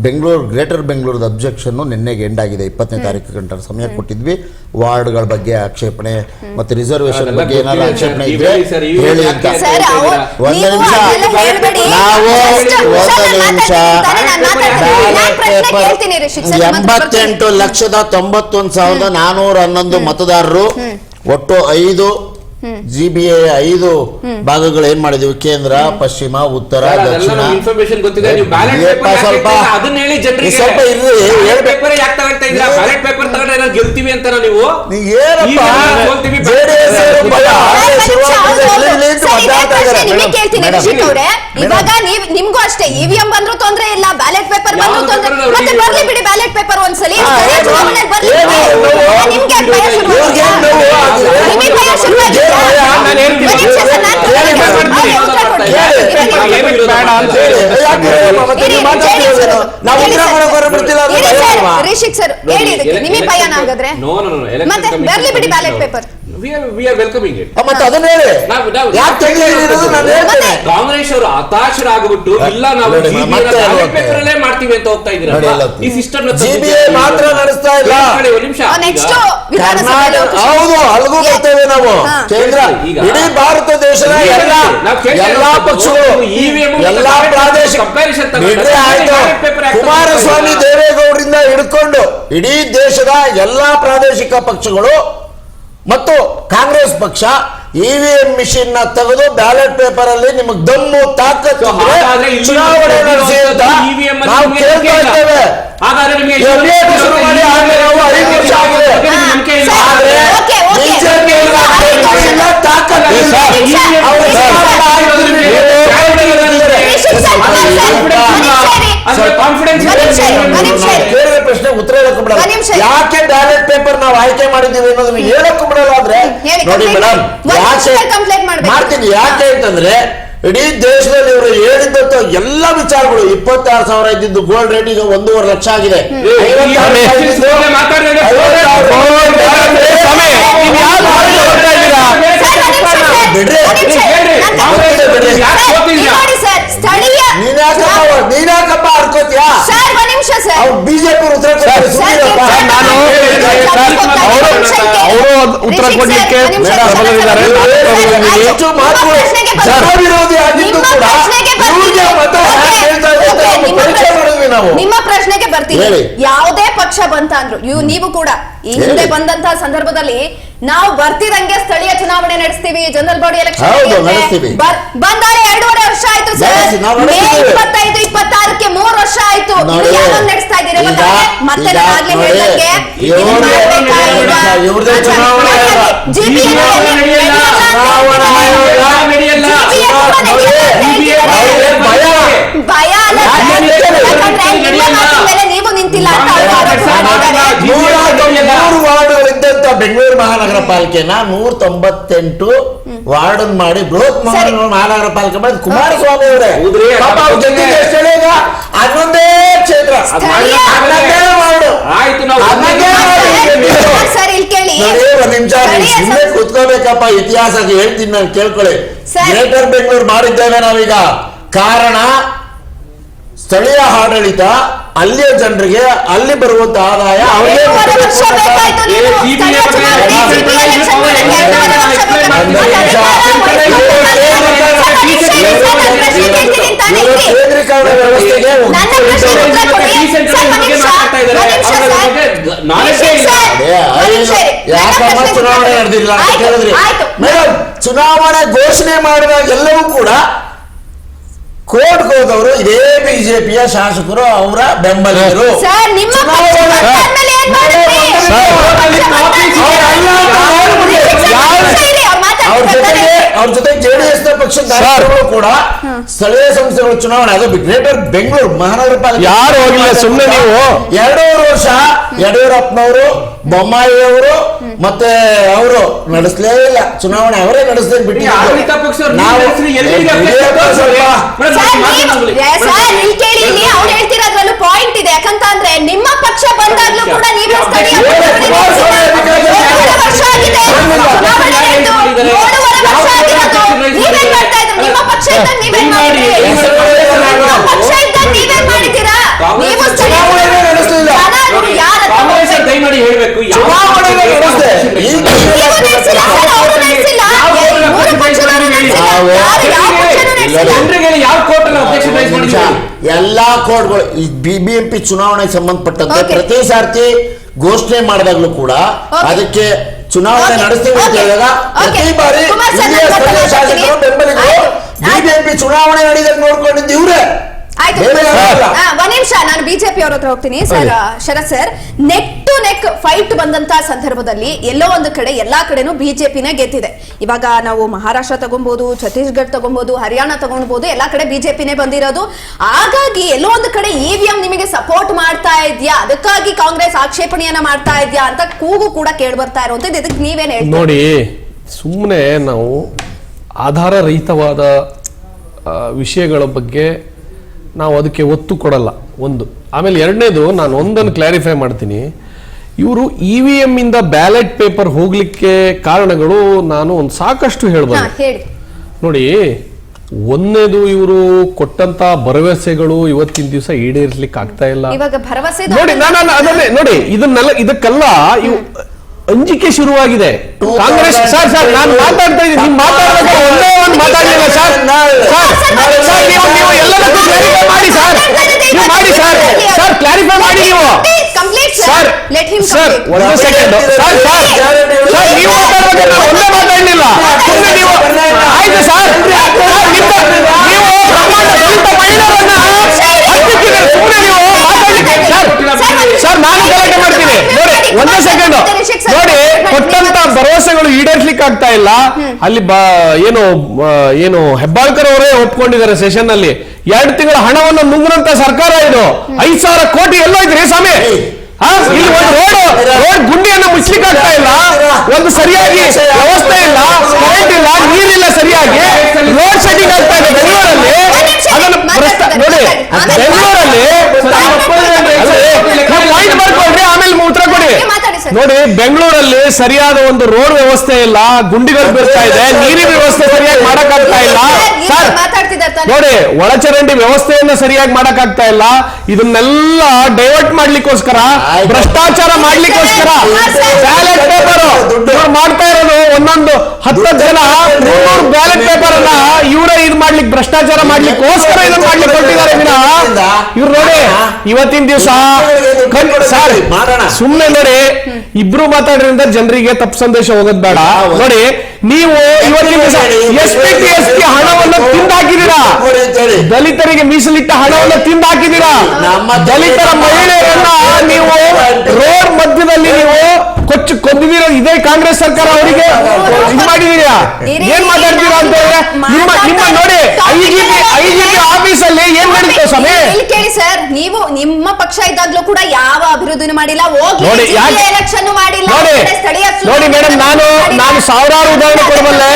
ಬೆಂಗಳೂರು ಗ್ರೇಟರ್ ಬೆಂಗಳೂರದ ಅಬ್ಜೆಕ್ಷನ್ ನಿನ್ನೆಗೆ ಎಂಡ್ ಆಗಿದೆ. 20ನೇ ತಾರೀಕು ಗಂಟ ಸಮಯ ಕೊಟ್ಟಿದ್ವಿ. ವಾರ್ಡ್ಗಳ ಬಗ್ಗೆ ಆಕ್ಷೇಪಣೆ ಮತ್ತೆ ರಿಸರ್ವೇಶನ್ ಬಗ್ಗೆ ಏನಾದ್ರು ಆಕ್ಷೇಪಣೆ ಇದ್ರೆ ಹೇಳಿ ಅಂತ. ಒಂದು ನಿಮಿಷ 88,91,411 ಮತದಾರರು, ಒಟ್ಟು 5 GBA 5 ಭಾಗಗಳು ಏನ್ ಮಾಡಿದೀವಿ, ಕೇಂದ್ರ, ಪಶ್ಚಿಮ, ಉತ್ತರ, ದಕ್ಷಿಣ. ಸ್ವಲ್ಪ ಗೆಲ್ತೀವಿ ಅಂತ ನೀವು ಇವಾಗ ನಿಮ್ಗೂ ಅಷ್ಟೇ ಇವಿಎಂ ಬಂದ್ರು ತೊಂದ್ರೆ ಇಲ್ಲ, ಬ್ಯಾಲೆಟ್ ಪೇಪರ್ ಬಂದ್ರು ತೊಂದ್ರೆ, ಮತ್ತೆ ಬರ್ಲಿ ಬಿಡಿ ಬ್ಯಾಲೆಟ್ ಪೇಪರ್ ಒಂದ್ಸಲಿ ಬೇಡ ಅಂತ ಹೇಳಿ ನಾವು ಉತ್ತರ ಕೊಡೋಕೆ ಹೊರಬಿಡ್ತಿಲ್ಲ ಅಂದ್ರೆ ಭಯ ಅಲ್ವಾ? ರಿಷಿಕ್ ಸರ್ ಹೇಳಿ ಇದಕ್ಕೆ ನಿಮಗೆ ಭಯನ ಹಾಗಾದ್ರೆ ಮತ್ತೆ ಬರ್ಲಿ ಬಿಡಿ ballot paper we are welcoming it. ಮತ್ತೆ ಅದನ್ನ ಹೇಳಿ ಯಾಕೆ ತೆಗೆದಿರೋದು ನಾನು ಹೇಳ್ತೇನೆ. ಕಾಂಗ್ರೆಸ್ ಅವರು ಹತಾಶರಾಗ್ಬಿಟ್ಟು ಇಲ್ಲ ನಾವು ಪೇಪರ್ ಅಲ್ಲೇ ಮಾಡ್ತೀವಿ ಅಂತ ಹೋಗ್ತಾ ಇದ್ದೀರಾ ಈ ಸಿಸ್ಟಮ್ GBA ಮಾತ್ರ ನಡೆಸ್ತಾ ಇಲ್ಲ. ನಿಮಿಷ ನೆಕ್ಸ್ಟ್ ಹೌದು ಅಲ್ಗೂ ಬರ್ತೇವೆ ನಾವು ಕೇಂದ್ರ ಇಡೀ ಭಾರತ ದೇಶದ ಎಲ್ಲಾ ಪಕ್ಷಗಳು ಎಲ್ಲಾ ಪ್ರಾದೇಶಿಕ ಆಯ್ತು. ಕುಮಾರಸ್ವಾಮಿ ದೇವೇಗೌಡರಿಂದ ಹಿಡ್ಕೊಂಡು ಇಡೀ ದೇಶದ ಎಲ್ಲಾ ಪ್ರಾದೇಶಿಕ ಪಕ್ಷಗಳು ಮತ್ತು ಕಾಂಗ್ರೆಸ್ ಪಕ್ಷ EVM ಮಿಷಿನ್ ನ ತೆಗೆದು ಬ್ಯಾಲೆಟ್ ಪೇಪರ್ ಅಲ್ಲಿ ನಿಮಗೆ ದಮ್ಮು ತಾಕತ್ತು ಚುನಾವಣೆ ನಡೆಸಿ ಅಂತ ನಾವು ಕೇಳ್ತಾ ಇದ್ದೇವೆ. ಶುರು ಮಾಡಿ ಆಮೇಲೆ ನಾವು 5 ವರ್ಷ ಆಗಿದೆ. ಆದ್ರೆ ಬಿಜೆಪಿ ತಾಕತ್ತು ಕೇಳಿದ ಪ್ರಶ್ನೆ ಉತ್ತರ ಹೇಳಕ್ ಬಿಡಲ್ಲ. ಯಾಕೆ ಬ್ಯಾಲೆಟ್ ಪೇಪರ್ ನಾವು ಆಯ್ಕೆ ಮಾಡಿದ್ದೀವಿ ಅನ್ನೋದನ್ನ ಹೇಳಕ್ ಬಿಡಲ್ಲ ಅಂದ್ರೆ ನೋಡಿ ಮೇಡಮ್ ಯಾಕೆ ಮಾಡ್ತೀನಿ. ಯಾಕೆ ಅಂತಂದ್ರೆ ಇಡೀ ದೇಶದಲ್ಲಿ ಇವರು ಹೇಳಿದಂತ ಎಲ್ಲ ವಿಚಾರಗಳು 26,000 ಇದ್ದಿದ್ದು ಗೋಲ್ಡ್ ರೇಟ್ ಈಗ 1.5 ಲಕ್ಷ ಆಗಿದೆ. ನೀನ್ಯಾಕಪ್ಪ ಅರ್ಕೋತಿಯಾ ಬಿಜೆಪಿ ಉತ್ತರ ಅವರು ಉತ್ತರ ಕೊಡ್ಲಿಕ್ಕೆ ವಿರೋಧಿ ಆಗಿದ್ದು ಕೂಡ ನಿಮ್ಮ ಪ್ರಶ್ನೆಗೆ ಬರ್ತೀನಿ. ಯಾವುದೇ ಪಕ್ಷ ಬಂತ ಅಂದ್ರು ನೀವು ಕೂಡ ಈ ಹಿಂದೆ ಬಂದಂತಹ ಸಂದರ್ಭದಲ್ಲಿ ನಾವು ಬರ್ತಿದಂಗೆ ಸ್ಥಳೀಯ ಚುನಾವಣೆ ನಡೆಸ್ತೀವಿ, ಜನರಲ್ ಬಾಡಿ ಎಲೆಕ್ಷನ್ ಬಂದಾರೆ 2.5 ವರ್ಷ ಆಯ್ತು ಸರ್. ಮೇ 25, 26ಕ್ಕೆ 3 ವರ್ಷ ಆಯ್ತು. ನಡೆಸ್ತಾ ಇದ್ದೀರಿ ಮತ್ತೆ ನೀವು ನಿಂತಿಲ್ಲ ಅಂತ ವಾರ್ಡ್ಗಳಿದ್ದಂತ ಬೆಂಗಳೂರು ಮಹಾನಗರ ಪಾಲಿಕೆನ 198 ವಾರ್ಡ್ ಮಾಡಿ ಬೃಹತ್ ಮಹಾನಗರ ಪಾಲಿಕೆ ಮಾಡಿದ ಕುಮಾರಸ್ವಾಮಿ ಅವರೇ. ಹನ್ನೊಂದೇ ಕ್ಷೇತ್ರ ಒಂದ್ ನಿಮಿಷ ಸುಮ್ಮನೆ ಕೂತ್ಕೋಬೇಕಪ್ಪ. ಇತಿಹಾಸಕ್ಕೆ ಹೇಳ್ತೀನಿ ನಾನು, ಕೇಳ್ಕೊಳ್ಳಿ. ಗ್ರೇಟರ್ ಬೆಂಗಳೂರು ಮಾಡಿದ್ದೇವೆ ನಾವೀಗ. ಕಾರಣ ಸ್ಥಳೀಯ ಆಡಳಿತ ಅಲ್ಲಿಯ ಜನರಿಗೆ ಅಲ್ಲಿ ಬರುವಂತ ಆದಾಯ ಅವರಿಗೆ ಕೇಂದ್ರೀಕರಣ ವ್ಯವಸ್ಥೆಗೆ ಯಾಕಮ್ಮ ಚುನಾವಣೆ ನಡೆದಿಲ್ಲ ಅಂತ ಕೇಳಿದ್ರಿ ಮೇಡಮ್. ಚುನಾವಣೆ ಘೋಷಣೆ ಮಾಡಿದಾಗ ಎಲ್ಲವೂ ಕೂಡ ಕೋರ್ಟ್ಗೆ ಹೋದವರು ಇದೇ ಬಿಜೆಪಿಯ ಶಾಸಕರು, ಅವರ ಬೆಂಬಲಿಗರು. ಅವ್ರ ಜೊತೆ JDS ನ ಪಕ್ಷದ ನಾಯಕರು ಕೂಡ ಸ್ಥಳೀಯ ಸಂಸ್ಥೆಗಳ ಚುನಾವಣೆ ಅದು ಗ್ರೇಟರ್ ಬೆಂಗಳೂರು ಮಹಾನಗರ ಪಾಲಿಕೆ ಯಾರು ಹೋಗಿಲ್ಲ. ಸುಮ್ಮನೆ ನೀವು 2.5 ವರ್ಷ ಯಡಿಯೂರಪ್ಪನವರು, ಬೊಮ್ಮಾಯಿ ಅವರು ಮತ್ತೆ ಅವರು ನಡೆಸಲೇ ಇಲ್ಲ ಚುನಾವಣೆ. ಅವರೇ ನಡೆಸದೇ ಬಿಟ್ಟಿದ್ದಾರೆ. ಪಾಯಿಂಟ್ ಇದೆ. ಯಾಕಂತಂದ್ರೆ ನಿಮ್ಮ ಪಕ್ಷ ಬಂದಾಗ್ಲೂ ಕೂಡ ನೀವೇ ನಿಮ್ಮ ಪಕ್ಷ ನೀವೇನ್ ಮಾಡಿದ್ದೀರಾ? ನೀವು ದಯಮಾಡಿ ಹೇಳ್ಬೇಕು ಎಲ್ಲಾ ಕೋರ್ಟ್ಗಳು ಈ BBMP ಚುನಾವಣೆಗೆ ಸಂಬಂಧಪಟ್ಟಂತೆ ಪ್ರತಿ ಸಾರ್ತಿ ಘೋಷಣೆ ಮಾಡಿದಾಗ್ಲೂ ಕೂಡ ಅದಕ್ಕೆ ಚುನಾವಣೆ ನಡೆಸ್ತೀವಿ ಅಂತ ಹೇಳಿದಾಗ ಪ್ರತಿ ಬಾರಿ ಸ್ಥಳೀಯ ಶಾಸಕರು ಬೆಂಬಲಿಗರು BBMP ಚುನಾವಣೆ ನಡೆದಾಗ ನೋಡ್ಕೊಂಡಿದ್ದು ಇವ್ರೆ. ಆಯ್ತು, ಒಂದ್ ನಿಮಿಷ ನಾನು ಬಿಜೆಪಿ ಅವ್ರ ಹತ್ರ ಹೋಗ್ತೀನಿ sir. Sharath sir, neck to neck fight ಬಂದಂತಹ ಸಂದರ್ಭದಲ್ಲಿ ಎಲ್ಲೋ ಒಂದು ಕಡೆ ಎಲ್ಲಾ ಕಡೆನೂ ಬಿಜೆಪಿನೇ ಗೆದ್ದಿದೆ. ಇವಾಗ ನಾವು ಮಹಾರಾಷ್ಟ್ರ ತಗೊಬಹುದು, ಛತ್ತೀಸ್ಗಢ ತಗೊಬಹುದು, ಹರಿಯಾಣ ತಗೊಳ್ಬಹುದು, ಎಲ್ಲಾ ಕಡೆ ಬಿಜೆಪಿನೇ ಬಂದಿರೋದು. ಹಾಗಾಗಿ ಎಲ್ಲೋ ಒಂದು ಕಡೆ EVM ನಿಮಗೆ ಸಪೋರ್ಟ್ ಮಾಡ್ತಾ ಇದ್ಯಾ, ಅದಕ್ಕಾಗಿ ಕಾಂಗ್ರೆಸ್ ಆಕ್ಷೇಪಣೆಯನ್ನ ಮಾಡ್ತಾ ಇದ್ಯಾ ಅಂತ ಕೂಗು ಕೂಡ ಕೇಳಿ ಬರ್ತಾ ಇರುವಂತದ್ದು. ಇದಕ್ಕೆ ನೀವೇನ್ ಹೇಳ್ತೀರಿ? ನೋಡಿ, ಸುಮ್ಮನೆ ನಾವು ಆಧಾರ ರಹಿತವಾದ ವಿಷಯಗಳ ಬಗ್ಗೆ ನಾವು ಅದಕ್ಕೆ ಒತ್ತು ಕೊಡಲ್ಲ ಒಂದು. ಆಮೇಲೆ ಎರಡನೇದು, ನಾನು ಒಂದನ್ನು ಕ್ಲಾರಿಫೈ ಮಾಡ್ತೀನಿ. ಇವರು EVM ಇಂದ ಬ್ಯಾಲೆಟ್ ಪೇಪರ್ ಹೋಗ್ಲಿಕ್ಕೆ ಕಾರಣಗಳು ನಾನು ಒಂದು ಸಾಕಷ್ಟು ಹೇಳ್ಬೋದು. ಹೇಳಿ. ನೋಡಿ, ಒಂದನೇದು ಇವರು ಕೊಟ್ಟಂತ ಭರವಸೆಗಳು ಇವತ್ತಿನ ದಿವಸ ಈಡೇರಿಸ್ಲಿಕ್ಕೆ ಆಗ್ತಾ ಇಲ್ಲ. ಇವಾಗ ಭರವಸೆ ನೋಡಿ, ಅದನ್ನೇ ನೋಡಿ, ಇದಕ್ಕೆಲ್ಲ ಇವು ಅಂಜಿಕೆ ಶುರುವಾಗಿದೆ. ಕಾಂಗ್ರೆಸ್ ಸರ್ ನಾನು ಮಾತಾಡ್ತಾ ಇದ್ದೀನಿ, ನೀವು ಮಾತಾಡಬೇಕು, ಒಂದೇ ಒಂದು ಮಾತಾಡಲಿಲ್ಲ ಸರ್. ನೀವು ಎಲ್ಲದಕ್ಕೂ ಕ್ಲಾರಿಫೈ ಮಾಡಿ ಸರ್, ನೀವು ಮಾಡಿ ಸರ್, ಕ್ಲಾರಿಫೈ ಮಾಡಿ ನೀವು ಸರ್. ಒಂದು ಸೆಕೆಂಡ್ ಸರ್, ನೀವು ಮಾತಾಡ್ಬೇಕು, ನಾನು ಒಂದೇ ಮಾತಾಡಲಿಲ್ಲ. ಸುಮ್ಮನೆ ನೀವು ಆಯ್ತು ಸರ್, ನೀವು ದಲಿತ ಮಹಿಳೆಯರನ್ನ ಹತ್ತಿಕ್ಕಿದ್ರೆ ಸುಮ್ಮನೆ ನೀವು ಮಾತಾಡ್ಲಿಕ್ಕೆ ಸರ್ ನಾನು ಗಲಾಟೆ ಮಾಡ್ತೀನಿ. ನೋಡಿ ಒಂದೇ ಸೆಕೆಂಡ್ ನೋಡಿ, ಕೊಟ್ಟಂತ ಭರವಸೆಗಳು ಈಡೇರಿಸಲಿಕ್ಕೆ ಆಗ್ತಾ ಇಲ್ಲ. ಅಲ್ಲಿ ಏನು ಹೆಬ್ಬಾಳ್ಕರ್ ಅವರೇ ಒಪ್ಕೊಂಡಿದ್ದಾರೆ ಸೆಷನ್ ನಲ್ಲಿ, 2 ತಿಂಗಳ ಹಣವನ್ನು ನುಂಗಿದಂತ ಸರ್ಕಾರ ಇದು. 5,000 ಕೋಟಿ ಎಲ್ಲೋಯ್ತ್ರಿ ಸ್ವಾಮಿ? ಇಲ್ಲಿ ಒಂದು ರೋಡ್ ಗುಂಡಿಯನ್ನು ಮುಚ್ಚಲಿಕ್ಕೆ ಆಗ್ತಾ ಇಲ್ಲ, ಒಂದು ಸರಿಯಾಗಿ ವ್ಯವಸ್ಥೆ ಇಲ್ಲ, ಕರೆಂಟ್ ಇಲ್ಲ, ನೀರಿಲ್ಲ, ಸರಿಯಾಗಿ ರೋಡ್ ಸೆಟ್ಟಿಂಗ್ ಆಗ್ತಾ ಇದೆ ಬೆಂಗಳೂರಲ್ಲಿ. ಅದನ್ನು ನೋಡಿ, ಬೆಂಗಳೂರಲ್ಲಿ ಪಾಯಿಂಟ್ ಬರ್ಕೊಳ್ರಿ, ಆಮೇಲೆ ಉತ್ತರ ಕೊಡಿ. ನೋಡಿ, ಬೆಂಗಳೂರಲ್ಲಿ ಸರಿಯಾದ ಒಂದು ರೋಡ್ ವ್ಯವಸ್ಥೆ ಇಲ್ಲ, ಗುಂಡಿಗಳು ಬರ್ತಾ ಇದೆ, ನೀರಿನ ವ್ಯವಸ್ಥೆ ಸರಿಯಾಗಿ ಮಾಡಕ್ಕಾಗ್ತಾ ಇಲ್ಲ ಸರ್. ನೋಡಿ, ಒಳಚರಂಡಿ ವ್ಯವಸ್ಥೆಯನ್ನ ಸರಿಯಾಗಿ ಮಾಡಕ್ಕಾಗ್ತಾ ಇಲ್ಲ. ಇದನ್ನೆಲ್ಲ ಡೈವರ್ಟ್ ಮಾಡ್ಲಿಕ್ಕೋಸ್ಕರ, ಭ್ರಷ್ಟಾಚಾರ ಮಾಡ್ಲಿಕ್ಕೋಸ್ಕರ ಬ್ಯಾಲೆಟ್ ಪೇಪರ್ ಮಾಡ್ತಾ ಇರೋದು. ಒಂದೊಂದು 10 ಜನ 300 ಬ್ಯಾಲೆಟ್ ಪೇಪರ್ ಅನ್ನ ಇವರೇ ಇದು ಮಾಡ್ಲಿಕ್ಕೆ, ಭ್ರಷ್ಟಾಚಾರ ಮಾಡ್ಲಿಕ್ಕೋಸ್ಕರ ಇದನ್ನ ಮಾಡ್ಲಿಕ್ಕೆ ಕೊಟ್ಟಿದ್ದಾರೆ. ಇವ್ರು ನೋಡಿ, ಇವತ್ತಿನ ದಿವಸ ಸರ್ ಸುಮ್ಮನೆ ನೋಡಿ, ಇಬ್ರು ಮಾತಾಡ್ರಿಂದ ಜನರಿಗೆ ತಪ್ಪು ಸಂದೇಶ ಹೋಗೋದ್ ಬೇಡ. ನೋಡಿ, ನೀವು ಇವತ್ತಿನ ದಿವಸ SPTST ಹಣವನ್ನು ತಿಂದಾಕಿದ್ದೀರಾ, ದಲಿತರಿಗೆ ಮೀಸಲಿಟ್ಟ ಹಣವನ್ನು ತಿಂದಾಕಿದ್ದೀರಾ, ದಲಿತರ ಮಹಿಳೆಯರನ್ನ ನೀವು ರೋಡ್ ಮಧ್ಯದಲ್ಲಿ ನೀವು ಕೊದ್ದಿದ್ದೀರಾ. ಇದೇ ಕಾಂಗ್ರೆಸ್ ಸರ್ಕಾರ ಅವರಿಗೆ ಇದು ಮಾಡಿದೀರಾ. ಏನ್ ಮಾತಾಡ್ತೀರಾ ಅಂತ ನಿಮ್ಮ ನೋಡಿ, ಐಜಿಪಿ ಆಫೀಸ್ ಅಲ್ಲಿ ಏನ್ ನಡೀತು ಸಮಯ ಕೇಳಿ ಸರ್. ನೀವು ನಿಮ್ಮ ಪಕ್ಷ ಇದ್ದಾಗ್ಲೂ ಕೂಡ ಯಾವ ಅಭಿವೃದ್ಧಿ ಮಾಡಿಲ್ಲ, ನೋಡಿ ಎಲೆಕ್ಷನ್ ಮಾಡಿಲ್ಲ, ನೋಡಿ ಮೇಡಮ್, ನಾನು ಸಾವಿರಾರು ಉದಾಹರಣೆ ಕೊಡಬಲ್ಲೆ.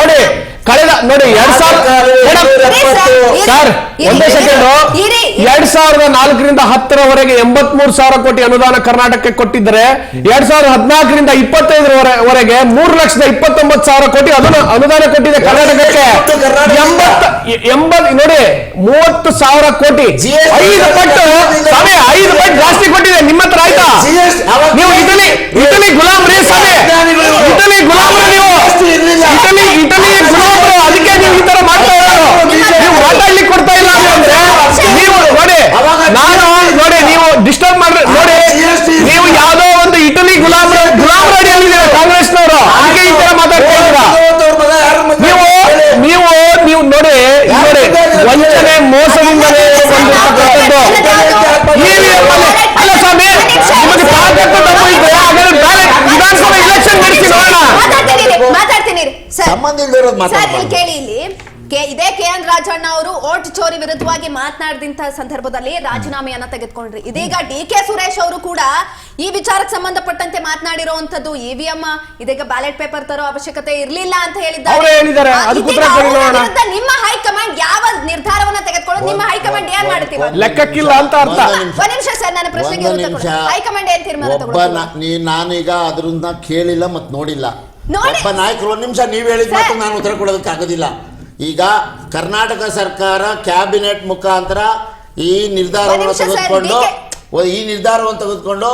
ನೋಡಿ ಕಳೆದ ನೋಡಿ 2000 ಸರ್ ಒಂದೇ ಸೆಕೆಂಡ್, 2004ರಿಂದ 10ರವರೆಗೆ 83,000 ಕೋಟಿ ಅನುದಾನ ಕರ್ನಾಟಕಕ್ಕೆ ಕೊಟ್ಟಿದ್ದರೆ, 2014ರಿಂದ 25ರವರೆಗೆ 3,29,000 ಕೋಟಿ ಅನುದಾನ ಕೊಟ್ಟಿದೆ ಕರ್ನಾಟಕಕ್ಕೆ. 80 ನೋಡಿ 30,000 ಕೋಟಿ, 5 ಪಟ್ಟು ಸಮಯ, 5 ಪಟ್ಟು ಜಾಸ್ತಿ ಕೊಟ್ಟಿದೆ. ನಿಮ್ಮ ಹತ್ರ ಆಯ್ತಾ? ನೀವು ಇಟಲಿ ಗುಲಾಮ್ರಿ ಸಮಯ, ಇಟಲಿ ಗುಲಾಮ್ರಿ, ನೀವು ಇಟಲಿ ಗುಲಾಮ್ರು. ಅದಕ್ಕೆ ನೀವು ಈ ತರ ಮಾಡ್ತಾ ಇರೋದು, ನೀವು ಮಾತಾಡ್ಲಿಕ್ಕೆ ಕೊಡ್ತಾ ಇಲ್ಲ ಅಂದ್ರೆ ನೀವು ನೋಡಿ, ನೋಡಿ ನೀವು ಡಿಸ್ಟರ್ಬ್ ಮಾಡ್ರಿ. ನೋಡಿ, ನೀವು ಯಾವ್ದೋ ಒಂದು ಇಟಲಿ ಗುಲಾಮ್ ಅಡಿಯಲ್ಲಿದ್ದೀರ ಕಾಂಗ್ರೆಸ್ನವರು, ಅದಕ್ಕೆ ಈ ತರ ಮಾತಾಡ್ತಾ ಇದ್ದೀರಾ ನೀವು ನೋಡಿ ವಂಚನೆ ಮೋಸದಿಂದಲೇ ಅಲ್ಲ ಸ್ವಾಮಿ, ನಿಮಗೆ ತಾಕತ್ತು ತಪ್ಪು ಇದ್ರೆ ವಿಧಾನಸಭಾ ಇಲೆಕ್ಷನ್ ನಡೆಸಿ ನೋಡೋಣ. ಸಂಬಂಧ ಇಲ್ದಿರೋದು ಕೇಳಿ. ಇಲ್ಲಿ ಇದೇ KN ರಾಜಣ್ಣ ಅವರು ಓಟ್ ಚೋರಿ ವಿರುದ್ಧವಾಗಿ ಮಾತನಾಡಿದಂತಹ ಸಂದರ್ಭದಲ್ಲಿ ರಾಜೀನಾಮೆಯನ್ನ ತೆಗೆದುಕೊಂಡ್ರಿ. ಇದೀಗ DK ಸುರೇಶ್ ಅವರು ಕೂಡ ಈ ವಿಚಾರಕ್ಕೆ ಸಂಬಂಧಪಟ್ಟಂತೆ ಮಾತನಾಡಿರುವಂತದ್ದು, EVM ಇದೀಗ ಬ್ಯಾಲೆಟ್ ಪೇಪರ್ ತರೋ ಅವಶ್ಯಕತೆ ಇರಲಿಲ್ಲ ಅಂತ ಹೇಳಿದ್ದಾರೆ. ನಿಮ್ಮ ಹೈಕಮಾಂಡ್ ಯಾವ ನಿರ್ಧಾರವನ್ನ ತೆಗೆದುಕೊಳ್ಳೋದು? ನಿಮ್ಮ ಹೈಕಮಾಂಡ್ ಏನ್ ಮಾಡ್ತೀವಿ ಲೆಕ್ಕಕ್ಕಿಲ್ಲ ಅಂತ ಅರ್ಥ. ಒಂದ್ ನಿಮಿಷ ಸರ್, ನನ್ನ ಪ್ರಶ್ನೆಗೆ ಹೈಕಮಾಂಡ್ ಏನ್ ತೀರ್ಮಾನ ತಗೊಳ್ಳೋದು? ನಾನೀಗ ಅದ್ರಿಂದ ಕೇಳಿಲ್ಲ ಮತ್ತು ನೋಡಿಲ್ಲ. ಒಬ್ಬ ನಾಯಕರು, 1 ನಿಮಿಷ ನೀವು ಹೇಳಿದ ಮಾತು ನಾನು ಉತ್ತರ ಕೊಡೋದಕ್ಕೆ ಆಗೋದಿಲ್ಲ. ಈಗ ಕರ್ನಾಟಕ ಸರ್ಕಾರ ಕ್ಯಾಬಿನೆಟ್ ಮುಖಾಂತರ ಈ ನಿರ್ಧಾರವನ್ನು ತೆಗೆದುಕೊಂಡು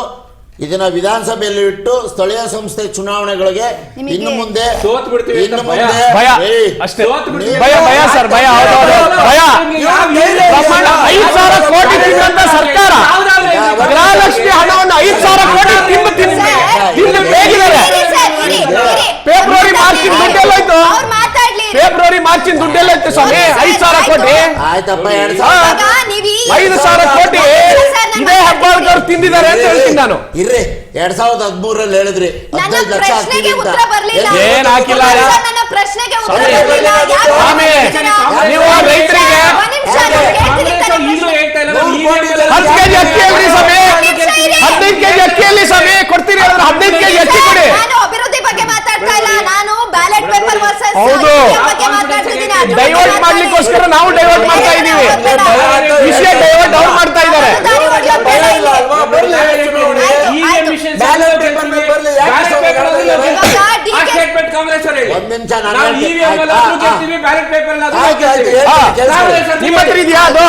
ಇದನ್ನ ವಿಧಾನಸಭೆಯಲ್ಲಿ ಇಟ್ಟು ಸ್ಥಳೀಯ ಸಂಸ್ಥೆ ಚುನಾವಣೆಗಳಿಗೆ ಇನ್ನು ಮುಂದೆ ಭಯ ಸರ್, ಭಯ 5,000 ಕೋಟಿ ತಿಂದಂತ ಸರ್ಕಾರ ಗೃಹಲಕ್ಷ್ಮಿ ಹಣವನ್ನು 5,000 ಕೋಟಿ ತಿಂದು ಬೇಗಿದ್ದಾರೆ. ಫೆಬ್ರವರಿ ಮಾರ್ಚಿನ ದುಡ್ಡೆಲ್ಲೋಯ್ತು, ಫೆಬ್ರವರಿ ಮಾರ್ಚಿನ ದುಡ್ಡೆಲ್ಲೋಯ್ತು ಸ್ವಾಮಿ. 5,000 ಕೋಟಿ ಆಯ್ತಪ್ಪ, 5,000 ಕೋಟಿ ಇದೇ ಹೆಬ್ಬಾಳ್ಕರ್ ತಿಂದಿದ್ದಾರೆ ಅಂತ ಹೇಳ್ತೀನಿ ನಾನು. ಇರ್ರಿ, 2013ರಲ್ಲಿ ಹೇಳಿದ್ರಿ 15 ಲಕ್ಷ ಏನ್ ಹಾಕಿಲ್ಲ ಸ್ವಾಮಿ. ನೀವು ರೈತರಿಗೆ 10 ಕೆಜಿ ಅಕ್ಕಿ ಹೇಳ್ರಿ ಸ್ವಾಮಿ, 15 ಕೆಜಿ ಅಕ್ಕಿಯಲ್ಲಿ ಸ್ವಾಮಿ ಕೊಡ್ತೀರಿ, 15 ಕೆಜಿ ಅಕ್ಕಿ ಕೊಡಿ. ಅಭಿವೃದ್ಧಿ ಬಗ್ಗೆ ಮಾತಾಡ್ತಾ ಇಲ್ಲ ನಾನು, ಬ್ಯಾಲೆಟ್ ಪೇಪರ್ ವರ್ಸಸ್ ಹೌದು. ಡೈವರ್ಟ್ ಮಾಡ್ಲಿಕ್ಕೋಸ್ಕರ ನಾವು ಡೈವರ್ಟ್ ಮಾಡ್ತಾ ಇದೀವಿ. ವಿಷಯ ಡೈವರ್ಟ್ ಅವ್ರು ಮಾಡ್ತಾ ಇದ್ದಾರೆ. ನಿಮ್ಮ ಹತ್ರ ಇದೆಯಾ ಅದು?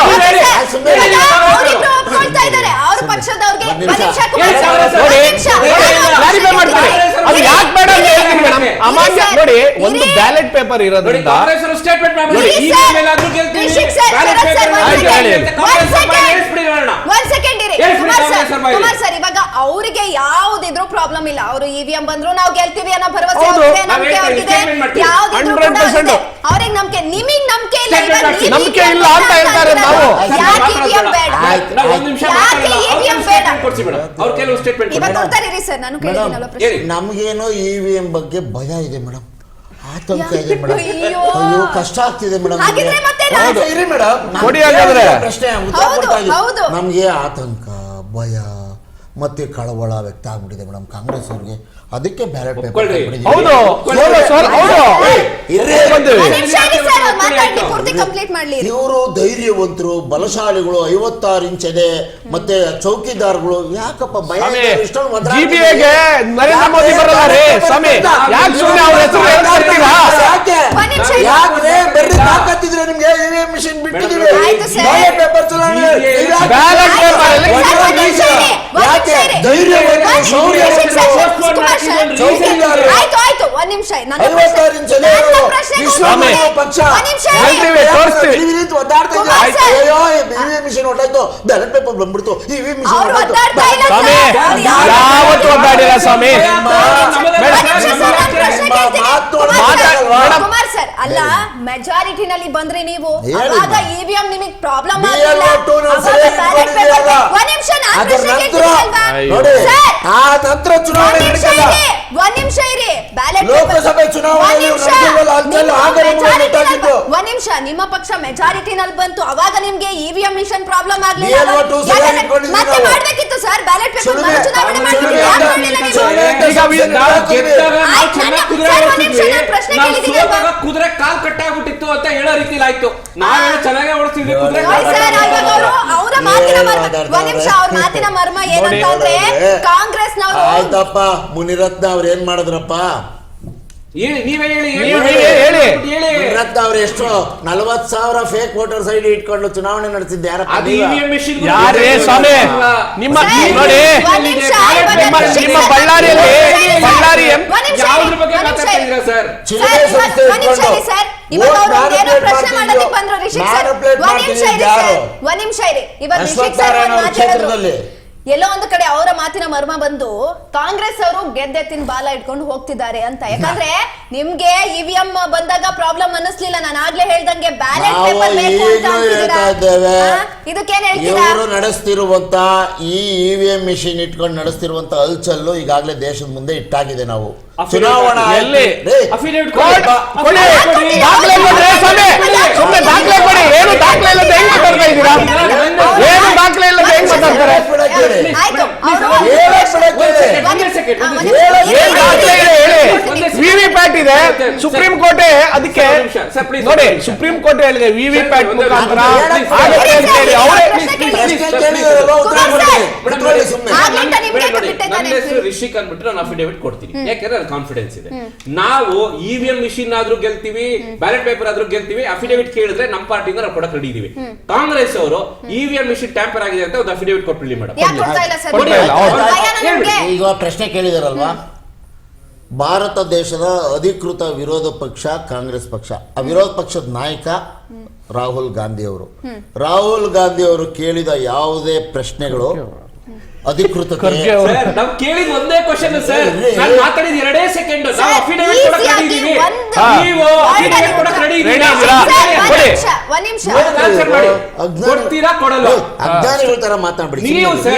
ಅವ್ರ ಪಕ್ಷದವ್ರಿಗೆ ಕ್ಲಾರಿಫೈ ಮಾಡ್ತಾರೆ. ಅದು ಯಾಕೆ ಬೇಡ ಅಂತ ಹೇಳ್ತೀನಿ ಮೇಡಮ್. ಅಮಾನ್ಯ ನೋಡಿ, ಒಂದು ಬ್ಯಾಲೆಟ್ ಪೇಪರ್ ಇರೋದ್ರಿಂದ ಕುಮಾರ್ ಸರ್, ಇವಾಗ ಅವರಿಗೆ ಯಾವ್ದಿದ್ರು ಪ್ರಾಬ್ಲಮ್ ಇಲ್ಲ. ಅವರು ಇವಿಎಂ ಬಂದ್ರು ನಾವು ಗೆಲ್ತೀವಿ ಅನ್ನೋ ಭರವಸೆ ಅವ್ರಿಗೆ ಯಾವ್ದಿದ್ರು ಅವ್ರಿಗೆ ನಂಬಿಕೆ. ನಿಮಗ್ ನಂಬಿಕೆ ಇಲ್ಲ, ನಂಬಿಕೆ ಇಲ್ಲ ಅಂತ ಹೇಳ್ತಾರೆ. ನಾವು ಯಾಕೆ ಇವಿಎಂ ಬೇಡ, ಯಾಕೆ ಇವಿಎಂ ಬೇಡ ಇವಾಗ ಕೊಡ್ತಾರೆ ಸರ್. ನಾನು ಕೇಳಿದ್ದೀನಲ್ಲ ಪ್ರಶ್ನೆ. ನಮಗೇನೋ ಇವಿಎಂ ಬಗ್ಗೆ ಭಯ ಇದೆ ಮೇಡಮ್, ಆತಂಕ ಇದೆ ಮೇಡಮ್. ಅಯ್ಯೋ. ಅಯ್ಯೋ ಕಷ್ಟ ಆಗ್ತಿದೆ ಮೇಡಮ್. ಹಾಗಿದ್ರೆ ಮತ್ತೆ ನಾವು- ಇರಿ ಮೇಡಮ್, ಕೊಡಿ ಹಾಗಾದ್ರೆ. ಪ್ರಶ್ನೆ ಉತ್ತರ ಹೌದು, ಕೊಡ್ತಾ ಇದ್ದೀನಿ. ಹೌದು. ನಮ್ಗೆ ಆತಂಕ, ಭಯ ಮತ್ತೆ ಕಳವಳ ವ್ಯಕ್ತ ಆಗ್ಬಿಟ್ಟಿದೆ ಮೇಡಮ್ ಕಾಂಗ್ರೆಸ್ ಅವ್ರಿಗೆ. ಅದಕ್ಕೆ ಬ್ಯಾಲೆಟ್ ಪೇಪರ್ ಹೌದು ಸರ್, ಹೌದು. ಒಂದ್ ನಿಮಿಷ ಇರಿ ಸರ್, ಅವ್ರು ಮಾತಾಡಿ ಪೂರ್ತಿ ಕಂಪ್ಲೀಟ್ ಮಾಡ್ಲಿ. ಇವರು ಧೈರ್ಯವಂತರು, ಬಲಶಾಲಿಗಳು, 56 ಇಂಚ್ ಇದೆ, ಮತ್ತೆ ಚೌಕಿದಾರ್ಗಳು. ಯಾಕಪ್ಪ ಭಯ ಇಷ್ಟೊಂದು ಜಿಬಿಎಗೆ ನರೇಂದ್ರ ಮೋದಿ ಬರಲ್ಲ ರೀ ಸ್ವಾಮಿ. ಯಾಕೆ ಸುಮ್ಮನೆ ಅವ್ರ ಹೆಸರು ಹೇಳ್ಕೊಡ್ತೀರಾ? ಯಾಕೆ ಬರ್ರಿ ತಾಕತ್ತಿದ್ರೆ ನಿಮ್ಗೆ ಇವಿಎಂ ಮಿಷಿನ್ ಬಿಟ್ಟಿದ್ದೀವಿ. ಆಯ್ತು ಸರ್. ಬ್ಯಾಲೆಟ್ ಪೇಪರ್ ಚುನಾವಣೆ ಬ್ಯಾಲೆಟ್ ಪೇಪರ್ ಯಾಕೆ ಧೈರ್ಯವಂತರು, ಶೌರ್ಯವಂತರು, ಆಯ್ತು ಆಯ್ತು, ಒಂದ್ ನಿಮಿಷ. 56 ಇಂಚ್ ಇದೆ ಪಕ್ಷ. ತೋರಿಸ್ತೀವಿ. ಅಯ್ಯೋ ಇವಿಎಂ ಮಿಷಿನ್ ಹೊಟ್ಟಾಯ್ತು, ಬ್ಯಾಲೆಟ್ ಪೇಪರ್ ಬಂದ್ಬಿಡ್ತು, ಇವಿಎಂ ಮಿಷಿನ್ ಹೊಟ್ಟಾಯ್ತು. ಸ್ವಾಮಿ ಯಾವತ್ತು ಒದ್ದಾಡಿಲ್ಲ ಸ್ವಾಮಿ. ಕುಮಾರ್ ಸರ್, ಅಲ್ಲ ಮೆಜಾರಿಟಿನಲ್ಲಿ ಬಂದ್ರೆ ನೀವು ಹೇಳಿ ಆಗ ಇವಿಎಂ ನಿಮಗೆ ಪ್ರಾಬ್ಲಮ್ BLO ಆಗಿಲ್ಲ. ಟು ನಾವು ಸರಿಯಾಗಿ ಇಟ್ಕೊಂಡಿದ್ದೀವಲ್ಲ. ಒಂದ್ ನಿಮಿಷ, ನಾನು ಅದ್ರ ಪ್ರಶ್ನೆ ನಂತರ ಕೇಳ್ತೀನಲ್ವಾ? ನೋಡಿ, ಸರ್, ಆ ನಂತರ ಚುನಾವಣೆ ನಡೆಸಲ್ಲ. ಒಂದ್ ನಿಮಿಷ ಇರಿ. ಬ್ಯಾಲೆಟ್ ಲೋಕಸಭೆ ಚುನಾವಣೆ ಒಂದ್ ನಿಮಿಷ, ನಿಮ್ಮ ಪಕ್ಷ ಮೆಜಾರಿಟಿನಲ್ಲಿ ಬಂತು, ಅವಾಗ ನಿಮ್ಗೆ ಇವಿಎಂ ಮಿಷನ್ ಪ್ರಾಬ್ಲಮ್ ಆಗ್ಲಿಲ್ಲ. BLO ಟು ಸರಿಯಾಗಿ ಇಟ್ಕೊಂಡಿದ್ದೀವಿ ಮತ್ತೆ ನಾವು. ಮಾಡ್ಬೇಕಿತ್ತು ಸರ್ ಬ್ಯಾಲೆಟ್ ಪೇಪರ್ ಸುಳ್ಳು ಚುನಾವಣೆ ಸುಳ್ಳು ಮಾಡ್ಲಿಕ್ಕೆ. ಸುಳ್ಳು ಯಾಕೆ ಮಾಡ್ಲಿಲ್ಲ ನೀವು? ಕುದುರೆ ಕಾಲ್ ಕಟ್ಟಾಗ್ಬಿಟ್ಟಿತ್ತು ಅಂತ ಹೇಳೋ ರೀತಿಲಿ ಆಯ್ತು. ನಾವೇನೋ ಚೆನ್ನಾಗೇ ಓಡಿಸ್ತಿದ್ವಿ ಕುದುರೆ. ಅವರ ಮಾತಿನ ಮರ್ಮ, ಒಂದ್ ನಿಮಿಷ, ಅವ್ರ ಮಾತಿನ ಮರ್ಮ ಏನಂತ ಅಂದ್ರೆ ಕಾಂಗ್ರೆಸ್ನವರು. ಆಯ್ತಪ್ಪ, ಮುನಿರತ್ನ ಅವ್ರು ಏನ್ ಮಾಡಿದ್ರಪ್ಪ? ನೀವೇ ಹೇಳಿ ಹೇಳಿ. ಮುನಿರತ್ನ ಅವ್ರು ಎಷ್ಟು 40,000 ಫೇಕ್ ವೋಟರ್ಸ್ ಐಡಿ ಇಟ್ಕೊಂಡು ಚುನಾವಣೆ ನಡೆಸಿದ್ದೆ ಯಾರಪ್ಪ? ಅದು ಇವಿಎಂ ಮಿಷಿನ್ ಯಾರೇ ಸ್ವಾಮಿ? ನಿಮ್ಮ ನೋಡಿ, ನಿಮ್ಮ ಬಳ್ಳಾರಿಯಲ್ಲಿ ಯಾವ್ದ್ರ ಬಗ್ಗೆ ಮಾತಾಡ್ತಾ ಇದ್ದೀರಾ ಸರ್? ಚಿಲ್ಲರೆ ಸಂಸ್ಥೆ ಇಟ್ಕೊಂಡು ಇವಾಗ ಅವ್ರು ಏನೋ ಪ್ರಶ್ನೆ ಮಾಡೋದಕ್ಕೆ ಬಂದ್ರು ರಿಷಿಕ್ ಸರ್. ಒಂದ್ ನಿಮಿಷ ಇರಿ ಸರ್, ಒಂದ್ ನಿಮಿಷ ಇರಿ. ಇವಾಗ ರಿಷಿಕ್ ಸರ್ ಕ್ಷೇತ್ರದಲ್ಲಿ ಎಲ್ಲೋ ಒಂದು ಕಡೆ ಅವರ ಮಾತಿನ ಮರ್ಮ ಬಂದು ಕಾಂಗ್ರೆಸ್ ಅವರು ಗೆದ್ದೆತ್ತಿನ ಬಾಲ ಇಟ್ಕೊಂಡು ಹೋಗ್ತಿದ್ದಾರೆ ಅಂತ. ಯಾಕಂದ್ರೆ ನಿಮ್ಗೆ ಇವಿಎಂ ಬಂದಾಗ ಪ್ರಾಬ್ಲಮ್ ಅನ್ನಿಸ್ಲಿಲ್ಲ. ನಾನು ಆಗ್ಲೇ ಹೇಳ್ದಂಗೆ ಬ್ಯಾಲೆಟ್ ಪೇಪರ್ ಬೇಕು ಅಂತ ಅಂತಿದ್ದೀರಾ. ಇದಕ್ಕೇನ್ ಹೇಳ್ತೀರಾ? ಇವರು ನಡೆಸ್ತಿರುವಂತ ಈ ಇವಿಎಂ ಮಿಷಿನ್ ಇಟ್ಕೊಂಡು ನಡೆಸ್ತಿರುವಂತ ಹಲ್ಚಲ್ಲು ಈಗಾಗಲೇ ದೇಶದ ಮುಂದೆ ಇಟ್ಟಾಗಿದೆ. ನಾವು ಚುನಾವಣಾ ಎಲ್ಲಿ ಅಫಿಡೇವಿಟ್ ಕೊಡಿ, ದಾಖಲೆ ಕೊಡ್ರಿ ಸ್ವಾಮಿ. ಸುಮ್ಮನೆ ದಾಖಲೆ ಕೊಡಿ. ಏನು ದಾಖಲೆ ಇಲ್ಲದ ಹೆಂಗ್ ಮಾತಾಡ್ತಾ ಇದ್ದೀರಾ? ಏನು ದಾಖಲೆ ಇಲ್ಲದ ಹೆಂಗ್ ಮಾತಾಡ್ತಾರೆ? ಆಯ್ತು, ಏನ್ ದಾಖಲೆ ಇದೆ ಹೇಳಿ. ವಿವಿಪ್ಯಾಟ್ ಇದೆ, ಸುಪ್ರೀಂ ಕೋರ್ಟ್ ಅದಕ್ಕೆ ನೋಡಿ, ಸುಪ್ರೀಂ ಕೋರ್ಟ್ ಹೇಳಿದೆ ವಿವಿಪ್ಯಾಟ್ ಮುಖಾಂತರ ಆಗುತ್ತೆ ಅಂತ ಹೇಳಿ ಅವರೇ. ನನ್ನ ಹೆಸರು ರಿಷಿಕ್ ಅಂದ್ಬಿಟ್ಟು ನಾನು ಅಫಿಡೇವಿಟ್ ಕೊಡ್ತೀನಿ, ಯಾಕಂದ್ರೆ ಅದು ಕಾನ್ಫಿಡೆನ್ಸ್ ಇದೆ. ನಾವು ಇವಿಎಂ ಮಿಷಿನ್ ಆದ್ರೂ ಗೆಲ್ತೀವಿ, ಬ್ಯಾಲೆಟ್ ಪೇಪರ್ ಆದ್ರೂ ಗೆಲ್ತೀವಿ. ಅಫಿಡೇವಿಟ್ ಕೇಳಿದ್ರೆ ನಮ್ಮ ಪಾರ್ಟಿಯಿಂದ ನಾವು ಕೊಡಕ್ ರೆಡಿ ಇದೀವಿ. ಕಾಂಗ್ರೆಸ್ ಅವರು ಇವಿಎಂ ಮಿಷಿನ್ ಟ್ಯಾಂಪರ್ ಆಗಿದೆ ಅಂತ ಒಂದು ಅಫಿಡೇವಿಟ್ ಕೊಟ್ಬಿಡಿ ಮೇಡಮ್. ಈಗ ಪ್ರಶ್ನೆ ಕೇಳಿದಾರಲ್ವಾ, ಭಾರತ ದೇಶದ ಅಧಿಕೃತ ವಿರೋಧ ಪಕ್ಷ ಕಾಂಗ್ರೆಸ್ ಪಕ್ಷ. ಆ ವಿರೋಧ ಪಕ್ಷದ ನಾಯಕ ರಾಹುಲ್ ಗಾಂಧಿ ಅವರು. ರಾಹುಲ್ ಗಾಂಧಿ ಅವರು ಕೇಳಿದ ಯಾವುದೇ ಪ್ರಶ್ನೆಗಳು ಅಧಿಕೃತ ನಾವು ಕೇಳಿದ ಒಂದೇ ಕ್ವಶನ್ ಸರ್. ನಾನು ಮಾತಾಡಿದ 2 ಸೆಕೆಂಡ್. ನಾವು ಅಫಿಡೇವಿಟ್ ಕೊಡಕ್ ರೆಡಿ ಇದೀವಿ. ನೀವು ಅಫಿಡೇವಿಟ್ ಕೊಡಕ್ ರೆಡಿ ಇದೀರಾ? ಕೊಡ್ತೀರಾ ಕೊಡಲ್ಲ? ಅಜ್ಞಾನಿಗಳ ತರ ಮಾತಾಡ್ಬಿಡಿ. ನೀವು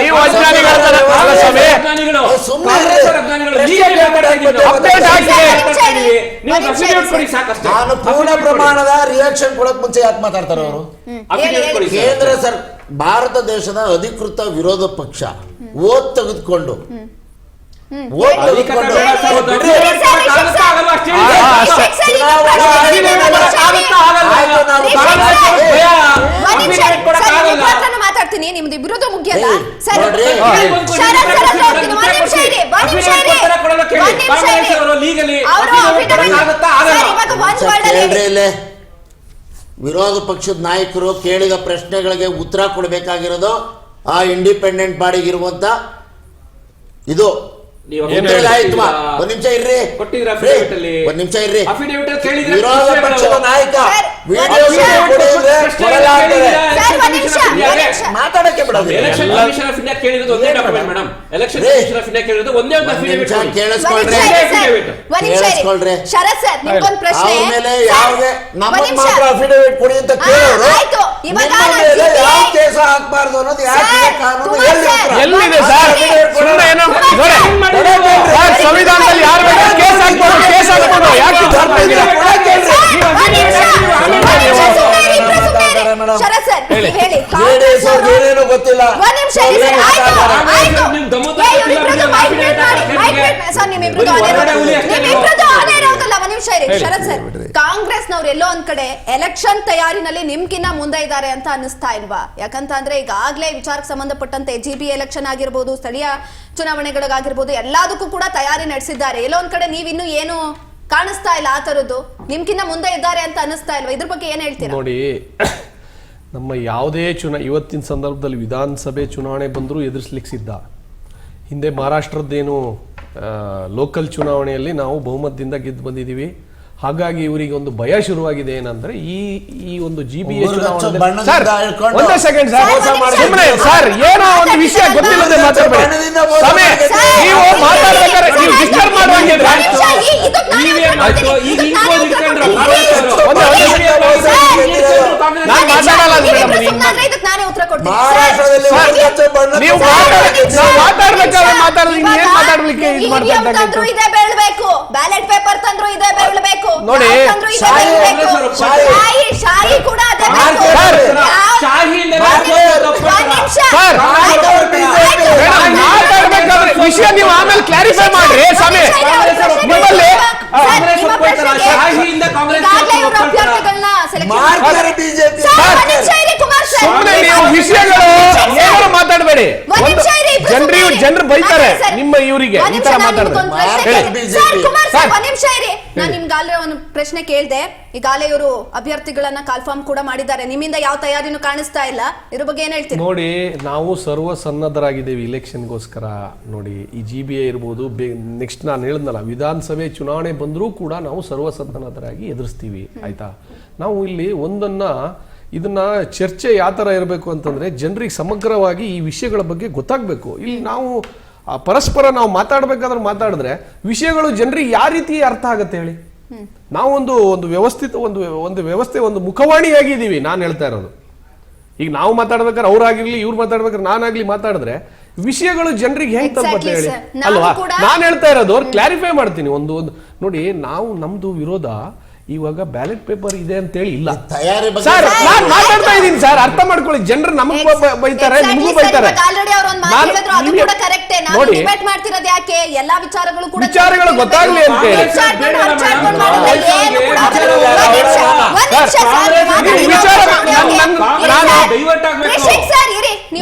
ಅಜ್ಞಾನಿಗಳ ತರ ಅಲ್ಲ ಸ್ವಾಮಿ. ಅಜ್ಞಾನಿಗಳು ನಾನು ಪೂರ್ಣ ಪ್ರಮಾಣದ ರಿಯಾಕ್ಷನ್ ಕೊಡಕ್ ಮುಂಚೆ ಯಾಕೆ ಮಾತಾಡ್ತಾರೆ ಅವರು? ಕೇಂದ್ರ ಭಾರತ ದೇಶದ ಅಧಿಕೃತ ವಿರೋಧ ಪಕ್ಷ ಓದ್ ತೆಗೆದುಕೊಂಡು ಅಧಿಕೃತ ಬೇಡ ಸರ್, ಒಂದು ಬಿಡಿ affidavit ಸರ್, ಕೊಡಕ್ಕಾಗುತ್ತಾ ಆಗಲ್ವಾ ಅಷ್ಟೇ ಹೇಳಿ. ರಿಷಿಕ್ ಸರ್, ಈಗ ಪ್ರಶ್ನೆ affidavit ಕೊಡಕ್ಕಾಗುತ್ತಾ ಆಗಲ್ವಾ? ಆಯ್ತು, ನಾನು ರಿಷಿಕ್ ಕಾಂಗ್ರೆಸ್ ಸರ್, ಭಯ, ಒಂದ್ ನಿಮಿಷ affidavit ಕೊಡಕ್ಕಾಗಲ್ಲ. ನಿಮ್ಮ ಹತ್ರನೂ ಮಾತಾಡ್ತೀನಿ, ನಿಮ್ದು ಇಬ್ರದ್ದು ಮುಗಿಯಲ್ಲ ಸರ್. ನೋಡ್ರಿ. ಶರತ್ ಸರ್ ಹತ್ರ ಹೋಗ್ತೀನಿ, ಒಂದ್ ನಿಮಿಷ ಇರಿ, ಒಂದ್ ನಿಮಿಷ ಇರಿ, ಒಂದ್ ನಿಮಿಷ ಇರಿ. ಅವರು affidavit ಸರ್, ಇವಾಗ ಒಂದ್ word ಅಲ್ಲಿ ಕೇಳ್ರಿ ಇಲ್ಲಿ. ವಿರೋಧ ಪಕ್ಷದ ನಾಯಕರು ಕೇಳಿದ ಪ್ರಶ್ನೆಗಳಿಗೆ ಉತ್ತರ ಕೊಡಬೇಕಾಗಿರೋದು ಆ ಇಂಡಿಪೆಂಡೆಂಟ್ ಬಾಡಿಗಿರುವಂತ ಇದು ಆಯ್ತು. ಒಂದ್ ನಿಮಿಷ ಇರ್ರಿ, ಕೊಟ್ಟಿದ್ರ affidavit ಅಲ್ಲಿ? ಒಂದ್ ನಿಮಿಷ ಇರ್ರಿ. affidavit ಅಲ್ಲಿ ಕೇಳಿದ್ರೆ ವಿರೋಧ ಪ್ರಶ್ನೆಗಳು. ಪಕ್ಷದ ನಾಯಕ ಸರ್, ವಿಡಿಯೋ ಕೊಡಿದ್ರೆ ಕೊಡಲ್ಲ ಅಂತಾರೆ. ಸರ್, ಒಂದ್ ನಿಮಿಷ, ಒಂದ್ ನಿಮಿಷ. ಮಾತಾಡಕ್ಕೆ ಬಿಡೋದಿಲ್ಲ. ಎಲೆಕ್ಷನ್ ಕಮಿಷನ್ ಆಫ್ ಇಂಡಿಯಾ ಕೇಳಿರೋದು ಒಂದೇ document madam. Election commission of India ಕೇಳಿರೋದು ಒಂದೇ ಒಂದು ಒಂದ್ affidavit ನಿಮಿಷ ಕೊಡಿ. ಕೇಳಿಸ್ಕೊಳ್ರಿ. ಕೇಳಿಸ್ಕೊಳ್ರಿ. ಶರತ್ ಸರ್, ನಿಮ್ಗೊಂದು ಪ್ರಶ್ನೆ. ಅವ್ರ ಮೇಲೆ ಸರ್, ಯಾವುದೇ ನಮ್ಮ ಒಂದ್ ನಿಮಿಷ. ಮಾತ್ರ ಅಫಿಡವಿಟ್ ಕೊಡಿ ಅಂತ ಕೇಳೋರು ಆಯ್ತು, ಇವಾಗ ನಿಮ್ಮ ನಾನು ಮೇಲೆ CBI ಯಾವ ಕೇಸ ಹಾಕ್ಬಾರ್ದು ಅನ್ನೋದು ಯಾಕೆ ಸರ್, ಕಾನೂನು ಕುಮಾರ್ ಎಲ್ಲಿ ಸರ್, ಹತ್ರ? ಎಲ್ಲಿದೆ ಸರ್? ಸುಮ್ಮನೆ ಏನೋ ನೋಡಿ, ಸರ್, ಸಂವಿಧಾನದಲ್ಲಿ ಯಾರು ಬೇಕಾದ್ರೂ ಕೇಸ್ ಹಾಕ್ಬೋದು, ಕೇಸ್ ಹಾಕ್ಬೋದು. ಯಾಕೆ ಇದು ಮಾಡ್ತಾ ಇದ್ದೀರಾ? ಶರತ್ ಸರ್, ಹೇಳಿ. JDS ಅವ್ರಿಗೆ ಏನೇನೋ ಗೊತ್ತಿಲ್ಲ. ಒಂದ್ ನಿಮಿಷ ಇರಿ ಸರ್, ಆಯ್ತು, ಆಯ್ತು. ನಿಮ್ ದಮ್ಮು ಏ, ಇವ್ರಿಬ್ರದ್ದು mic mute ಮಾಡಿ, mic mute. ಸರ್, ನಿಮ್ಮಿಬ್ರದ್ದು ಆನೆ ಇರೋದಲ್ಲ, ಒಂದ್ ನಿಮಿಷ ಇರಿ. ಶರತ್ ಸರ್, ಕಾಂಗ್ರೆಸ್ನವ್ರು ಎಲ್ಲೋ ಒಂದ್ ಕಡೆ ಎಲೆಕ್ಷನ್ ತಯಾರಿನಲ್ಲಿ ನಿಮ್ಕಿನ್ನ ಮುಂದೆ ಇದ್ದಾರೆ ಅಂತ ಅನಿಸ್ತಾ ಇಲ್ವಾ? ಯಾಕಂತ ಅಂದ್ರೆ ಈಗಾಗ್ಲೇ ವಿಚಾರಕ್ಕೆ ಸಂಬಂಧಪಟ್ಟಂತೆ GB ಎಲೆಕ್ಷನ್ ಆಗಿರ್ಬೋದು, ಸ್ಥಳೀಯ ಚುನಾವಣೆಗಳಿಗಾಗಿರ್ಬೋದು, ಎಲ್ಲದಕ್ಕೂ ಕೂಡ ತಯಾರಿ ನಡೆಸಿದ್ದಾರೆ. ಎಲ್ಲೋ ಒಂದ್ ಕಡೆ ನೀವಿನ್ನೂ ಏನು ಕಾಣಿಸ್ತಾ ಇಲ್ಲ, ಆ ತರದ್ದು ನಿಮ್ಕಿನ್ನ ಮುಂದೆ ಇದ್ದಾರೆ ಅಂತ ಅನಿಸ್ತಾ ಇಲ್ವಾ? ಇದ್ರ ಬಗ್ಗೆ ಏನ್ ಹೇಳ್ತೀರಾ? ನೋಡಿ, ನಮ್ಮ ಯಾವುದೇ ಇವತ್ತಿನ ಸಂದರ್ಭದಲ್ಲಿ ವಿಧಾನಸಭೆ ಚುನಾವಣೆ ಬಂದರೂ ಎದುರಿಸ್ಲಿಕ್ಕೆ ಸಿದ್ಧ. ಹಿಂದೆ ಮಹಾರಾಷ್ಟ್ರದ್ದೇನು ಲೋಕಲ್ ಚುನಾವಣೆಯಲ್ಲಿ ನಾವು ಬಹುಮತದಿಂದ ಗೆದ್ದು ಬಂದಿದ್ದೀವಿ. ಹಾಗಾಗಿ ಇವರಿಗೆ ಒಂದು ಭಯ ಶುರುವಾಗಿದೆ. ಏನಂದ್ರೆ ಈ ಒಂದು GB ಚುನಾವಣೆ. ಸರ್, ಒಂದೇ ಸೆಕೆಂಡ್ ಸರ್, ಸುಮ್ಮನೆ ಸರ್, ಏನೋ ಒಂದು ವಿಷಯ ಗೊತ್ತಿಲ್ಲದೆ ಮಾತಾಡ್ಬೇಡಿ. ಸಮಯ ನೀವು ಮಾತಾಡ್ಬೇಕಾದ್ರೆ ನೀವು ಡಿಸ್ಟರ್ಬ್ ಮಾಡುವಂಗಿದ್ರೆ ನಾನು ಮಾತಾಡಲ್ಲ ಮೇಡಮ್. ನಾನೇ ಉತ್ತರ ಕೊಡ್ತೀನಿ. ಮಹಾರಾಷ್ಟ್ರದಲ್ಲಿ ನೀವು ಮಾತಾಡ್ಬೇಕಾದ್ರೆ ಮಾತಾಡೋದು ಏನ್ ಮಾತಾಡ್ಲಿಕ್ಕೆ ಇದು ಮಾಡ್ತಾ ತಂದ್ರು ಇದೇ ಬೆಳಬೇಕು, ಬ್ಯಾಲೆಟ್ ಪೇಪರ್ ತಂದ್ರು ಇದೇ ಬೆಳಬೇಕು, ನೋಡಿ, ಶಾಹಿ ಕೂಡ ಅದೇ ಮಾತಾಡ್ಬೇಕಾದ್ರೆ ವಿಷಯ ನೀವು ಆಮೇಲೆ ಕ್ಲಾರಿಫೈ ಮಾಡ್ರಿ. ಸಮಯ ನಿಮ್ಮಲ್ಲಿ ಸುಮ್ಮನೆ ನೀವು ವಿಷಯಗಳು ಏನಾದ್ರು ಮಾತಾಡಬೇಡಿ. ಜನರು ಬೈತಾರೆ ನಿಮ್ಮ ಇವರಿಗೆ ಈ ತರ ಮಾತಾಡಿದ್ರೆ. ನಾನು ನಿಮ್ಗಾಲೇ ಒಂದು ಪ್ರಶ್ನೆ ಕೇಳ್ದೆ. ಈಗಾಗಲೇ ಇವರು ಅಭ್ಯರ್ಥಿಗಳನ್ನ ಕಾಲ್ಫಾರ್ಮ್ ಕೂಡ ಮಾಡಿದ್ದಾರೆ. ನಿಮ್ಮಿಂದ ಯಾವ ತಯಾರಿನೂ ಕಾಣಿಸ್ತಾ ಇಲ್ಲ. ಇದ್ರ ಬಗ್ಗೆ ಏನ್ ಹೇಳ್ತೀರಿ? ನೋಡಿ, ನಾವು ಸರ್ವ ಸನ್ನದ್ಧರಾಗಿದ್ದೇವೆ ಇಲೆಕ್ಷನ್ಗೋಸ್ಕರ. ನೋಡಿ, ಈ GBA ಇರ್ಬೋದು, ನೆಕ್ಸ್ಟ್ ನಾನು ಹೇಳಿದ್ನಲ್ಲ, ವಿಧಾನಸಭೆ ಚುನಾವಣೆ ಬಂದರೂ ಕೂಡ ನಾವು ಸರ್ವ ಸನ್ನದ್ಧರಾಗಿ ಎದುರಿಸ್ತೀವಿ. ಆಯ್ತಾ? ನಾವು ಇಲ್ಲಿ ಇದನ್ನ ಚರ್ಚೆ ಯಾವ ಥರ ಇರಬೇಕು ಅಂತಂದ್ರೆ, ಜನರಿಗೆ ಸಮಗ್ರವಾಗಿ ಈ ವಿಷಯಗಳ ಬಗ್ಗೆ ಗೊತ್ತಾಗಬೇಕು. ಇಲ್ಲಿ ನಾವು ಪರಸ್ಪರ ನಾವು ಮಾತಾಡ್ಬೇಕಾದ್ರೆ ಮಾತಾಡಿದ್ರೆ ವಿಷಯಗಳು ಜನರಿಗೆ ಯಾವ ರೀತಿ ಅರ್ಥ ಆಗತ್ತೆ ಹೇಳಿ? ನಾವು ಒಂದು ವ್ಯವಸ್ಥಿತ ಒಂದು ವ್ಯವಸ್ಥೆ, ಒಂದು ಮುಖವಾಣಿಯಾಗಿದ್ದೀವಿ. ನಾನು ಹೇಳ್ತಾ ಇರೋದು, ಈಗ ನಾವು ಮಾತಾಡ್ಬೇಕಾದ್ರೆ ಅವ್ರಾಗಿರ್ಲಿ, ಇವ್ರು ಮಾತಾಡ್ಬೇಕಾದ್ರೆ ನಾನಾಗ್ಲಿ ಮಾತಾಡಿದ್ರೆ ವಿಷಯಗಳು ಜನರಿಗೆ ಹೆಂಗ್ ತಲುಪತ್ತೆ ಹೇಳಿ? ಅಲ್ವಾ? ನಾನು ಹೇಳ್ತಾ ಇರೋದು ಅವ್ರು ಕ್ಲಾರಿಫೈ ಮಾಡ್ತೀನಿ. ಒಂದು ನೋಡಿ, ನಮ್ದು ವಿರೋಧ ಇವಾಗ ಬ್ಯಾಲೆಟ್ ಪೇಪರ್ ಇದೆ ಅಂತ ಹೇಳಿ ಇಲ್ಲ ಸರ್. ನಾನು ಮಾತಾಡ್ತಾ ಇದ್ದೀನಿ ಸರ್, ಅರ್ಥ ಮಾಡ್ಕೊಳ್ಳಿ. ಜನರು ನಮಗೂ ಬೈತಾರೆ, ನಿಮಗೂ ಬೈತಾರೆ. ನೋಡಿ, ವಿಚಾರಗಳು ಗೊತ್ತಾಗ್ಲಿ ಅಂತ ಹೇಳಿ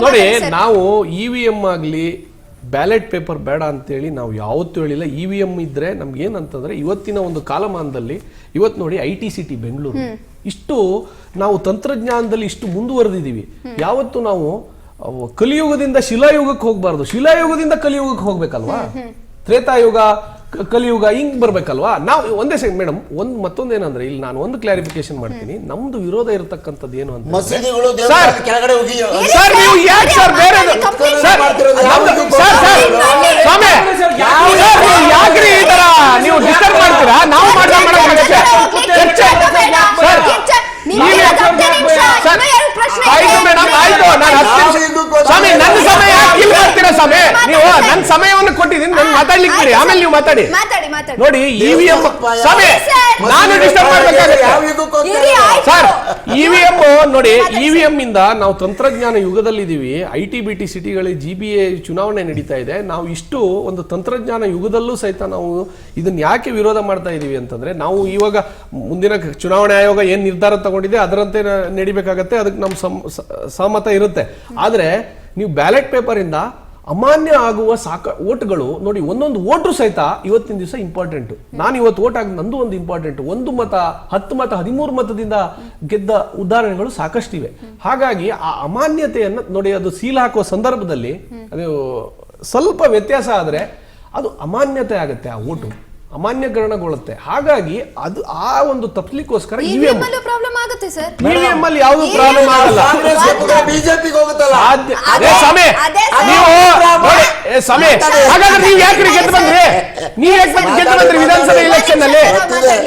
ನೋಡಿ, ನಾವು EVM ಆಗ್ಲಿ ಬ್ಯಾಲೆಟ್ ಪೇಪರ್ ಬೇಡ ಅಂತೇಳಿ ನಾವು ಯಾವತ್ತೂ ಹೇಳಿಲ್ಲ. EVM ಇದ್ರೆ ನಮ್ಗೆ ಏನಂತಂದ್ರೆ, ಇವತ್ತಿನ ಒಂದು ಕಾಲಮಾನದಲ್ಲಿ ಇವತ್ತು ನೋಡಿ ITCT ಬೆಂಗಳೂರು ಇಷ್ಟು ನಾವು ತಂತ್ರಜ್ಞಾನದಲ್ಲಿ ಇಷ್ಟು ಮುಂದುವರೆದಿದ್ದೀವಿ. ಯಾವತ್ತು ನಾವು ಕಲಿಯುಗದಿಂದ ಶಿಲಾಯುಗಕ್ಕೆ ಹೋಗ್ಬಾರ್ದು, ಶಿಲಾಯುಗದಿಂದ ಕಲಿಯುಗಕ್ಕೆ ಹೋಗ್ಬೇಕಲ್ವಾ? ತ್ರೇತಾಯುಗ, ಕಲಿಯುಗ ಹಿಂಗ್ ಬರ್ಬೇಕಲ್ವಾ? ನಾವು ಒಂದೇ ಸೆಕೆಂಡ್ ಮೇಡಮ್, ಮತ್ತೊಂದೇನಂದ್ರೆ, ಇಲ್ಲಿ ನಾನು ಒಂದು ಕ್ಲಾರಿಫಿಕೇಶನ್ ಮಾಡ್ತೀನಿ. ನಮ್ದು ವಿರೋಧ ಇರತಕ್ಕಂಥದ್ದು ಏನು ಅಂತ, ಮಸೀದಿಗಳು ಕೆಳಗಡೆ ಹೋಗಿ ಸರ್, ನೀವು ಯಾಕೆ ಸರ್ ಬೇರೆ ಯಾಕ್ರಿ ಈ ತರ ನೀವು ಡಿಸ್ಟರ್ಬ್ ಮಾಡ್ತೀರಾ? ನಾವು ಮಾಡೋಕ್ಕಾಗತ್ತೆ ಆಯ್ತು ಮೇಡಮ್, ಆಯ್ತು. ನಾನು ಸ್ವಾಮಿ, ನನ್ನ ಸಮಯ ಕಿಲ್ ಮಾಡ್ತೀರಾ ಸ್ವಾಮಿ? ನೀವು ನನ್ನ ಸಮಯವನ್ನು ಕೊಟ್ಟಿದ್ದೀನಿ, ನಾನು ಮಾತಾಡ್ಲಿಕ್ಕೆ ಬಿಡಿ, ಆಮೇಲೆ ನೀವು ಮಾತಾಡಿ. ನೋಡಿ, EVM ಸ್ವಾಮಿ, ನಾನು ಡಿಸ್ಟರ್ಬ್ ಮಾಡ್ಬೇಕಾಗುತ್ತೆ ಸರ್. EVM ನೋಡಿ ಇವಿಎಂ ಇಂದ ನಾವು ತಂತ್ರಜ್ಞಾನ ಯುಗದಲ್ಲಿದ್ದೀವಿ. IT-BT ಸಿಟಿಗಳಲ್ಲಿ GBA ಚುನಾವಣೆ ನಡೀತಾ ಇದೆ. ನಾವು ಇಷ್ಟು ಒಂದು ತಂತ್ರಜ್ಞಾನ ಯುಗದಲ್ಲೂ ಸಹಿತ ನಾವು ಇದನ್ನ ಯಾಕೆ ವಿರೋಧ ಮಾಡ್ತಾ ಇದೀವಿ ಅಂತಂದ್ರೆ, ನಾವು ಇವಾಗ ಮುಂದಿನ ಚುನಾವಣೆ ಆಯೋಗ ಏನ್ ನಿರ್ಧಾರ ತಗೊಂಡಿದೆ ಅದರಂತೆ ನಡಿಬೇಕಾಗತ್ತೆ, ಅದಕ್ಕೆ ನಮ್ಮ ಸಹಮತ ಇರುತ್ತೆ. ಆದ್ರೆ ನೀವು ಬ್ಯಾಲೆಟ್ ಪೇಪರ್ ಇಂದ ಅಮಾನ್ಯ ಆಗುವ ಓಟ್ಗಳು ನೋಡಿ, ಒಂದೊಂದು ಓಟ್ರು ಸಹಿತ ಇವತ್ತಿನ ದಿವಸ ಇಂಪಾರ್ಟೆಂಟ್. ನಾನು ಇವತ್ತು ಓಟ್ ಆಗ ನಂದು ಒಂದು ಇಂಪಾರ್ಟೆಂಟ್. 1 ಮತ 10 ಮತ 13 ಮತದಿಂದ ಗೆದ್ದ ಉದಾಹರಣೆಗಳು ಸಾಕಷ್ಟಿವೆ. ಹಾಗಾಗಿ ಆ ಅಮಾನ್ಯತೆಯನ್ನು ನೋಡಿ, ಅದು ಸೀಲ್ ಹಾಕುವ ಸಂದರ್ಭದಲ್ಲಿ ಅದು ಸ್ವಲ್ಪ ವ್ಯತ್ಯಾಸ ಆದ್ರೆ ಅದು ಅಮಾನ್ಯತೆ ಆಗುತ್ತೆ, ಆ ಓಟು ಅಮಾನ್ಯಕರಣಗೊಳ್ಳುತ್ತೆ. ಹಾಗಾಗಿ ಅದು ಆ ಒಂದು ತಪ್ಪಲಿಕ್ಕೋಸ್ಕರ ಇವಿಎಂ ಪ್ರಾಬ್ಲಮ್ ಆಗುತ್ತೆ ಸರ್. ಇವಿಎಂ ಅಲ್ಲಿ ಯಾವುದು ಪ್ರಾಬ್ಲಮ್ ಆಗಲ್ಲ. ಬಿಜೆಪಿಗೆ ಹೋಗುತ್ತಲ್ಲ ಅದೇ ಸಮಯ ನೀವು ಸಮಯ. ಹಾಗಾದ್ರೆ ನೀವು ಯಾಕೆ ಗೆದ್ದು ಬಂದ್ರಿ? ನೀವು ಯಾಕೆ ಗೆದ್ದು ಬಂದ್ರಿ ವಿಧಾನಸಭೆ ಎಲೆಕ್ಷನ್ ಅಲ್ಲಿ?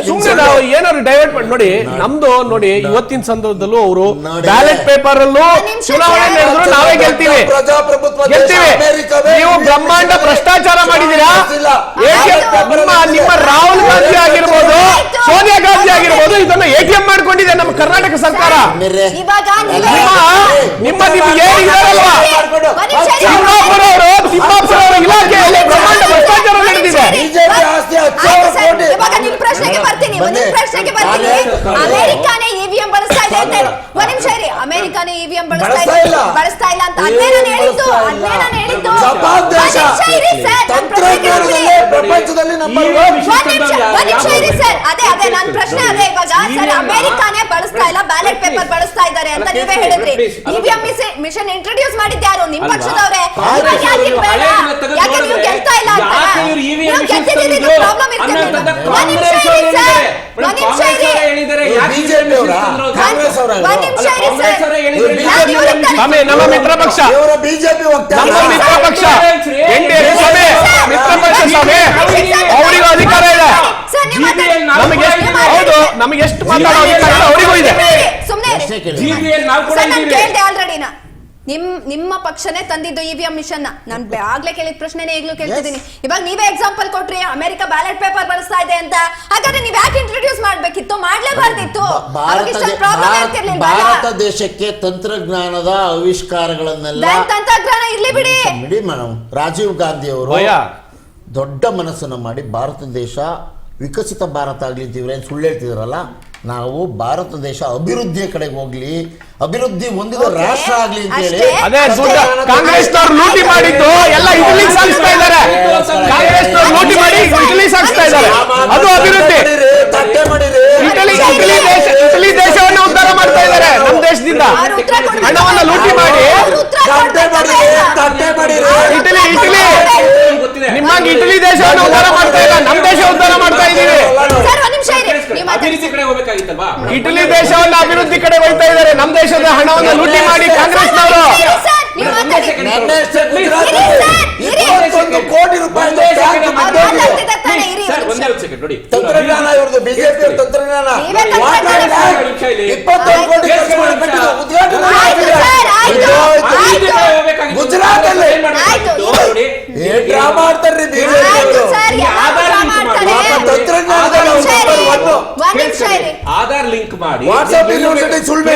ಸುಮ್ಮನೆ ನಾವು ಏನಾದ್ರು ಡೈವರ್ಟ್ ಮಾಡಿ ನೋಡಿ. ನಮ್ದು ನೋಡಿ, ಇವತ್ತಿನ ಸಂದರ್ಭದಲ್ಲೂ ಅವರು ಬ್ಯಾಲೆಟ್ ಪೇಪರ್ ಅಲ್ಲೂ ಚುನಾವಣೆ ನಡೆದ್ರು ನಾವೇ ಗೆಲ್ತೀವಿ. ನೀವು ಬ್ರಹ್ಮಾಂಡ ಭ್ರಷ್ಟಾಚಾರ ಮಾಡಿದ್ದೀರಾ. ನಿಮ್ಮ ರಾಹುಲ್ ಗಾಂಧಿ ಆಗಿರ್ಬೋದು, ಸೋನಿಯಾ ಗಾಂಧಿ ಆಗಿರ್ಬೋದು, ಇದನ್ನ ATM ಮಾಡ್ಕೊಂಡಿದೆ ನಮ್ಮ ಕರ್ನಾಟಕ ಸರ್ಕಾರ. ನಿಮ್ಮ ಏನಿದಾರಲ್ವಾ ತಿಮ್ಮಾಪುರ ಅವರ ಇಲಾಖೆಯಲ್ಲಿ ಬ್ರಹ್ಮಾಂಡ ಭ್ರಷ್ಟಾಚಾರ ನಡೆದಿದೆ. ಪ್ರಶ್ನೆಗೆ ಬರ್ತೀನಿ. ಅಮೆರಿಕಾನೇ ಇವಿಎಂ ಬಳಸ್ತಾ ಇದೆ ಅಂತ ಅಮೆರಿಕಾನೇ ಇವಿಎಂ ಬಳಸ್ತಾ ಇಲ್ಲ ಅಂತ ಪ್ರಪಂಚದಲ್ಲಿ ಅದೇ ನನ್ನ ಪ್ರಶ್ನೆ ಅದೇ. ಇವಾಗ ಸರ್ ಅಮೆರಿಕಾನೇ ಬಳಸ್ತಾ ಇಲ್ಲ, ಬ್ಯಾಲೆಟ್ ಪೇಪರ್ ಬಳಸ್ತಾ ಇದ್ದಾರೆ ಅಂತ ನೀವೇ ಹೇಳಿದ್ರಿ. ಇವಿಎಂ ಮಿಷನ್ ಇಂಟ್ರೊಡ್ಯೂಸ್ ಮಾಡಿದ್ಯಾರು? ನಿಮ್ ಪಕ್ಷದವರೇ. ಯಾಕೆ ನೀವು ಗೆಲ್ತಾ ಇಲ್ಲ ಅಂತ ಪ್ರಾಬ್ಲಮ್ ನಮ್ಮ ಮಿತ್ರ ಪಕ್ಷ ಅವರಿಗೂ ಅಧಿಕಾರ ಇದೆ. ಹೌದು, ನಮಗೆ ಎಷ್ಟು ಮಾತಾಡೋ ಅಧಿಕಾರ ಅವರಿಗೂ ಇದೆ. ಆಲ್ರೆಡಿ ನಿಮ್ಮ ಪಕ್ಷನೇ ತಂದಿದ್ದು ಇವಿಎಂ ಮಿಷನ್. ನಾನು ಆಗ್ಲೇ ಕೇಳಿದ ಪ್ರಶ್ನೆನೇ ಈಗಲೂ ಕೇಳ್ತಿದ್ದೀನಿ. ಇವಾಗ ನೀವೇ ಎಕ್ಸಾಂಪಲ್ ಕೊಟ್ರಿ, ಅಮೆರಿಕ ಬ್ಯಾಲೆಟ್ ಪೇಪರ್ ಬಳಸ್ತಾ ಇದೆ ಅಂತ. ಹಾಗಾದ್ರೆ ನೀವ್ ಯಾಕೆ ಇಂಟ್ರೊಡ್ಯೂಸ್ ಮಾಡ್ಬೇಕಿತ್ತು? ಮಾಡ್ಲೇಬಾರ್ದಿತ್ತು. ಭಾರತ ದೇಶಕ್ಕೆ ತಂತ್ರಜ್ಞಾನದ ಆವಿಷ್ಕಾರಗಳನ್ನೆಲ್ಲ ತಂತ್ರಜ್ಞಾನ ಇರ್ಲಿ ಬಿಡಿ ಮೇಡಮ್. ರಾಜೀವ್ ಗಾಂಧಿ ಅವರು ದೊಡ್ಡ ಮನಸ್ಸನ್ನು ಮಾಡಿ ಭಾರತ ದೇಶ ವಿಕಸಿತ ಭಾರತ ಆಗ್ಲಿ ಅಂತೀವ್ರೆ, ಸುಳ್ಳು ಹೇಳ್ತಿದ್ರಲ್ಲ. ನಾವು ಭಾರತ ದೇಶ ಅಭಿವೃದ್ಧಿಯ ಕಡೆಗೆ ಹೋಗ್ಲಿ, ಅಭಿವೃದ್ಧಿ ಹೊಂದಿದ ರಾಷ್ಟ್ರ ಆಗ್ಲಿ ಅಂತ ಹೇಳಿ ಅದೇ ಕಾಂಗ್ರೆಸ್ನವ್ರು ಲೂಟಿ ಮಾಡಿದ್ದು ಎಲ್ಲ ಇಟಲಿ ಸಾಗಿಸ್ತಾ ಇದ್ದಾರೆ. ಕಾಂಗ್ರೆಸ್ನವ್ರು ಲೂಟಿ ಮಾಡಿ ಇಟಲಿ ಸಾಗಿಸ್ತಾ ಇದ್ದಾರೆ. ಅದು ಅಭಿವೃದ್ಧಿ. ಇಟಲಿ ದೇಶವನ್ನು ಉದ್ಧಾರ ಮಾಡ್ತಾ ಇದ್ದಾರೆ. ನಮ್ಮ ದೇಶದಿಂದ ಹಣವನ್ನು ಲೂಟಿ ಮಾಡಿ ನಿಮ್ಮಾಗಿ ಇಟಲಿ ದೇಶವನ್ನು ಉದ್ಧಾರ ಮಾಡ್ತಾ ಇಲ್ಲ, ನಮ್ಮ ದೇಶ ಉದ್ಧಾರ ಮಾಡ್ತಾ ಇದ್ದೀವಿ. ಇಟಲಿ ದೇಶವನ್ನು ಅಭಿವೃದ್ಧಿ ಕಡೆ ಹೋಗ್ತಾ ಇದ್ದಾರೆ. ನಮ್ಮ ದೇಶದ ಹಣವನ್ನು ಲೂಟಿ ಮಾಡಿ ಕಾಂಗ್ರೆಸ್ನವರು. ಕೋಟಿ ರೂಪಾಯಿ ತಂತ್ರಜ್ಞಾನ ಇವ್ರದ್ದು, ಬಿಜೆಪಿ ತಂತ್ರಜ್ಞಾನ 21 ಕೋಟಿ ಗುಜರಾತ್ ಅಲ್ಲಿ ಡ್ರಾಮಾ ಆಡ್ತಾರ್ರಿ ಆಧಾರ್ ಲಿಂಕ್ ಮಾಡಿ ವಾಟ್ಸ್ಆಪ್ ಯೂನಿವರ್ಸಿಟಿ ಸುಳ್ಳು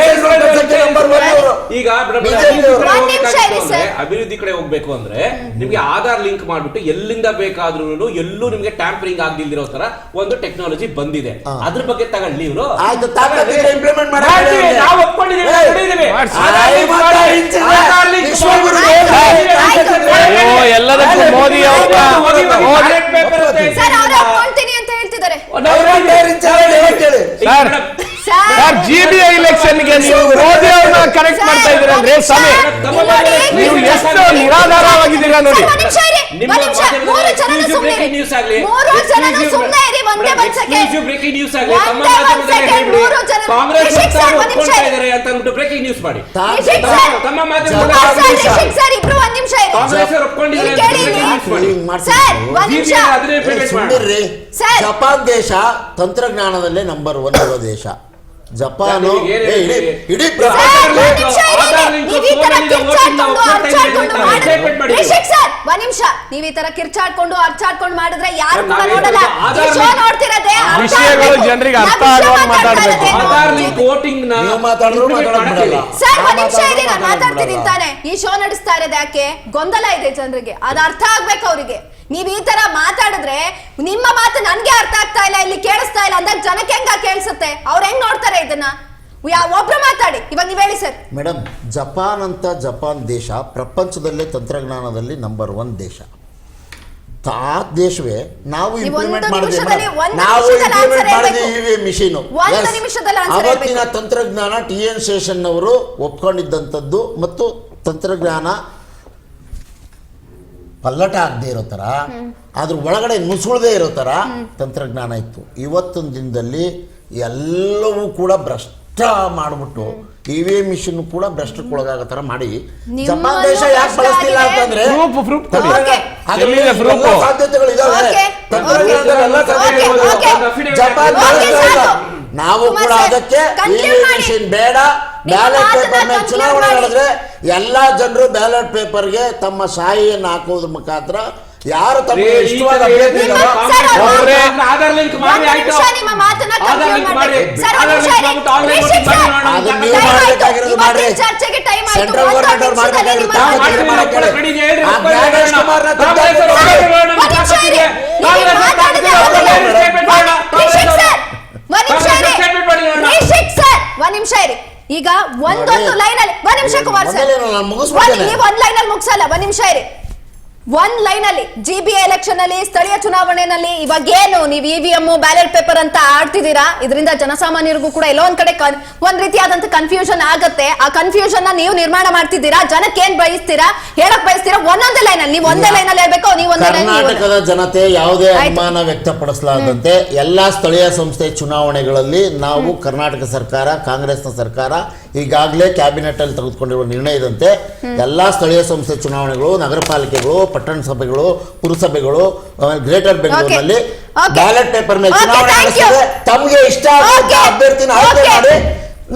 ಈಗ ಅಭಿವೃದ್ಧಿ ಕಡೆ ಹೋಗ್ಬೇಕು ಅಂದ್ರೆ ನಿಮ್ಗೆ ಆಧಾರ್ ಲಿಂಕ್ ಮಾಡ್ಬಿಟ್ಟು ಎಲ್ಲಿಂದ ಬೇಕಾದ್ರೂ ಎಲ್ಲೂ ನಿಮ್ಗೆ ಟ್ಯಾಂಪರಿಂಗ್ ಆಗದಿಲ್ದಿರೋ ತರ ಒಂದು ಟೆಕ್ನಾಲಜಿ ಬಂದಿದೆ. ಅದ್ರ ಬಗ್ಗೆ ತಗೊಳ್ಳಿ ಇವರು ಇಂಪ್ಲಿಮೆಂಟ್ ನಾವು ಒಪ್ಕೊಂಡಿದ್ದೀವಿ. ಎಲ್ಲದಕ್ಕೂ ಮೋದಿ ಸರ್ GBA ಇಲೆಕ್ಷನ್ಗೆ ನೀವು ಮೋದಿ ಅವ್ರನ್ನ ಕನೆಕ್ಟ್ ಮಾಡ್ತಾ ಇದ್ದೀರಾ ಅಂದ್ರೆ ಸಮಯ ನೀವು ಎಷ್ಟು ನಿರಾಧಾರವಾಗಿದ್ದೀರಾ ನೋಡಿ. ಕಾಂಗ್ರೆಸ್ ಬ್ರೇಕಿಂಗ್ ನ್ಯೂಸ್ ಮಾಡಿ ತಮ್ಮ ಜಪಾನ್ ದೇಶ ತಂತ್ರಜ್ಞಾನದಲ್ಲೇ ನಂಬರ್ 1 ಇರೋ ದೇಶ. ಜಪಾನು ಇಡೀ ಒಂದ್ ನಿಮಿಷ ನೀವ್ ಈ ತರ ಕಿರ್ಚಾಡ್ಕೊಂಡು ಅರ್ಚಾಡ್ಕೊಂಡು ಮಾಡಿದ್ರೆ ಯಾರು ಕೂಡ ನಾವೇನ್ ನೋಡಲ್ಲ. ಆಧಾರ್ ಈ ಶೋ ನೋಡ್ತಿರೋದೇ ಅರ್ಥ ವಿಷಯಗಳು ಆಗ್ಬೇಕು. ಜನರಿಗೆ ನಾವ್ ಅರ್ಥ ವಿಷಯ ಆಗುವಂಗ್ ಮಾತಾಡ್ತಾ ಮಾತಾಡ್ಬೇಕು. ಆಧಾರ್ ಇರೋದೇ. ಲಿಂಕ್ ವೋಟಿಂಗ್ ನ ನೀವು ಮಾತಾಡಿದ್ರು ಮಾತಾಡೋಕ್ ಬಿಡಲ್ಲ. ಸರ್ ಒಂದ್ ನಿಮಿಷ ಮಾತಾಡೋದು ಇರಿ, ನಾನು ಮಾತಾಡೋಕ್ ಮಾತಾಡ್ತೀನಿ ಬಿಡಲ್ಲ. ತಾನೆ. ಈ ಶೋ ನಡೆಸ್ತಾ ಇರೋದು ಯಾಕೆ? ಗೊಂದಲ ಇದೆ ಜನರಿಗೆ, ಅದು ಅರ್ಥ ಆಗ್ಬೇಕು ಅವ್ರಿಗೆ. ನೀವ್ ಈ ತರ ಮಾತಾಡಿದ್ರೆ ನಿಮ್ಮ ಮಾತು ನನ್ಗೆ ಅರ್ಥ ಆಗ್ತಾ ಇಲ್ಲ, ಇಲ್ಲಿ ಕೇಳಿಸ್ತಾ ಇಲ್ಲ ಅಂದಾಗ ಜನಕ್ಕೆ ಹೆಂಗ ಕೇಳಿಸುತ್ತೆ? ಅವ್ರು ಹೆಂಗ್ ನೋಡ್ತಾರೆ ಇದನ್ನ? ಒಬ್ರು ಮಾತಾಡಿ, ಇವಾಗ ನೀವ್ ಹೇಳಿ ಸರ್. ಮೇಡಮ್, ಜಪಾನ್ ದೇಶ ಪ್ರಪಂಚದಲ್ಲೇ ತಂತ್ರಜ್ಞಾನದಲ್ಲಿ ನಂಬರ್ 1 ದೇಶ. ಆ ದೇಶವೇ ನಾವು ನೀವು ಇಂಪ್ಲಿಮೆಂಟ್ ಒಂದು ಮಾಡಿದ್ವಿ ನಿಮಿಷದಲ್ಲಿ ಮೇಡಮ್. ಒಂದು ನಾವು ನಿಮಿಷದಲ್ಲಿ ಇಂಪ್ಲಿಮೆಂಟ್ answer ಮಾಡಿದ್ವಿ ಹೇಳ್ಬೇಕು. EV machine. ಒಂದು ನಿಮಿಷದಲ್ಲಿ answer ಅವತ್ತಿನ ಹೇಳ್ಬೇಕು. ತಂತ್ರಜ್ಞಾನ TN ಶೇಷನ್ ಅವರು ಒಪ್ಕೊಂಡಿದ್ದಂಥದ್ದು ಮತ್ತು ತಂತ್ರಜ್ಞಾನ ಪಲ್ಲಟ ಆಗದೆ ಇರೋ ಥರ, ಅದ್ರ ಒಳಗಡೆ ನುಸುಳದೇ ಇರೋ ಥರ ತಂತ್ರಜ್ಞಾನ ಇತ್ತು. ಇವತ್ತಿನ ದಿನದಲ್ಲಿ ಎಲ್ಲವೂ ಕೂಡ ಭ್ರಷ್ಟ ಮಾಡಿಬಿಟ್ಟು EVM ಮಿಷಿನ್ ಕೂಡ ಭ್ರಷ್ಟಕ್ಕೊಳಗಾಗೋ ಥರ ಮಾಡಿ ಜಪಾನ್ ದೇಶ ಯಾಕೆ ಬಳಸ್ತಿಲ್ಲ ಅಂತಂದ್ರೆ ಪ್ರೂಫ್ Okay. ಎಲ್ಲಿದೆ ಪ್ರೂಫ್? ಸಾಧ್ಯತೆಗಳಿದಾವೆ. Okay. ತಂತ್ರಜ್ಞಾನದಲ್ಲಿ ಎಲ್ಲ Okay. ಸಾಧ್ಯತೆಗಳಿದಾವೆ. Okay. ಜಪಾನ್ Okay, ಬಳಸ್ತಾ ಇಲ್ಲ. ಸಾಕು. ನಾವು ಕುಮಾರ್ ಕೂಡ ಸರ್, ಅದಕ್ಕೆ conclude EVM ಮಾಡಿ. ಮಿಷಿನ್ ಬೇಡ, ನಿಮ್ಮ ಬ್ಯಾಲೆಟ್ ಮಾತನ್ನ ಪೇಪರ್ ಮೇಲೆ conclude ಚುನಾವಣೆ ಮಾಡಿ. ನಡೆದ್ರೆ ಎಲ್ಲಾ ಜನರು ಬ್ಯಾಲೆಟ್ ಪೇಪರ್ಗೆ ತಮ್ಮ ಶಾಯಿಯನ್ನು ಹಾಕೋದ್ರ ಮುಖಾಂತರ ಯಾರು ತಮ್ಮ ಇಷ್ಟವಾದ ಅಭ್ಯರ್ಥಿ ನಿಮ್ಮ- ಇದ್ದಾರೋ ಸರ್, ಅವ್ರೇ ಆಧಾರ್ ಲಿಂಕ್ ಒಂದು ಮಾಡಿ ಆಯ್ತು. ನಿಮಿಷ ನಿಮ್ಮ ಮಾತನ್ನ ಆಧಾರ್ conclude ಲಿಂಕ್ ಮಾಡಿ. ಮಾಡಿ. ಸರ್, ಒಂದು ಆಧಾರ್ ನಿಮಿಷ ಲಿಂಕ್ ಇರಿ. ಮಾಡ್ಬಿಟ್ಟು ಆನ್ಲೈನ್ ರಿಷಿಕ್ ವೋಟಿಂಗ್ ಸರ್, ಮಾಡಿ ಅದನ್ನ ನೋಡೋಣ. ನೀವು ಟೈಮ್ ಆಯ್ತು. ಮಾಡ್ಬೇಕಾಗಿರೋದು ಮಾಡ್ರಿ. ಇವತ್ತಿನ ಚರ್ಚೆಗೆ ಟೈಮ್ ಆಯ್ತು. ಸೆಂಟ್ರಲ್ ಒಂದು ಗವರ್ನಮೆಂಟ್ ಅವ್ರು ನಿಮಿಷದಲ್ಲಿ ಮಾಡ್ಬೇಕಾಗಿರೋದು ನಿಮ್ಮ ತಾವು ಮಾತನ್ನ ಮಾಡಿ. ಮಾಡಿ. ಆ ಜ್ಞಾನೇಶ್ ಕುಮಾರ್ನ ಒಂದು ನಿಮಿಷ ಇರಿ. ನೀವು ಮಾತಾಡಿದ್ರೆ ಆಗೋಲ್ಲ. ರಿಷಿಕ್ ಸರ್, ಒಂದು ನಿಮಿಷ ಇರಿ. ರಿಷಿಕ್ ಸರ್, ಒಂದು ನಿಮಿಷ ಇರಿ. ಈಗ ಒಂದೊಂದು ಲೈನ್ ಅಲ್ಲಿ ಒಂದ್ ನಿಮಿಷ ಕುಮಾರ್ ಸರ್, ಮೊದಲೇ ನಾನು ಮುಗಿಸ್ಬಿಡ್ತೇನೆ. ನೀವು ಒಂದ್ ಲೈನ್ ಅಲ್ಲಿ ಮುಗಿಸಲ್ಲ. ಒಂದ್ ನಿಮಿಷ ಇರಿ. ಒಂದ್ ಲೈನ್ ಅಲ್ಲಿ GBA ಎಲೆಕ್ಷನ್ ಅಲ್ಲಿ, ಸ್ಥಳೀಯ ಚುನಾವಣೆಯಲ್ಲಿ ಇವಾಗ ಏನು ನೀವು EVM ಬ್ಯಾಲೆಟ್ ಪೇಪರ್ ಅಂತ ಆಡ್ತಿದ್ದೀರಾ, ಇದರಿಂದ ಜನಸಾಮಾನ್ಯರಿಗೂ ಕೂಡ ಎಲ್ಲೋ ಒಂದ್ ಕಡೆ ಒಂದ್ ರೀತಿಯಾದಂತ ಕನ್ಫ್ಯೂಷನ್ ಆಗತ್ತೆ. ಆ ಕನ್ಫ್ಯೂಷನ್ ನ ನೀವು ನಿರ್ಮಾಣ ಮಾಡ್ತಿದ್ದೀರಾ. ಜನಕ್ಕೆ ಏನ್ ಬಯಸ್ತೀರಾ, ಹೇಳಕ್ ಬಯಸ್ತೀರಾ? ಒಂದೊಂದೇ ಲೈನ್ ಅಲ್ಲಿ ನೀವು ಒಂದೇ ಲೈನ್ ಅಲ್ಲಿ ಹೇಳ್ಬೇಕು. ನೀವು ಒಂದೇ ಲೈನ್ ಕರ್ನಾಟಕದ ಜನತೆ ಯಾವುದೇ ಅನುಮಾನ ವ್ಯಕ್ತಪಡಿಸಲಾರದಂತೆ ಎಲ್ಲಾ ಸ್ಥಳೀಯ ಸಂಸ್ಥೆ ಚುನಾವಣೆಗಳಲ್ಲಿ ನಾವು ಕರ್ನಾಟಕ ಸರ್ಕಾರ, ಕಾಂಗ್ರೆಸ್ನ ಸರ್ಕಾರ ಈಗಾಗಲೇ ಕ್ಯಾಬಿನೆಟ್ ಅಲ್ಲಿ ತೆಗೆದುಕೊಂಡಿರುವ ನಿರ್ಣಯದಂತೆ ಎಲ್ಲಾ ಸ್ಥಳೀಯ ಸಂಸ್ಥೆ ಚುನಾವಣೆಗಳು, ನಗರ ಪಾಲಿಕೆಗಳು, ಪಟ್ಟಣ ಸಭೆಗಳು, ಪುರಸಭೆಗಳು, ಗ್ರೇಟರ್ ಬೆಂಗಳೂರಿನಲ್ಲಿ ಬ್ಯಾಲೆಟ್ ಪೇಪರ್ ಮೇಲೆ ಚುನಾವಣೆ ನಡೆಸಿದ್ರೆ ತಮಗೆ ಇಷ್ಟ ಆಗುವಂತ ಅಭ್ಯರ್ಥಿನ ಆಯ್ಕೆ ಮಾಡಿ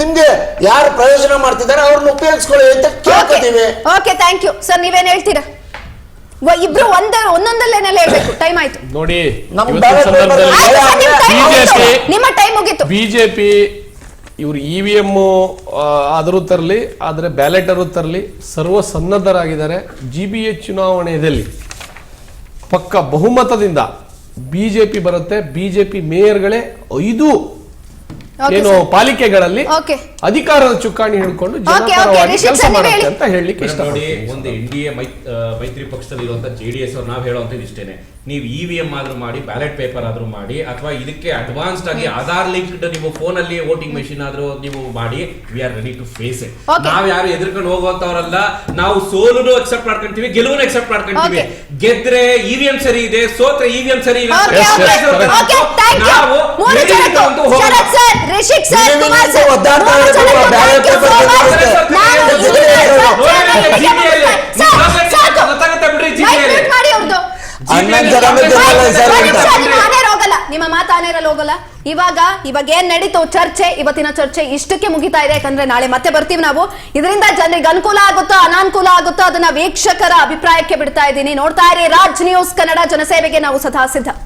ನಿಮ್ಗೆ ಯಾರು ಪ್ರಯೋಜನ ಮಾಡ್ತಿದ್ದಾರೆ ಅವ್ರನ್ನ ಉಪಯೋಗಿಸ್ಕೊಳ್ಳಿ ಅಂತ ಕೇಳ್ಕೊತೀವಿ. Okay, thank you sir. ನೀವೇನ್ ಹೇಳ್ತೀರಾ? ಇಬ್ರು ಒಂದೊಂದೇ ಲೈನ್ ಅಲ್ಲಿ ಹೇಳ್ಬೇಕು. ಟೈಮ್ ಆಯ್ತು ನೋಡಿ, ನಮ್ಮ ಇವತ್ತಿನ ಬ್ಯಾಲೆಟ್ ಸಂದರ್ಭದಲ್ಲಿ ಆಯ್ತು ಸರ್, ನಿಮ್ಮ time ಮುಗೀತು. BJP ನಿಮ್ಮ ಟೈಮ್ ಮುಗೀತು. ಬಿಜೆಪಿ ಇವರು EVM ಆದರೂ ತರಲಿ, ಆದರೆ ಬ್ಯಾಲೆಟ್ ಅರು ತರಲಿ, ಸರ್ವಸನ್ನದ್ಧರಾಗಿದ್ದಾರೆ. GBA ಚುನಾವಣೆಯಲ್ಲಿ ಪಕ್ಕ ಬಹುಮತದಿಂದ ಬಿಜೆಪಿ ಬರುತ್ತೆ. ಬಿಜೆಪಿ ಮೇಯರ್ಗಳೇ 5 Okay, ಏನು sir. ಪಾಲಿಕೆಗಳಲ್ಲಿ Okay. ಅಧಿಕಾರದ ಚುಕ್ಕಾಣಿ ಹಿಡ್ಕೊಂಡು ಜನಪರವಾಗಿ ರಿಷಿಕ್ ಕೆಲಸ ಸರ್, ನೀವೇ ಮಾಡುತ್ತೆ ಹೇಳಿ. ಅಂತ ಹೇಳಲಿಕ್ಕೆ ನೋಡಿ, ಇಷ್ಟಪಡ್ತೀನಿ. ಒಂದು NDA ಮೈತ್ರಿ ಪಕ್ಷದಲ್ಲಿ ಇರುವಂತ JDS ಅವ್ರು ನಾವು ಹೇಳುವಂತದ್ದು ಇಷ್ಟೇನೆ. ನೀವು EVM ಆದ್ರೂ ಮಾಡಿ, ಬ್ಯಾಲೆಟ್ ಪೇಪರ್ ಆದ್ರೂ ಮಾಡಿ, ಅಥವಾ ಇದಕ್ಕೆ ಅಡ್ವಾನ್ಸ್ಡ್ ಆಗಿ ಆಧಾರ್ ಲಿಂಕ್ಡ್ ನೀವು ಫೋನ್ ಅಲ್ಲಿ ವೋಟಿಂಗ್ ಮೆಷಿನ್ ಆದ್ರೂ ನೀವು ಮಾಡಿ, we are ready to face it. Okay. ನಾವ್ ಯಾರು ಎದುರ್ಕೊಂಡು ಹೋಗುವಂತವ್ರಲ್ಲ. ನಾವು ಸೋಲುನು ಅಕ್ಸೆಪ್ಟ್ ಮಾಡ್ಕೊಂತೀವಿ, ಗೆಲುವನ್ನು ಅಕ್ಸೆಪ್ಟ್ ಮಾಡ್ಕೊಂತೀವಿ. Okay. ಗೆದ್ರೆ EVM ಸರಿ ಇದೆ, ಸೋತ್ರೆ EVM ಸರಿ ಇಲ್ಲ ಅಂತ Okay, okay. Okay, thank you. ನಾವು ಮೂರು ಜನಕ್ಕೂ ಶರತ್ ಸರ್, ರಿಷಿಕ್ ಸರ್, ನೀವು ಕುಮಾರ್ ಸರ್, ಒದ್ದಾಡ್ತಾ ಮೂರು ಇರೋದು ಜನಕ್ಕೂ ballot thank you so paper much. ಬಗ್ಗೆ ನಾನು ಗೊತ್ತಿದೆ. ಈ ಗೊತ್ತಾಗುತ್ತೆ ಬಿಡ್ರಿ. ಮೈಕ್ ಮ್ಯೂಟ್ ಮಾಡಿ ಅವ್ರದ್ದು. ಹನ್ನೊಂದು ಜನ ಬಿದ್ದಿರಲ್ಲ ಸರ್ ಒಂದ್ ನಿಮಿಷ, ಅಂತ. ನಿಮ್ಮ ಆನೇರ್ ಹೋಗಲ್ಲ, ನಿಮ್ಮ ಮಾತು ಆನೇರಲ್ಲಿ ಹೋಗಲ್ಲ. ಇವಾಗ ಏನ್ ನಡೀತು ಚರ್ಚೆ, ಇವತ್ತಿನ ಚರ್ಚೆ ಇಷ್ಟಕ್ಕೆ ಮುಗಿತಾ ಇದೆ. ಯಾಕಂದ್ರೆ ನಾಳೆ ಮತ್ತೆ ಬರ್ತೀವಿ ನಾವು. ಇದರಿಂದ ಜನರಿಗೆ ಅನುಕೂಲ ಆಗುತ್ತೋ ಅನಾನುಕೂಲ ಆಗುತ್ತೋ ಅದನ್ನ ವೀಕ್ಷಕರ ಅಭಿಪ್ರಾಯಕ್ಕೆ ಬಿಡ್ತಾ ಇದ್ದೀನಿ. ನೋಡ್ತಾ ಇರಿ ರಾಜ್ ನ್ಯೂಸ್ ಕನ್ನಡ, ಜನಸೇವೆಗೆ ನಾವು ಸದಾ ಸಿದ್ಧ.